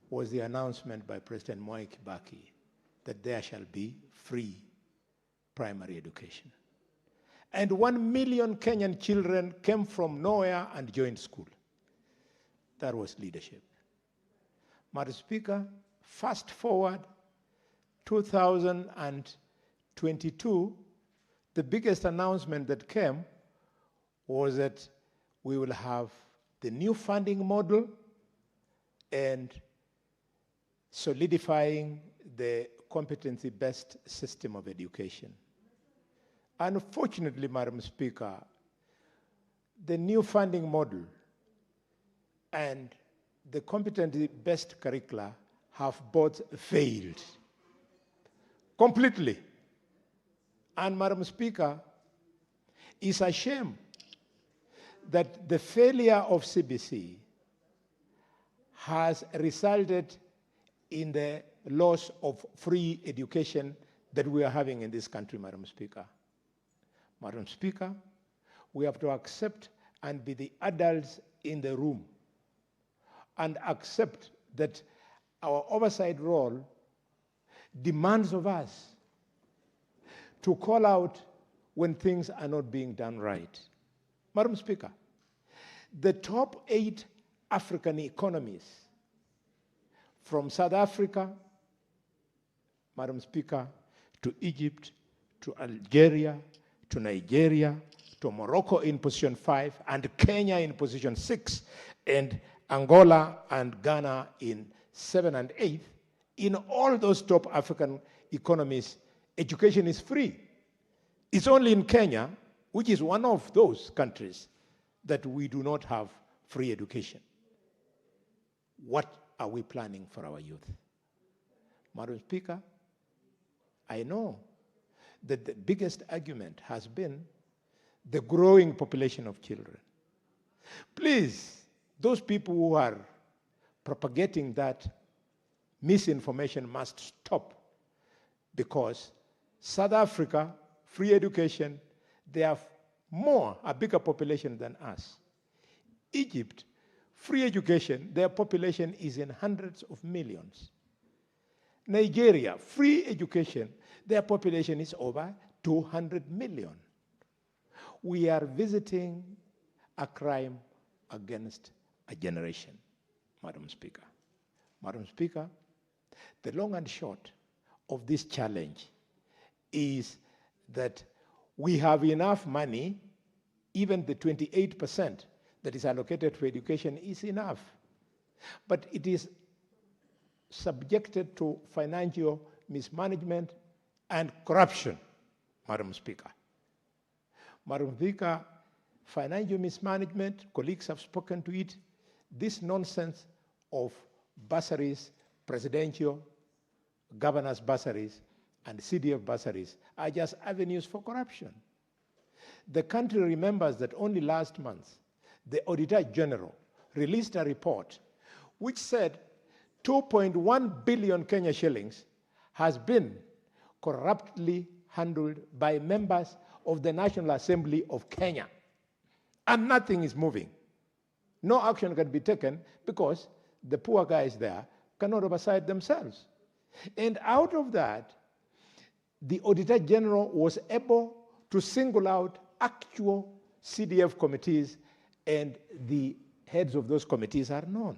was the announcement by President Mwai Kibaki that there shall be free primary education. And 1 million Kenyan children came from nowhere and joined school. That was leadership. Madam Speaker, fast forward 2022, the biggest announcement that came was that we will have the new funding model and solidifying the competency-based system of education. Unfortunately, Madam Speaker, the new funding model and the competency-based curricula have both failed completely. And Madam Speaker, it's a shame that the failure of CBC has resulted in the loss of free education that we are having in this country, Madam Speaker. Madam Speaker, we have to accept and be the adults in the room and accept that our oversight role demands of us to call out when things are not being done right. Madam Speaker, the top 8 African economies, from South Africa, Madam Speaker, to Egypt, to Algeria, to Nigeria, to Morocco in position 5, and Kenya in position 6, and Angola and Ghana in 7 and 8, In all those top African economies, education is free. It's only in Kenya, which is one of those countries, that we do not have free education. What are we planning for our youth? Madam Speaker, I know that the biggest argument has been the growing population of children. Please, those people who are propagating that misinformation must stop, because South Africa, free education, they have a bigger population than us. Egypt, free education, their population is in hundreds of millions. Nigeria, free education, their population is over 200 million. We are visiting a crime against a generation, Madam Speaker. Madam Speaker, the long and short of this challenge is that we have enough money, even the 28% that is allocated for education is enough, but it is subjected to financial mismanagement and corruption, Madam Speaker. Madam Speaker, financial mismanagement, colleagues have spoken to it, this nonsense of bursaries, presidential, governors' bursaries, and CDF bursaries are just avenues for corruption. The country remembers that only last month, the Auditor General released a report which said 2.1 billion Kenya shillings has been corruptly handled by members of the National Assembly of Kenya. And nothing is moving. No action can be taken because the poor guys there cannot oversight themselves. And out of that, the Auditor General was able to single out actual CDF committees, and the heads of those committees are known.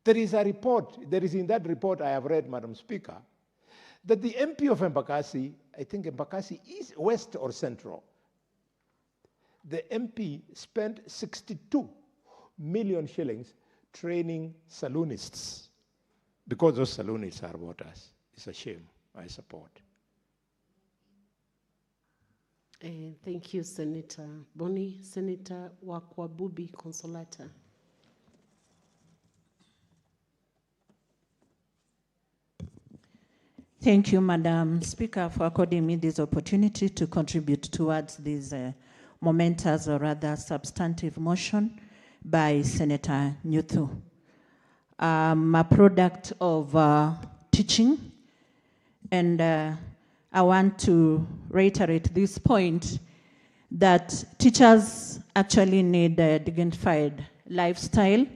There is a report, there is in that report I have read, Madam Speaker, that the MP of Embakasi, I think Embakasi is west or central, the MP spent 62 million shillings training saloonists, because those saloonists are voters. It's a shame. I support. Thank you, Senator Boni. Senator Wakwabubi Consolata. Thank you, Madam Speaker, for according me this opportunity to contribute towards this momentous or rather substantive motion by Senator Nyuthu. I'm a product of teaching, and I want to reiterate this point that teachers actually need a dignified lifestyle,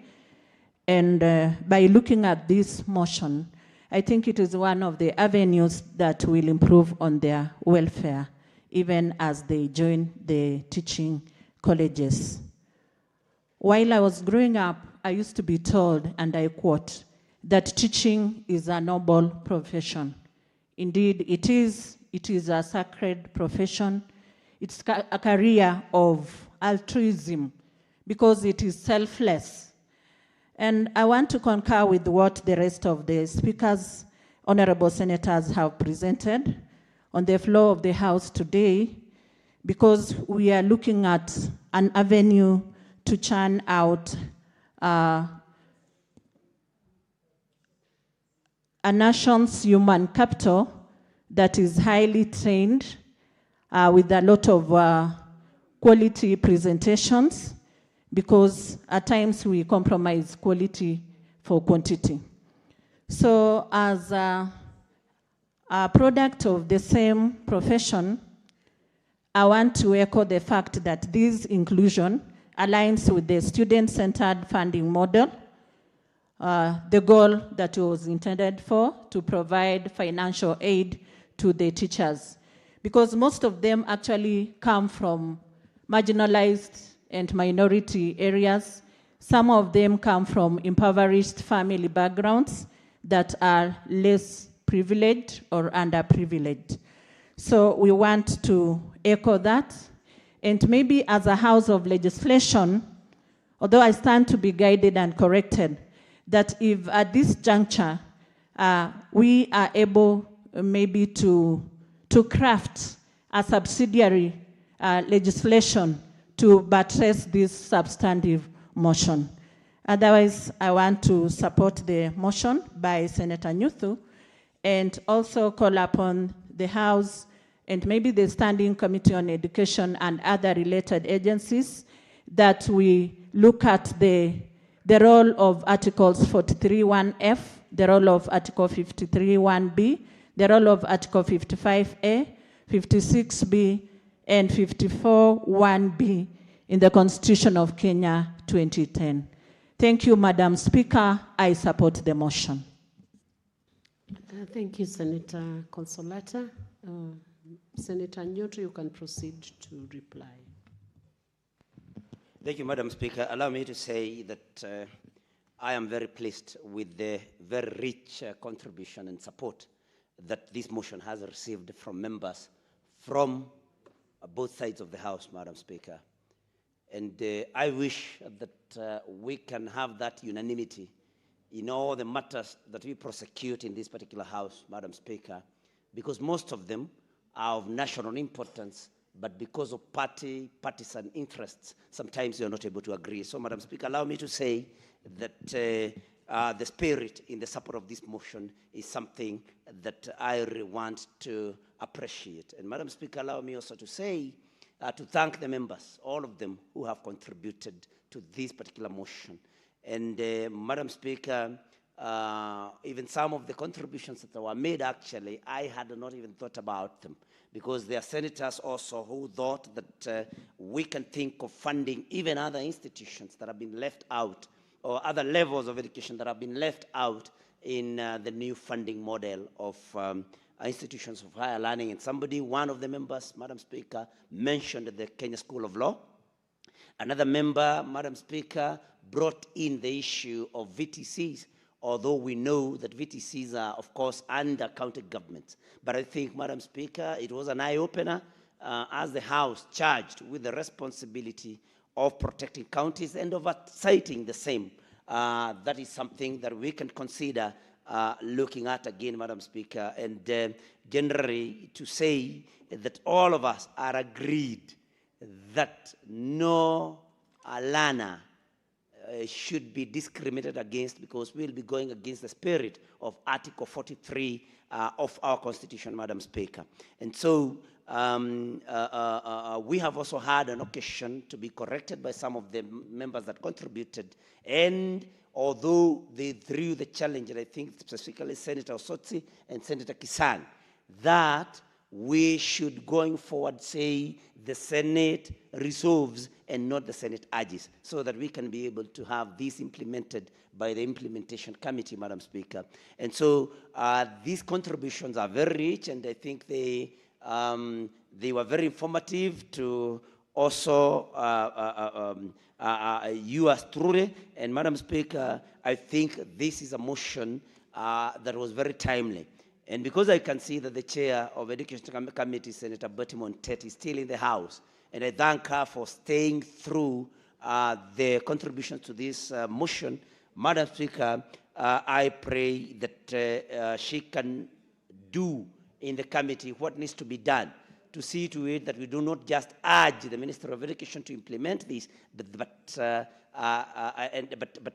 and by looking at this motion, I think it is one of the avenues that will improve on their welfare, even as they join the teaching colleges. While I was growing up, I used to be told, and I quote, that teaching is a noble profession. Indeed, it is a sacred profession. It's a career of altruism because it is selfless. And I want to concur with what the rest of the speakers, honorable senators, have presented on the floor of the House today, because we are looking at an avenue to churn out a nation's human capital that is highly trained with a lot of quality presentations, because at times we compromise quality for quantity. So as a product of the same profession, I want to echo the fact that this inclusion aligns with the student-centered funding model, the goal that was intended for, to provide financial aid to the teachers, because most of them actually come from marginalized and minority areas. Some of them come from impoverished family backgrounds that are less privileged or underprivileged. So we want to echo that. And maybe as a house of legislation, although I stand to be guided and corrected, that if at this juncture we are able maybe to craft a subsidiary legislation to buttress this substantive motion. Otherwise, I want to support the motion by Senator Nyuthu and also call upon the House and maybe the Standing Committee on Education and other related agencies that we look at the role of Articles 43(1)(f), the role of Article 53(1)(b), the role of Article 55(a), 56(b), and 54(1)(b) in the Constitution of Kenya 2010. Thank you, Madam Speaker. I support the motion. Thank you, Senator Consolata. Senator Nyoto, you can proceed to reply. Thank you, Madam Speaker. Allow me to say that I am very pleased with the very rich contribution and support that this motion has received from members from both sides of the House, Madam Speaker. And I wish that we can have that unanimity in all the matters that we prosecute in this particular House, Madam Speaker, because most of them are of national importance, but because of partisan interests, sometimes you're not able to agree. So, Madam Speaker, allow me to say that the spirit in the support of this motion is something that I really want to appreciate. And, Madam Speaker, allow me also to say, to thank the members, all of them who have contributed to this particular motion. And, Madam Speaker, even some of the contributions that were made, actually, I had not even thought about them, because there are senators also who thought that we can think of funding even other institutions that have been left out, or other levels of education that have been left out in the new funding model of institutions of higher learning. And somebody, one of the members, Madam Speaker, mentioned the Kenya School of Law. Another member, Madam Speaker, brought in the issue of VTCs, although we know that VTCs are, of course, under county governments. But I think, Madam Speaker, it was an eye-opener as the House charged with the responsibility of protecting counties and oversighting the same. That is something that we can consider looking at again, Madam Speaker, and generally to say that all of us are agreed that no learner should be discriminated against, because we'll be going against the spirit of Article 43 of our Constitution, Madam Speaker. And so we have also had an occasion to be corrected by some of the members that contributed, and although they threw the challenge, and I think specifically Senator Osotsi and Senator Kisang, that we should, going forward, say the Senate resolves and not the Senate urges, so that we can be able to have this implemented by the Implementation Committee, Madam Speaker. And so these contributions are very rich, and I think they were very informative to also you as truly. And Madam Speaker, I think this is a motion that was very timely. And because I can see that the chair of Education Committee, Senator Bertie Montet, is still in the House, and I thank her for staying through the contributions to this motion, Madam Speaker, I pray that she can do in the committee what needs to be done to see to it that we do not just urge the Minister of Education to implement this, but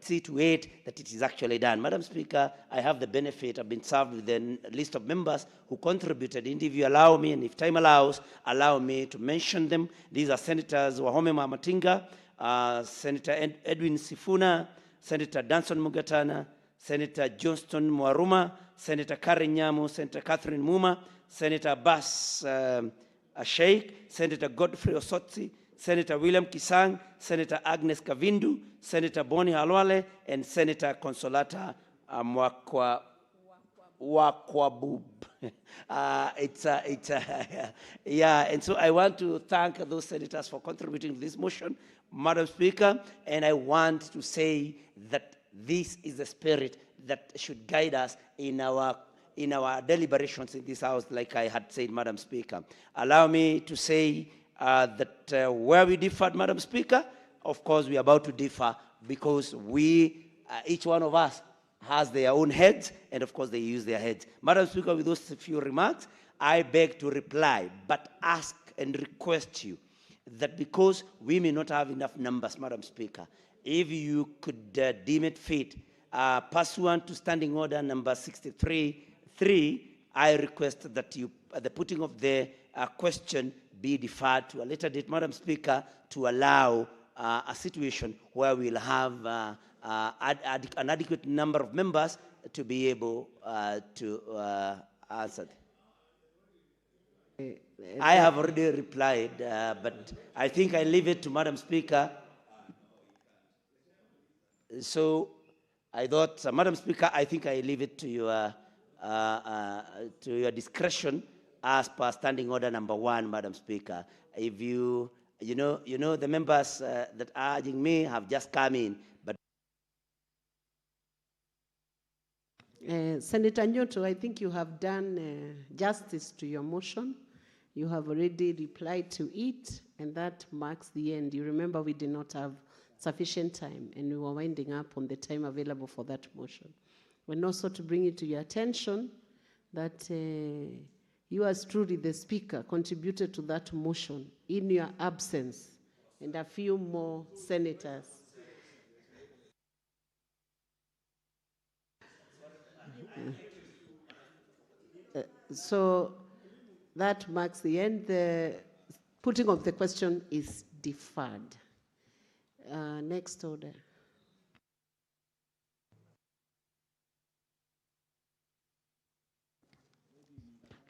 see to it that it is actually done. Madam Speaker, I have the benefit, I've been served with a list of members who contributed. And if you allow me, and if time allows, allow me to mention them. These are Senators Wahome Mamatinga, Senator Edwin Sifuna, Senator Danson Mugatana, Senator Johnston Mwaruma, Senator Karen Nyamu, Senator Catherine Muma, Senator Bas Sheikh, Senator Godfrey Osotsi, Senator William Kisang, Senator Agnes Kavindu, Senator Boni Halwale, and Senator Consolata Wakwabub. Yeah, and so I want to thank those senators for contributing to this motion, Madam Speaker, and I want to say that this is the spirit that should guide us in our deliberations in this House, like I had said, Madam Speaker. Allow me to say that where we differed, Madam Speaker, of course we are about to differ, because we, each one of us, has their own heads, and of course they use their heads. Madam Speaker, with those few remarks, I beg to reply, but ask and request you that because we may not have enough numbers, Madam Speaker, if you could deem it fit, pursuant to Standing Order number 63.3, I request that you, the putting of the question be deferred to a later date, Madam Speaker, to allow a situation where we'll have an adequate number of members to be able to answer. I have already replied, but I think I leave it to Madam Speaker. So I thought, Madam Speaker, I think I leave it to your discretion as per Standing Order number 1, Madam Speaker. If you know, the members that are urging me have just come in, but Senator Nyoto, I think you have done justice to your motion. You have already replied to it, and that marks the end. You remember we did not have sufficient time, and we were winding up on the time available for that motion. And also to bring it to your attention that you as truly the Speaker contributed to that motion in your absence, and a few more senators. So that marks the end. The putting of the question is deferred. Next order.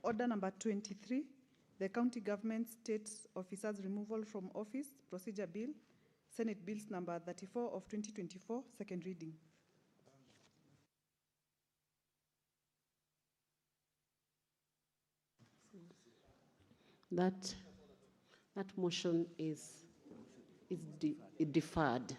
Order number 23, the County Government State Officers Removal from Office Procedure Bill, Senate Bills number 34 of 2024, second reading. That motion is deferred.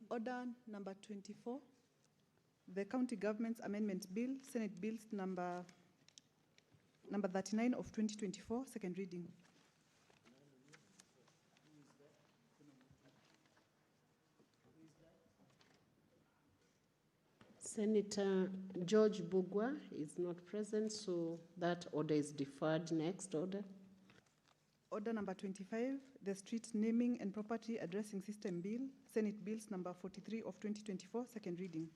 Order number 24, the County Government's Amendment Bill, Senate Bills number 39 of 2024, second reading. Senator George Bugwa is not present, so that order is deferred. Next order. Order number 25, the Street Naming and Property Addressing System Bill, Senate Bills number 43 of 2024, second reading.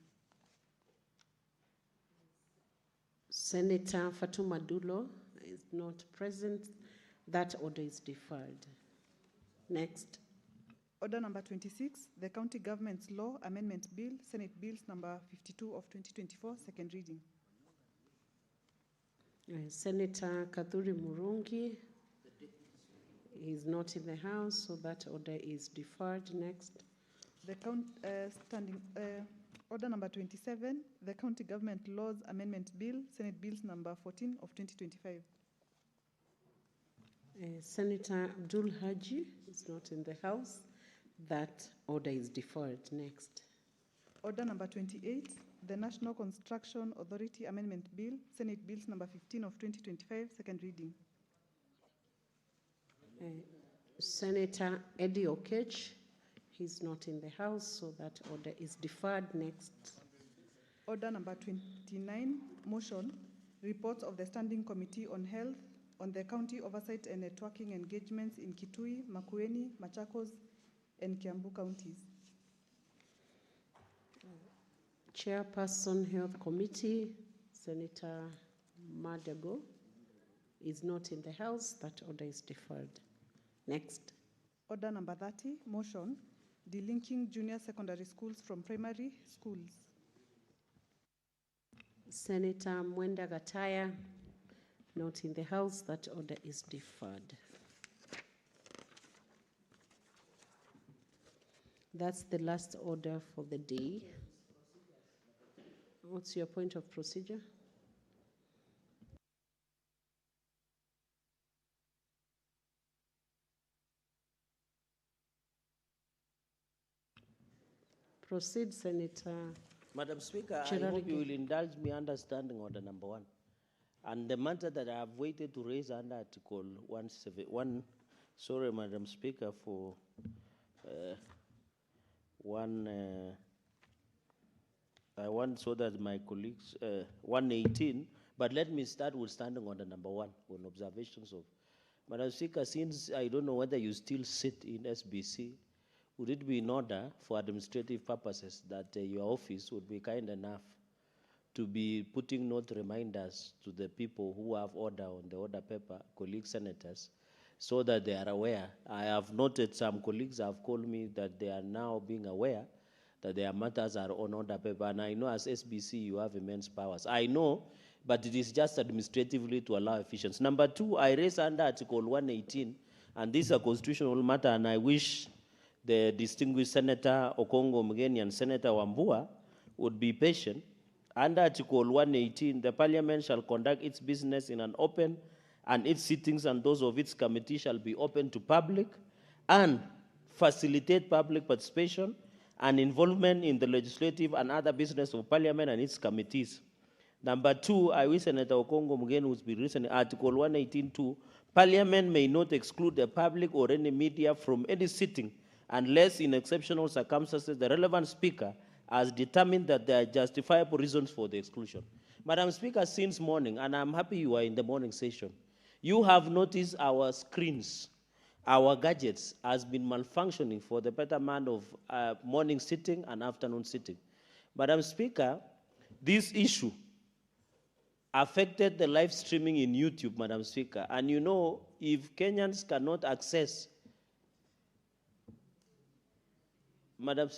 Senator Fatuma Dulo is not present. That order is deferred. Next. Order number 26, the County Government's Law Amendment Bill, Senate Bills number 52 of 2024, second reading. Senator Kadhuri Murungi is not in the House, so that order is deferred. Next. Order number 27, the County Government Laws Amendment Bill, Senate Bills number 14 of 2025. Senator Abdul Haji is not in the House. That order is deferred. Next. Order number 28, the National Construction Authority Amendment Bill, Senate Bills number 15 of 2025, second reading. Senator Eddie Okech, he's not in the House, so that order is deferred. Next. Order number 29, motion, reports of the Standing Committee on Health, on the county oversight and networking engagements in Kitui, Makueni, Machakos, and Kiambu counties. Chairperson, Health Committee, Senator Madago, is not in the house. That order is deferred. Next. Order number 30, motion, delinking junior secondary schools from primary schools. Senator Mwenda Gataya, not in the house. That order is deferred. That's the last order for the day. What's your point of procedure? Proceed, Senator. Madam Speaker, I Cherargei. hope you will indulge me understanding order number 1. And the matter that I have waited to raise under Article 171, sorry, Madam Speaker, for I want so that my colleagues, 118, but let me start with standing order number 1 on observations of. Madam Speaker, since I don't know whether you still sit in SBC, would it be in order for administrative purposes that your office would be kind enough to be putting note reminders to the people who have order on the order paper, colleague senators, so that they are aware? I have noted some colleagues have called me that they are now being aware that their matters are on order paper, and I know as SBC you have immense powers. I know, but it is just administratively to allow efficiency. Number 2, I raise under Article 118, and this is a constitutional matter, and I wish the distinguished Senator Okongo Mgeni and Senator Wambua would be patient. Under Article 118, the Parliament shall conduct its business in an open, and its sittings and those of its committee shall be open to public and facilitate public participation and involvement in the legislative and other business of Parliament and its committees. Number 2, I wish Senator Okongo Mgeni would be written Article 118.2, Parliament may not exclude the public or any media from any sitting unless in exceptional circumstances the relevant speaker has determined that there are justifiable reasons for the exclusion. Madam Speaker, since morning, and I'm happy you are in the morning session, you have noticed our screens, our gadgets has been malfunctioning for the betterment of morning sitting and afternoon sitting. Madam Speaker, this issue affected the live streaming in YouTube, Madam Speaker. And you know, if Kenyans cannot access, Madam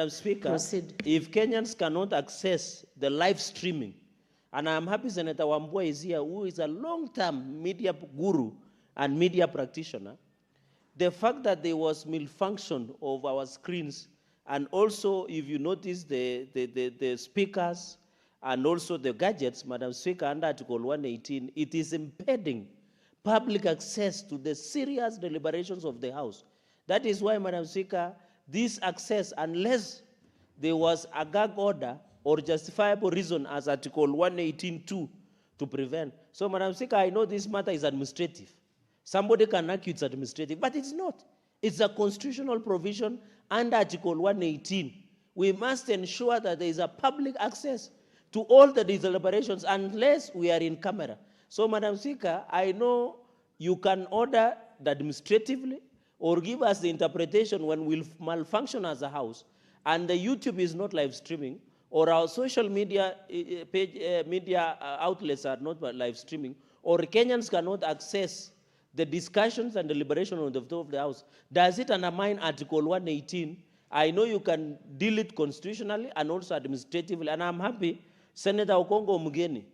Speaker, Proceed. if Kenyans cannot access the live streaming, and I'm happy Senator Wambua is here, who is a long-term media guru and media practitioner, the fact that there was malfunction of our screens, and also if you notice the speakers and also the gadgets, Madam Speaker, under Article 118, it is impeding public access to the serious deliberations of the House. That is why, Madam Speaker, this access, unless there was a gag order or justifiable reason as Article 118.2 to prevent. So, Madam Speaker, I know this matter is administrative. Somebody can argue it's administrative, but it's not. It's a constitutional provision under Article 118. We must ensure that there is a public access to all the deliberations unless we are in camera. So, Madam Speaker, I know you can order administratively or give us the interpretation when we'll malfunction as a House and the YouTube is not live streaming or our social media outlets are not live streaming or Kenyans cannot access the discussions and deliberation on the floor of the House. Does it undermine Article 118? I know you can deal it constitutionally and also administratively, and I'm happy Senator Okongo Mgeni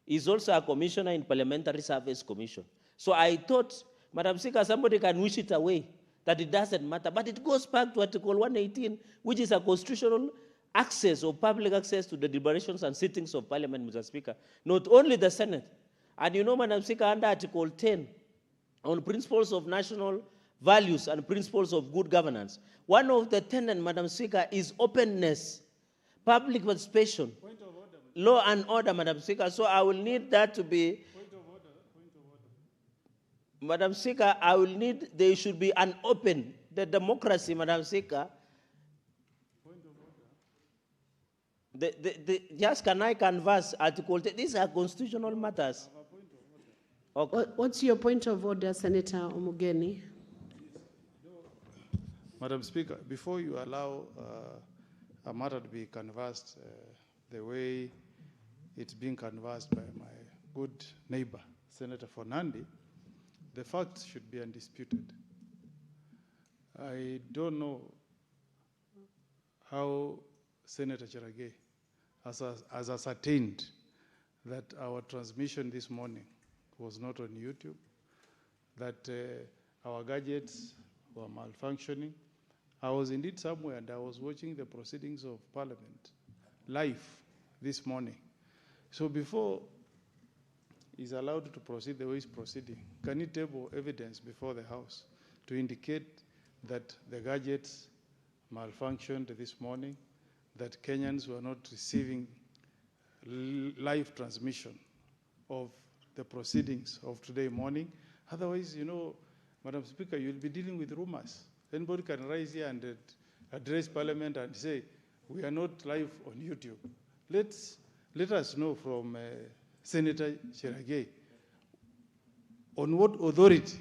is also a commissioner in Parliamentary Service Commission. So I thought, Madam Speaker, somebody can wish it away, that it doesn't matter. But it goes back to Article 118, which is a constitutional access or public access to the deliberations and sittings of Parliament, Mr. Speaker. Not only the Senate. And you know, Madam Speaker, under Article 10, on principles of national values and principles of good governance, one of the tenets, Madam Speaker, is openness, public participation, law and order, Madam Speaker. So I will need that to be... Madam Speaker, I will need, there should be an open, the democracy, Madam Speaker. Just can I canvass Article 10? These are constitutional matters. What's your point of order, Senator Omugeni? Madam Speaker, before you allow a matter to be canvassed the way it's being canvassed by my good neighbor, Senator Fernandi, the facts should be undisputed. I don't know how Senator Cherage has ascertained that our transmission this morning was not on YouTube, that our gadgets were malfunctioning. I was indeed somewhere and I was watching the proceedings of Parliament live this morning. So before he's allowed to proceed the way he's proceeding, can he table evidence before the House to indicate that the gadgets malfunctioned this morning, that Kenyans were not receiving live transmission of the proceedings of today morning? Otherwise, you know, Madam Speaker, you'll be dealing with rumors. Anybody can rise here and address Parliament and say, we are not live on YouTube. Let us know from Senator Cherage, on what authority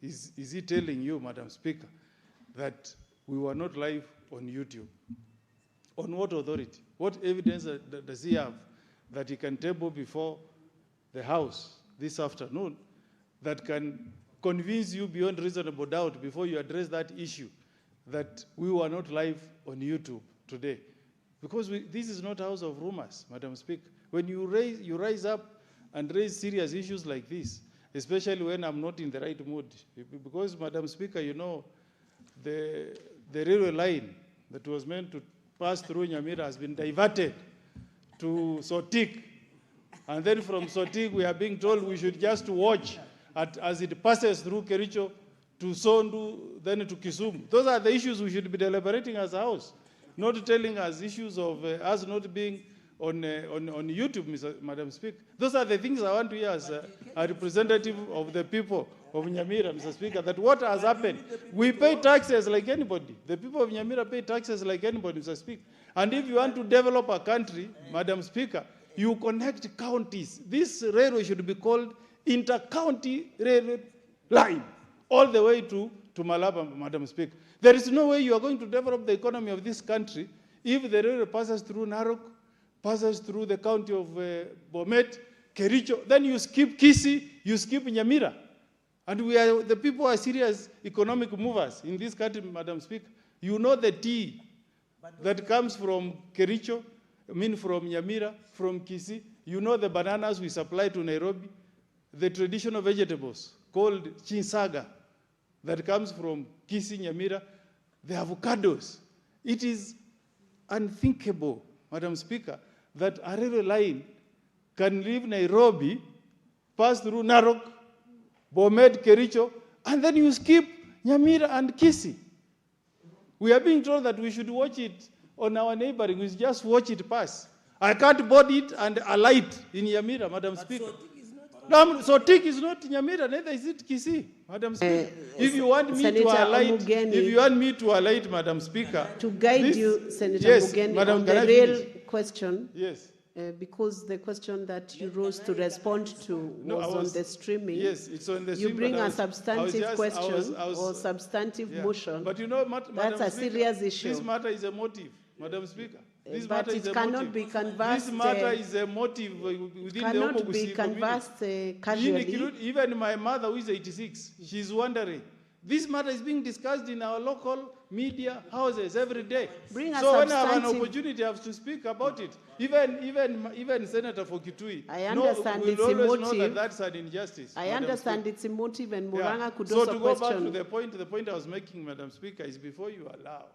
is he telling you, Madam Speaker, that we were not live on YouTube? On what authority? What evidence does he have that he can table before the House this afternoon that can convince you beyond reasonable doubt before you address that issue that we were not live on YouTube today? Because this is not a house of rumors, Madam Speaker. When you rise up and raise serious issues like this, especially when I'm not in the right mood, because, Madam Speaker, you know, the railway line that was meant to pass through Nyamira has been diverted to Sotik. And then from Sotik, we are being told we should just watch as it passes through Kericho to Sondu, then to Kisumu. Those are the issues we should be deliberating as a House, not telling us issues of us not being on YouTube, Madam Speaker. Those are the things I want to hear as a representative of the people of Nyamira, Mr. Speaker, that what has happened. We pay taxes like anybody. The people of Nyamira pay taxes like anybody, Mr. Speaker. And if you want to develop a country, Madam Speaker, you connect counties. This railway should be called inter-county railway line, all the way to Malaba, Madam Speaker. There is no way you are going to develop the economy of this country if the railway passes through Narok, passes through the county of Bomet, Kericho, then you skip Kisii, you skip Nyamira. And the people are serious economic movers in this country, Madam Speaker. You know the tea that comes from Kericho, from Nyamira, from Kisii. You know the bananas we supply to Nairobi, the traditional vegetables called chinsaga that comes from Kisii, Nyamira, the avocados. It is unthinkable, Madam Speaker, that a railway line can leave Nairobi, pass through Narok, Bomet, Kericho, and then you skip Nyamira and Kisii. We are being told that we should watch it on our neighboring. We just watch it pass. I can't board it and alight in Nyamira, Madam Speaker. Sotik is not Nyamira, neither is it Kisii, Madam Speaker. If you want me to alight, Madam Speaker, to guide you, Senator yes, Mugeni, Madam, on the rail question. Yes. Because the question that you rose to respond to was on the streaming. Yes, it's on the streaming. You bring a substantive question or substantive motion. But you know, that's a serious issue. This matter is a motive, Madam Speaker. This but matter it is cannot motive. be canvassed. This matter is a motive within the cannot be canvassed casually. Even my mother, who is 86, she's wondering. This matter is being discussed in our local media houses every day. So when I have an opportunity, I have to speak about it. Even Senator Fokitui. I understand it's will always emotive. know that that's an injustice. I understand it's emotive, and Muranga could so also to go question. back to the point I was making, Madam Speaker, is before you allow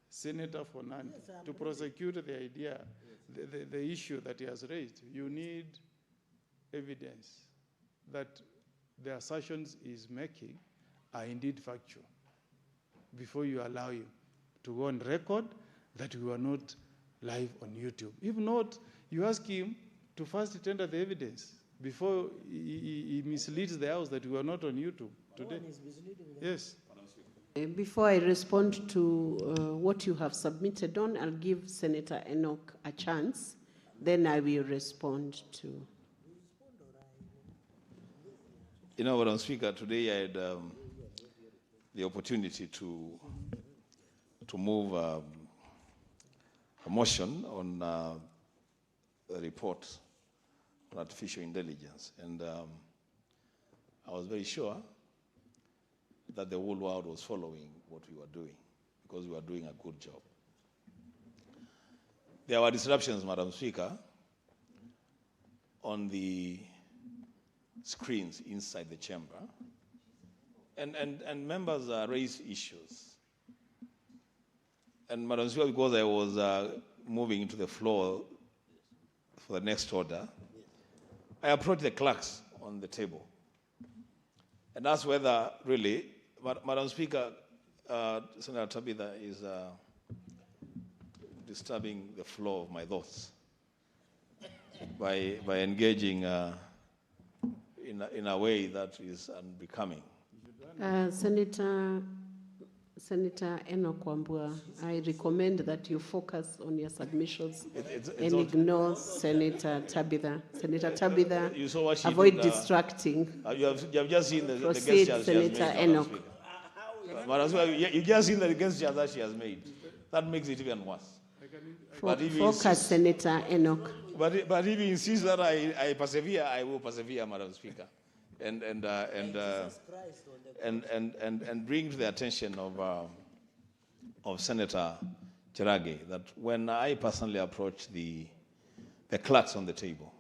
Senator Fernandi to prosecute the idea, the issue that he has raised, you need evidence that the assertions he's making are indeed factual before you allow him to go on record that we were not live on YouTube. If not, you ask him to first tender the evidence before he misleads the House that we were not on YouTube today. Yes. Before I respond to what you have submitted on, I'll give Senator Enoch a chance. Then I will respond to. You know, Madam Speaker, today I had the opportunity to move a motion on a report on artificial intelligence. And I was very sure that the whole world was following what we were doing because we were doing a good job. There were disruptions, Madam Speaker, on the screens inside the chamber. And members raised issues. And Madam Speaker, because I was moving into the floor for the next order, I approached the clerks on the table and asked whether really, Madam Speaker, Senator Tabitha is disturbing the flow of my thoughts by engaging in a way that is unbecoming. Senator Enoch Wambua, I recommend that you focus on your submissions and ignore Senator Tabitha. Senator Tabitha, you saw what she avoid did, distracting. You have just seen the Proceed, gestures Senator she has made. Enoch. Madam Speaker, you just seen the gestures that she has made. That makes it even worse. Focus, Senator Enoch. But if you insist that I persevere, I will persevere, Madam Speaker, and bring to the attention of Senator Cherage that when I personally approached the clerks on the table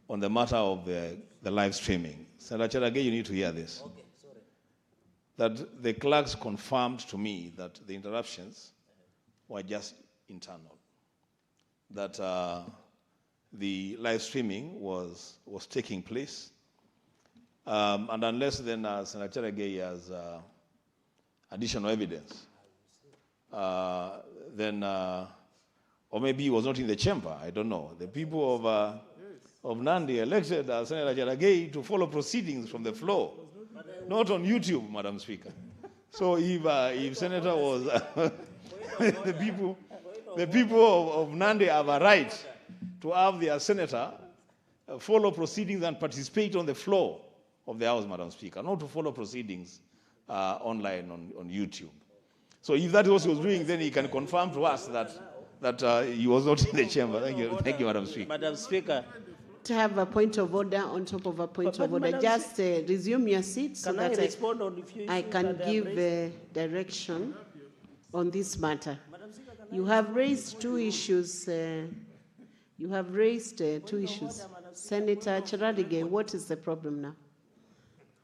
on the matter of the live streaming, Senator Cherage, you need to hear this. Okay, sorry. That the clerks confirmed to me that the interruptions were just internal. That the live streaming was taking place. And unless then Senator Cherage has additional evidence, then, or maybe he was not in the chamber, I don't know. The people of Nandi elected Senator Cherage to follow proceedings from the floor, not on YouTube, Madam Speaker. So if Senator was, the people of Nandi have a right to have their senator follow proceedings and participate on the floor of the House, Madam Speaker, not to follow proceedings online on YouTube. So if that is what he was doing, then he can confirm to us that he was not in the chamber. Thank you, Madam Speaker. Madam Speaker. To have a point of order on top of a point of order. Just resume your seat so that I can give direction on this matter. You have raised two issues. Senator Cherage, what is the problem now?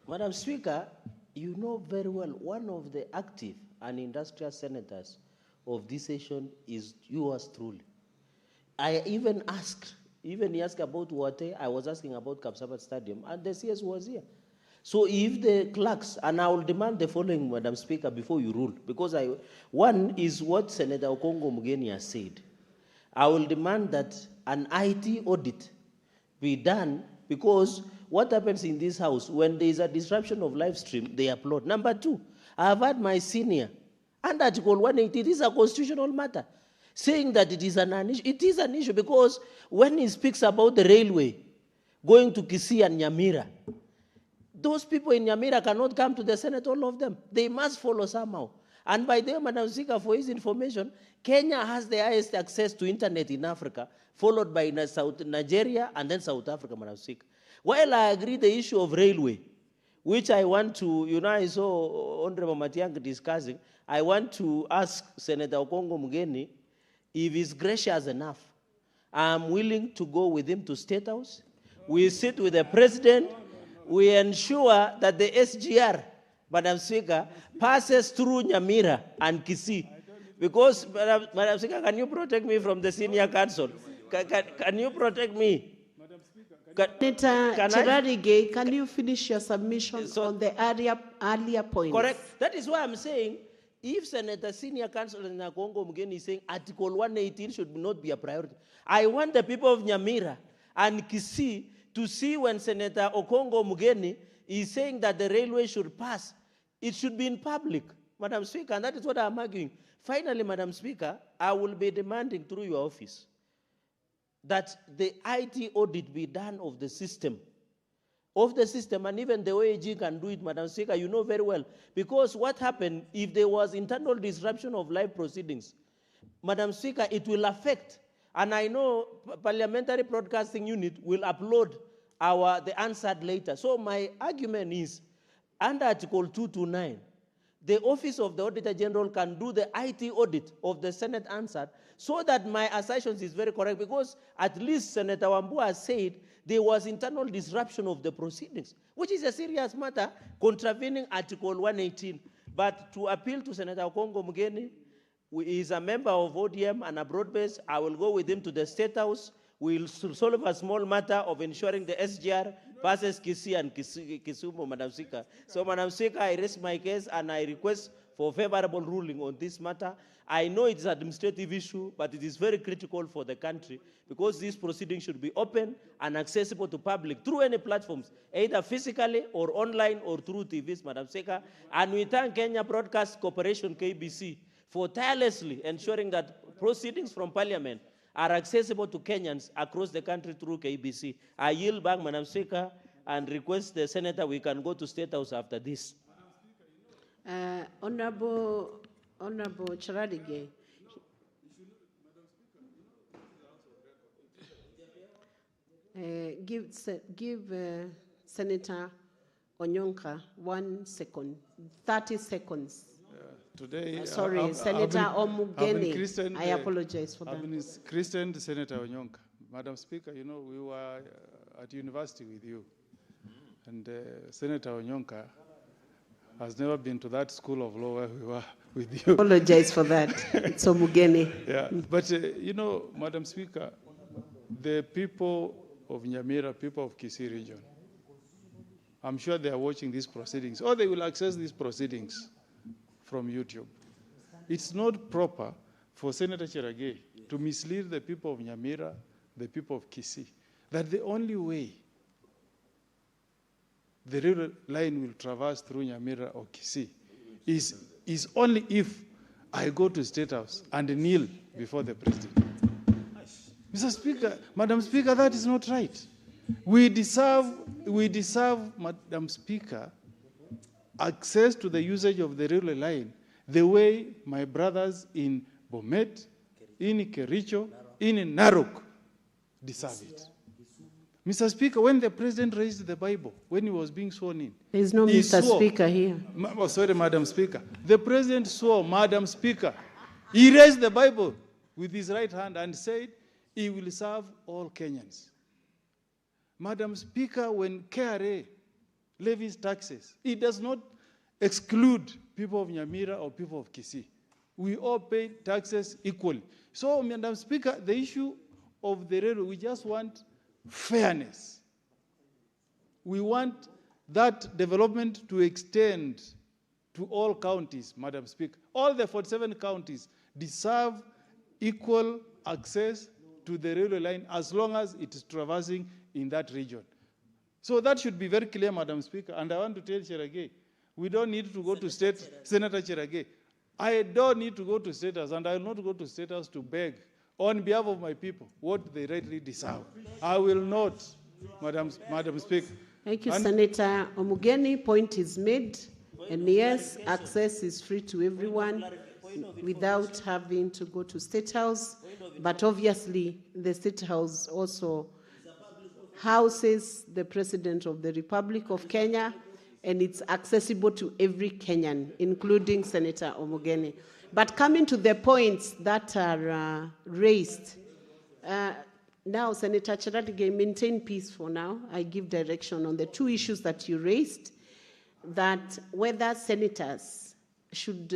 Madam Speaker, you know very well one of the active and industrial senators of this session is yours truly. I even asked about Wate, I was asking about Kapsabat Stadium, and the CS was here. So if the clerks, and I will demand the following, Madam Speaker, before you rule, because one is what Senator Okongo Mugeni has said. I will demand that an IT audit be done, because what happens in this house, when there is a disruption of live stream, they applaud. Number two, I have had my senior, under Article 180, it is a constitutional matter, saying that it is an issue. It is an issue because when he speaks about the railway going to Kisii and Nyamira, those people in Nyamira cannot come to the Senate, all of them. They must follow somehow. And by the way, Madam Speaker, for his information, Kenya has the highest access to internet in Africa, followed by Nigeria and then South Africa, Madam Speaker. While I agree the issue of railway, which I want to, I saw Honorable Matiang'i discussing, I want to ask Senator Okongo Mugeni if he's gracious enough. I'm willing to go with him to State House. We sit with the President. We ensure that the SGR, Madam Speaker, passes through Nyamira and Kisii. Because, Madam Speaker, can you protect me from the senior counsel? Can you protect me? Senator Cherage, can you finish your submission on the earlier points? Correct. That is why I'm saying, if Senator Senior Counsel Okongo Mugeni is saying Article 118 should not be a priority, I want the people of Nyamira and Kisii to see when Senator Okongo Mugeni is saying that the railway should pass, it should be in public, Madam Speaker, and that is what I'm arguing. Finally, Madam Speaker, I will be demanding through your office that the IT audit be done of the system of the system, and even the OAG can do it, Madam Speaker, you know very well. Because what happened, if there was internal disruption of live proceedings, Madam Speaker, it will affect, and I know Parliamentary Broadcasting Unit will upload the answered later. So my argument is, under Article 229, the Office of the Auditor General can do the IT audit of the Senate answered, so that my assertions is very correct, because at least Senator Wambua has said there was internal disruption of the proceedings, which is a serious matter, contravening Article 118. But to appeal to Senator Okongo Mugeni, who is a member of ODM and a broad base, I will go with him to the State House. We'll solve a small matter of ensuring the SGR passes Kisii and Kisumu, Madam Speaker. So, Madam Speaker, I raise my case and I request for favorable ruling on this matter. I know it's an administrative issue, but it is very critical for the country, because these proceedings should be open and accessible to public through any platforms, either physically or online or through TVs, Madam Speaker. And we thank Kenya Broadcast Corporation, KBC, for tirelessly ensuring that proceedings from Parliament are accessible to Kenyans across the country through KBC. I yield back, Madam Speaker, and request the Senator we can go to State House after this. Honorable Charadige. Give Senator Onyonka 1 second, 30 seconds. Today, Sorry, Senator Omugeni. I apologize for that. I've been christened Senator Onyonka. Madam Speaker, you know, we were at university with you. And Senator Onyonka has never been to that school of law where we were with you. Apologize for that. It's Omugeni. Yeah, but you know, Madam Speaker, the people of Nyamira, people of Kisii region, I'm sure they are watching these proceedings, or they will access these proceedings from YouTube. It's not proper for Senator Cherargei to mislead the people of Nyamira, the people of Kisii, that the only way the railway line will traverse through Nyamira or Kisii is only if I go to State House and kneel before the President. Mr. Speaker, Madam Speaker, that is not right. We deserve, Madam Speaker, access to the usage of the railway line the way my brothers in Bomet, in Kericho, in Narok deserve it. Mr. Speaker, when the President raised the Bible, when he was being sworn in, there's no Mr. Speaker here. Sorry, Madam Speaker. The President swore, Madam Speaker, he raised the Bible with his right hand and said he will serve all Kenyans. Madam Speaker, when KRA levies taxes, it does not exclude people of Nyamira or people of Kisii. We all pay taxes equally. So, Madam Speaker, the issue of the railway, we just want fairness. We want that development to extend to all counties, Madam Speaker. All the 47 counties deserve equal access to the railway line as long as it is traversing in that region. So that should be very clear, Madam Speaker. And I want to tell Cherargei, we don't need to go to Senator Cherargei. I don't need to go to State House, and I will not go to State House to beg on behalf of my people what they rightly deserve. I will not, Madam Speaker. Thank you, Senator Omugeni. Point is made. And yes, access is free to everyone without having to go to State House. But obviously, the State House also houses the President of the Republic of Kenya, and it's accessible to every Kenyan, including Senator Omugeni. But coming to the points that are raised, now, Senator Cherargei, maintain peace for now. I give direction on the two issues that you raised, that whether senators should,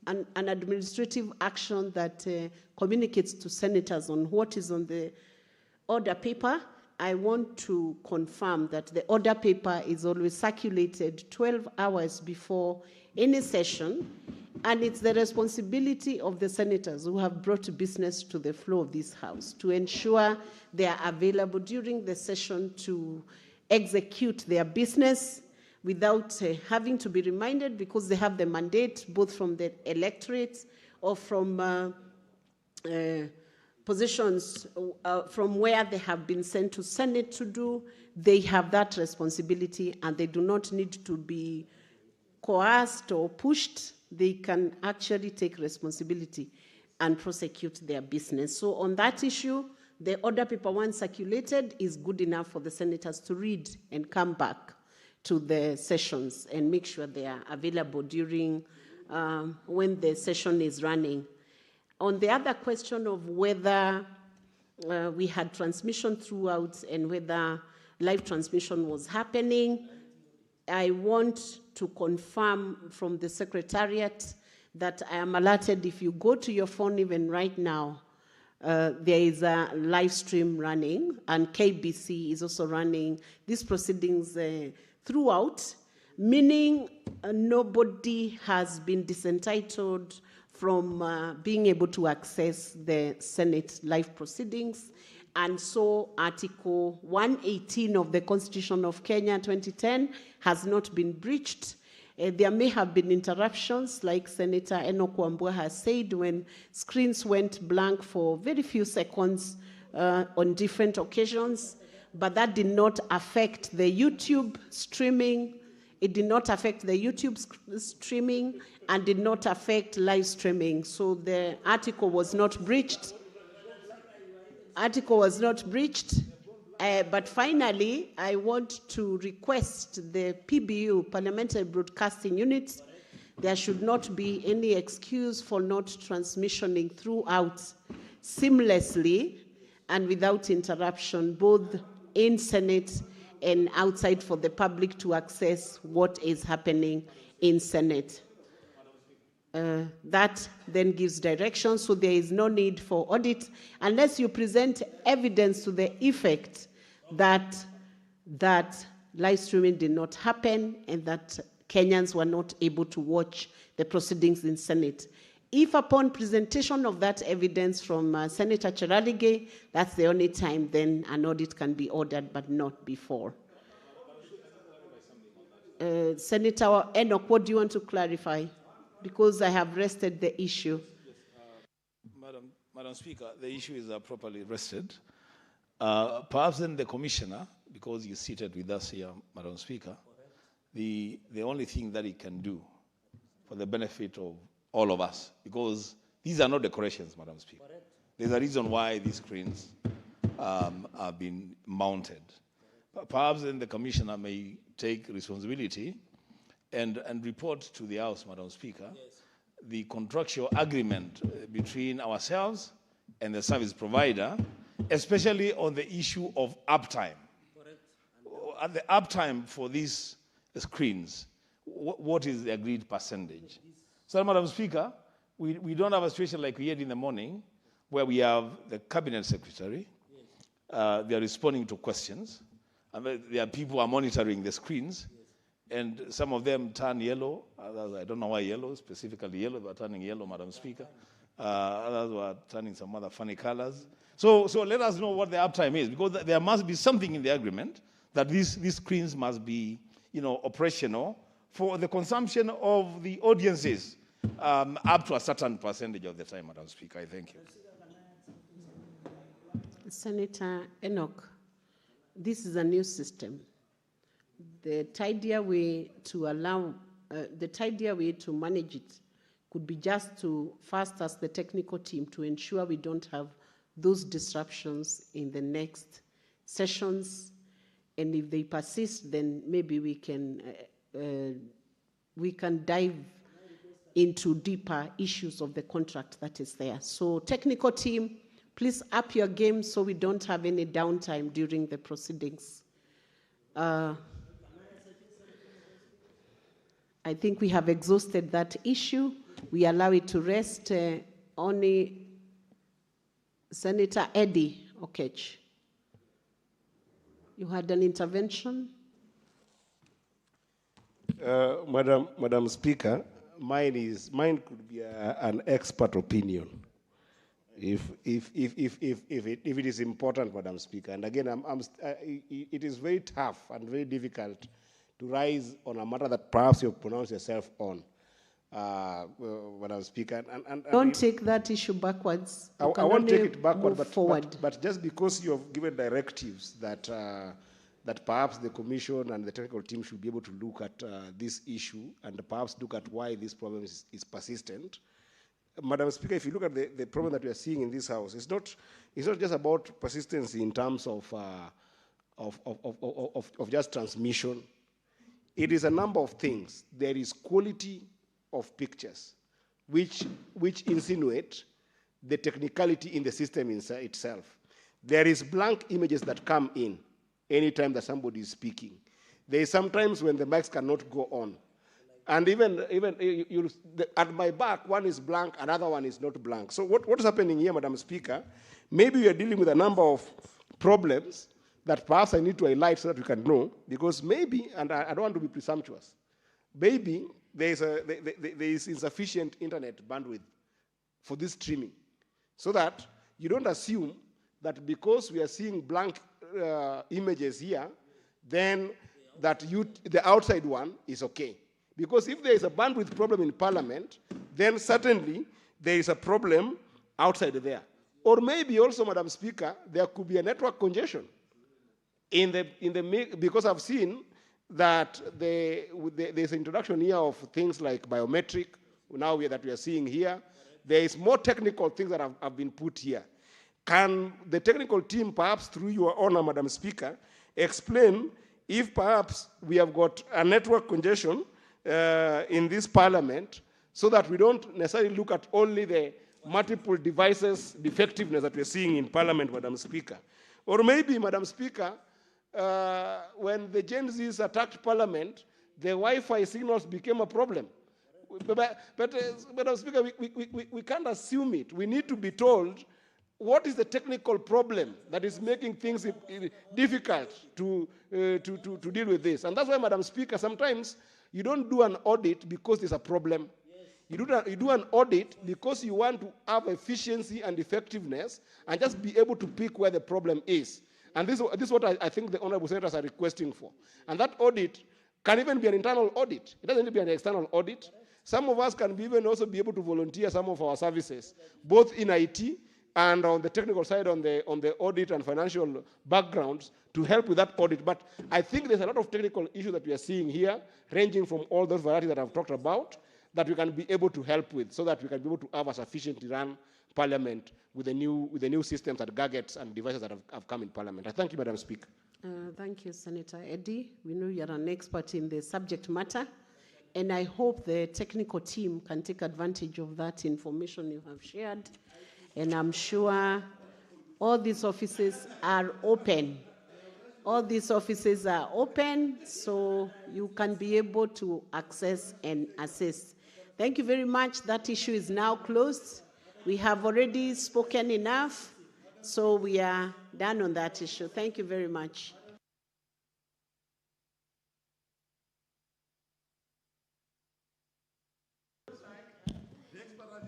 an administrative action that communicates to senators on what is on the order paper. I want to confirm that the order paper is always circulated 12 hours before any session, and it's the responsibility of the senators who have brought business to the floor of this House to ensure they are available during the session to execute their business without having to be reminded, because they have the mandate both from the electorate or from positions from where they have been sent to Senate to do, they have that responsibility and they do not need to be coerced or pushed. They can actually take responsibility and prosecute their business. So on that issue, the order paper once circulated is good enough for the senators to read and come back to the sessions and make sure they are available during when the session is running. On the other question of whether we had transmission throughout and whether live transmission was happening, I want to confirm from the Secretariat that I am alerted. If you go to your phone even right now, there is a live stream running, and KBC is also running these proceedings throughout, meaning nobody has been disentitled from being able to access the Senate live proceedings. And so Article 118 of the Constitution of Kenya 2010 has not been breached. There may have been interruptions, like Senator Enoch Wambua has said, when screens went blank for very few seconds on different occasions, but that did not affect the YouTube streaming. It did not affect the YouTube streaming and did not affect live streaming. So the article was not breached. But finally, I want to request the PBU, Parliamentary Broadcasting Unit, there should not be any excuse for not transmissioning throughout seamlessly and without interruption, both in Senate and outside, for the public to access what is happening in Senate. That then gives direction, so there is no need for audit unless you present evidence to the effect that live streaming did not happen and that Kenyans were not able to watch the proceedings in Senate. If upon presentation of that evidence from Senator Cheralige, that's the only time then an audit can be ordered, but not before. Senator Enoch, what do you want to clarify? Because I have rested the issue. Madam Speaker, the issue is properly rested. Perhaps then the Commissioner, because you're seated with us here, Madam Speaker, the only thing that he can do for the benefit of all of us, because these are not decorations, Madam Speaker. There's a reason why these screens have been mounted. Perhaps then the Commissioner may take responsibility and report to the House, Madam Speaker, the contractual agreement between ourselves and the service provider, especially on the issue of uptime. At the uptime for these screens, what is the agreed percentage? So, Madam Speaker, we don't have a situation like we had in the morning, where we have the Cabinet Secretary, they are responding to questions, and there are people who are monitoring the screens, and some of them turn yellow. Others, I don't know why yellow, specifically yellow, they were turning yellow, Madam Speaker. Others were turning some other funny colors. So let us know what the uptime is, because there must be something in the agreement that these screens must be, operational for the consumption of the audiences up to a certain percentage of the time, Madam Speaker. I thank you. Senator Enoch, this is a new system. The tidier way to manage it could be just to first ask the technical team to ensure we don't have those disruptions in the next sessions. And if they persist, then maybe we can dive into deeper issues of the contract that is there. So technical team, please up your game so we don't have any downtime during the proceedings. I think we have exhausted that issue. We allow it to rest. Only Senator Eddie Okech. You had an intervention? Madam Speaker, mine could be an expert opinion, if it is important, Madam Speaker. And again, it is very tough and very difficult to rise on a matter that perhaps you pronounce yourself on. Madam Speaker. Don't take that issue backwards. I won't take it backward, forward. But just because you have given directives that that perhaps the Commission and the technical team should be able to look at this issue and perhaps look at why this problem is persistent. Madam Speaker, if you look at the problem that we are seeing in this House, it's not just about persistency in terms of just transmission. It is a number of things. There is quality of pictures, which insinuate the technicality in the system itself. There is blank images that come in anytime that somebody is speaking. There is sometimes when the mics cannot go on. And even at my back, one is blank, another one is not blank. So what is happening here, Madam Speaker? Maybe we are dealing with a number of problems that perhaps I need to highlight so that we can know, because maybe, and I don't want to be presumptuous, maybe there is insufficient internet bandwidth for this streaming, so that you don't assume that because we are seeing blank images here, then that the outside one is okay. Because if there is a bandwidth problem in Parliament, then certainly there is a problem outside there. Or maybe also, Madam Speaker, there could be a network congestion because I've seen that there's an introduction here of things like biometric, that we are seeing here. There is more technical things that have been put here. Can the technical team, perhaps through your honor, Madam Speaker, explain if perhaps we have got a network congestion in this Parliament, so that we don't necessarily look at only the multiple devices defectiveness that we're seeing in Parliament, Madam Speaker? Or maybe, Madam Speaker, when the Gen Zs attacked Parliament, the Wi-Fi signals became a problem. But Madam Speaker, we can't assume it. We need to be told what is the technical problem that is making things difficult to deal with this. And that's why, Madam Speaker, sometimes you don't do an audit because there's a problem. You do an audit because you want to have efficiency and effectiveness and just be able to pick where the problem is. And this is what I think the honorable senators are requesting for. And that audit can even be an internal audit. It doesn't need to be an external audit. Some of us can even also be able to volunteer some of our services, both in IT and on the technical side, on the audit and financial backgrounds, to help with that audit. But I think there's a lot of technical issues that we are seeing here, ranging from all those varieties that I've talked about, that we can be able to help with, so that we can be able to have a sufficiently run Parliament with the new systems and gadgets and devices that have come in Parliament. I thank you, Madam Speaker. Thank you, Senator Eddie. We know you're an expert in the subject matter, and I hope the technical team can take advantage of that information you have shared. And I'm sure all these offices are open. All these offices are open, so you can be able to access and assess. Thank you very much. That issue is now closed. We have already spoken enough, so we are done on that issue. Thank you very much.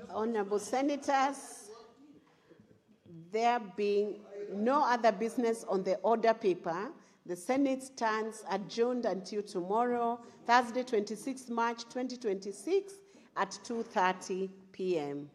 Honorable Senators, there being no other business on the order paper, the Senate stands adjourned until tomorrow, Thursday, 26 March 2026 at 2:30 p.m.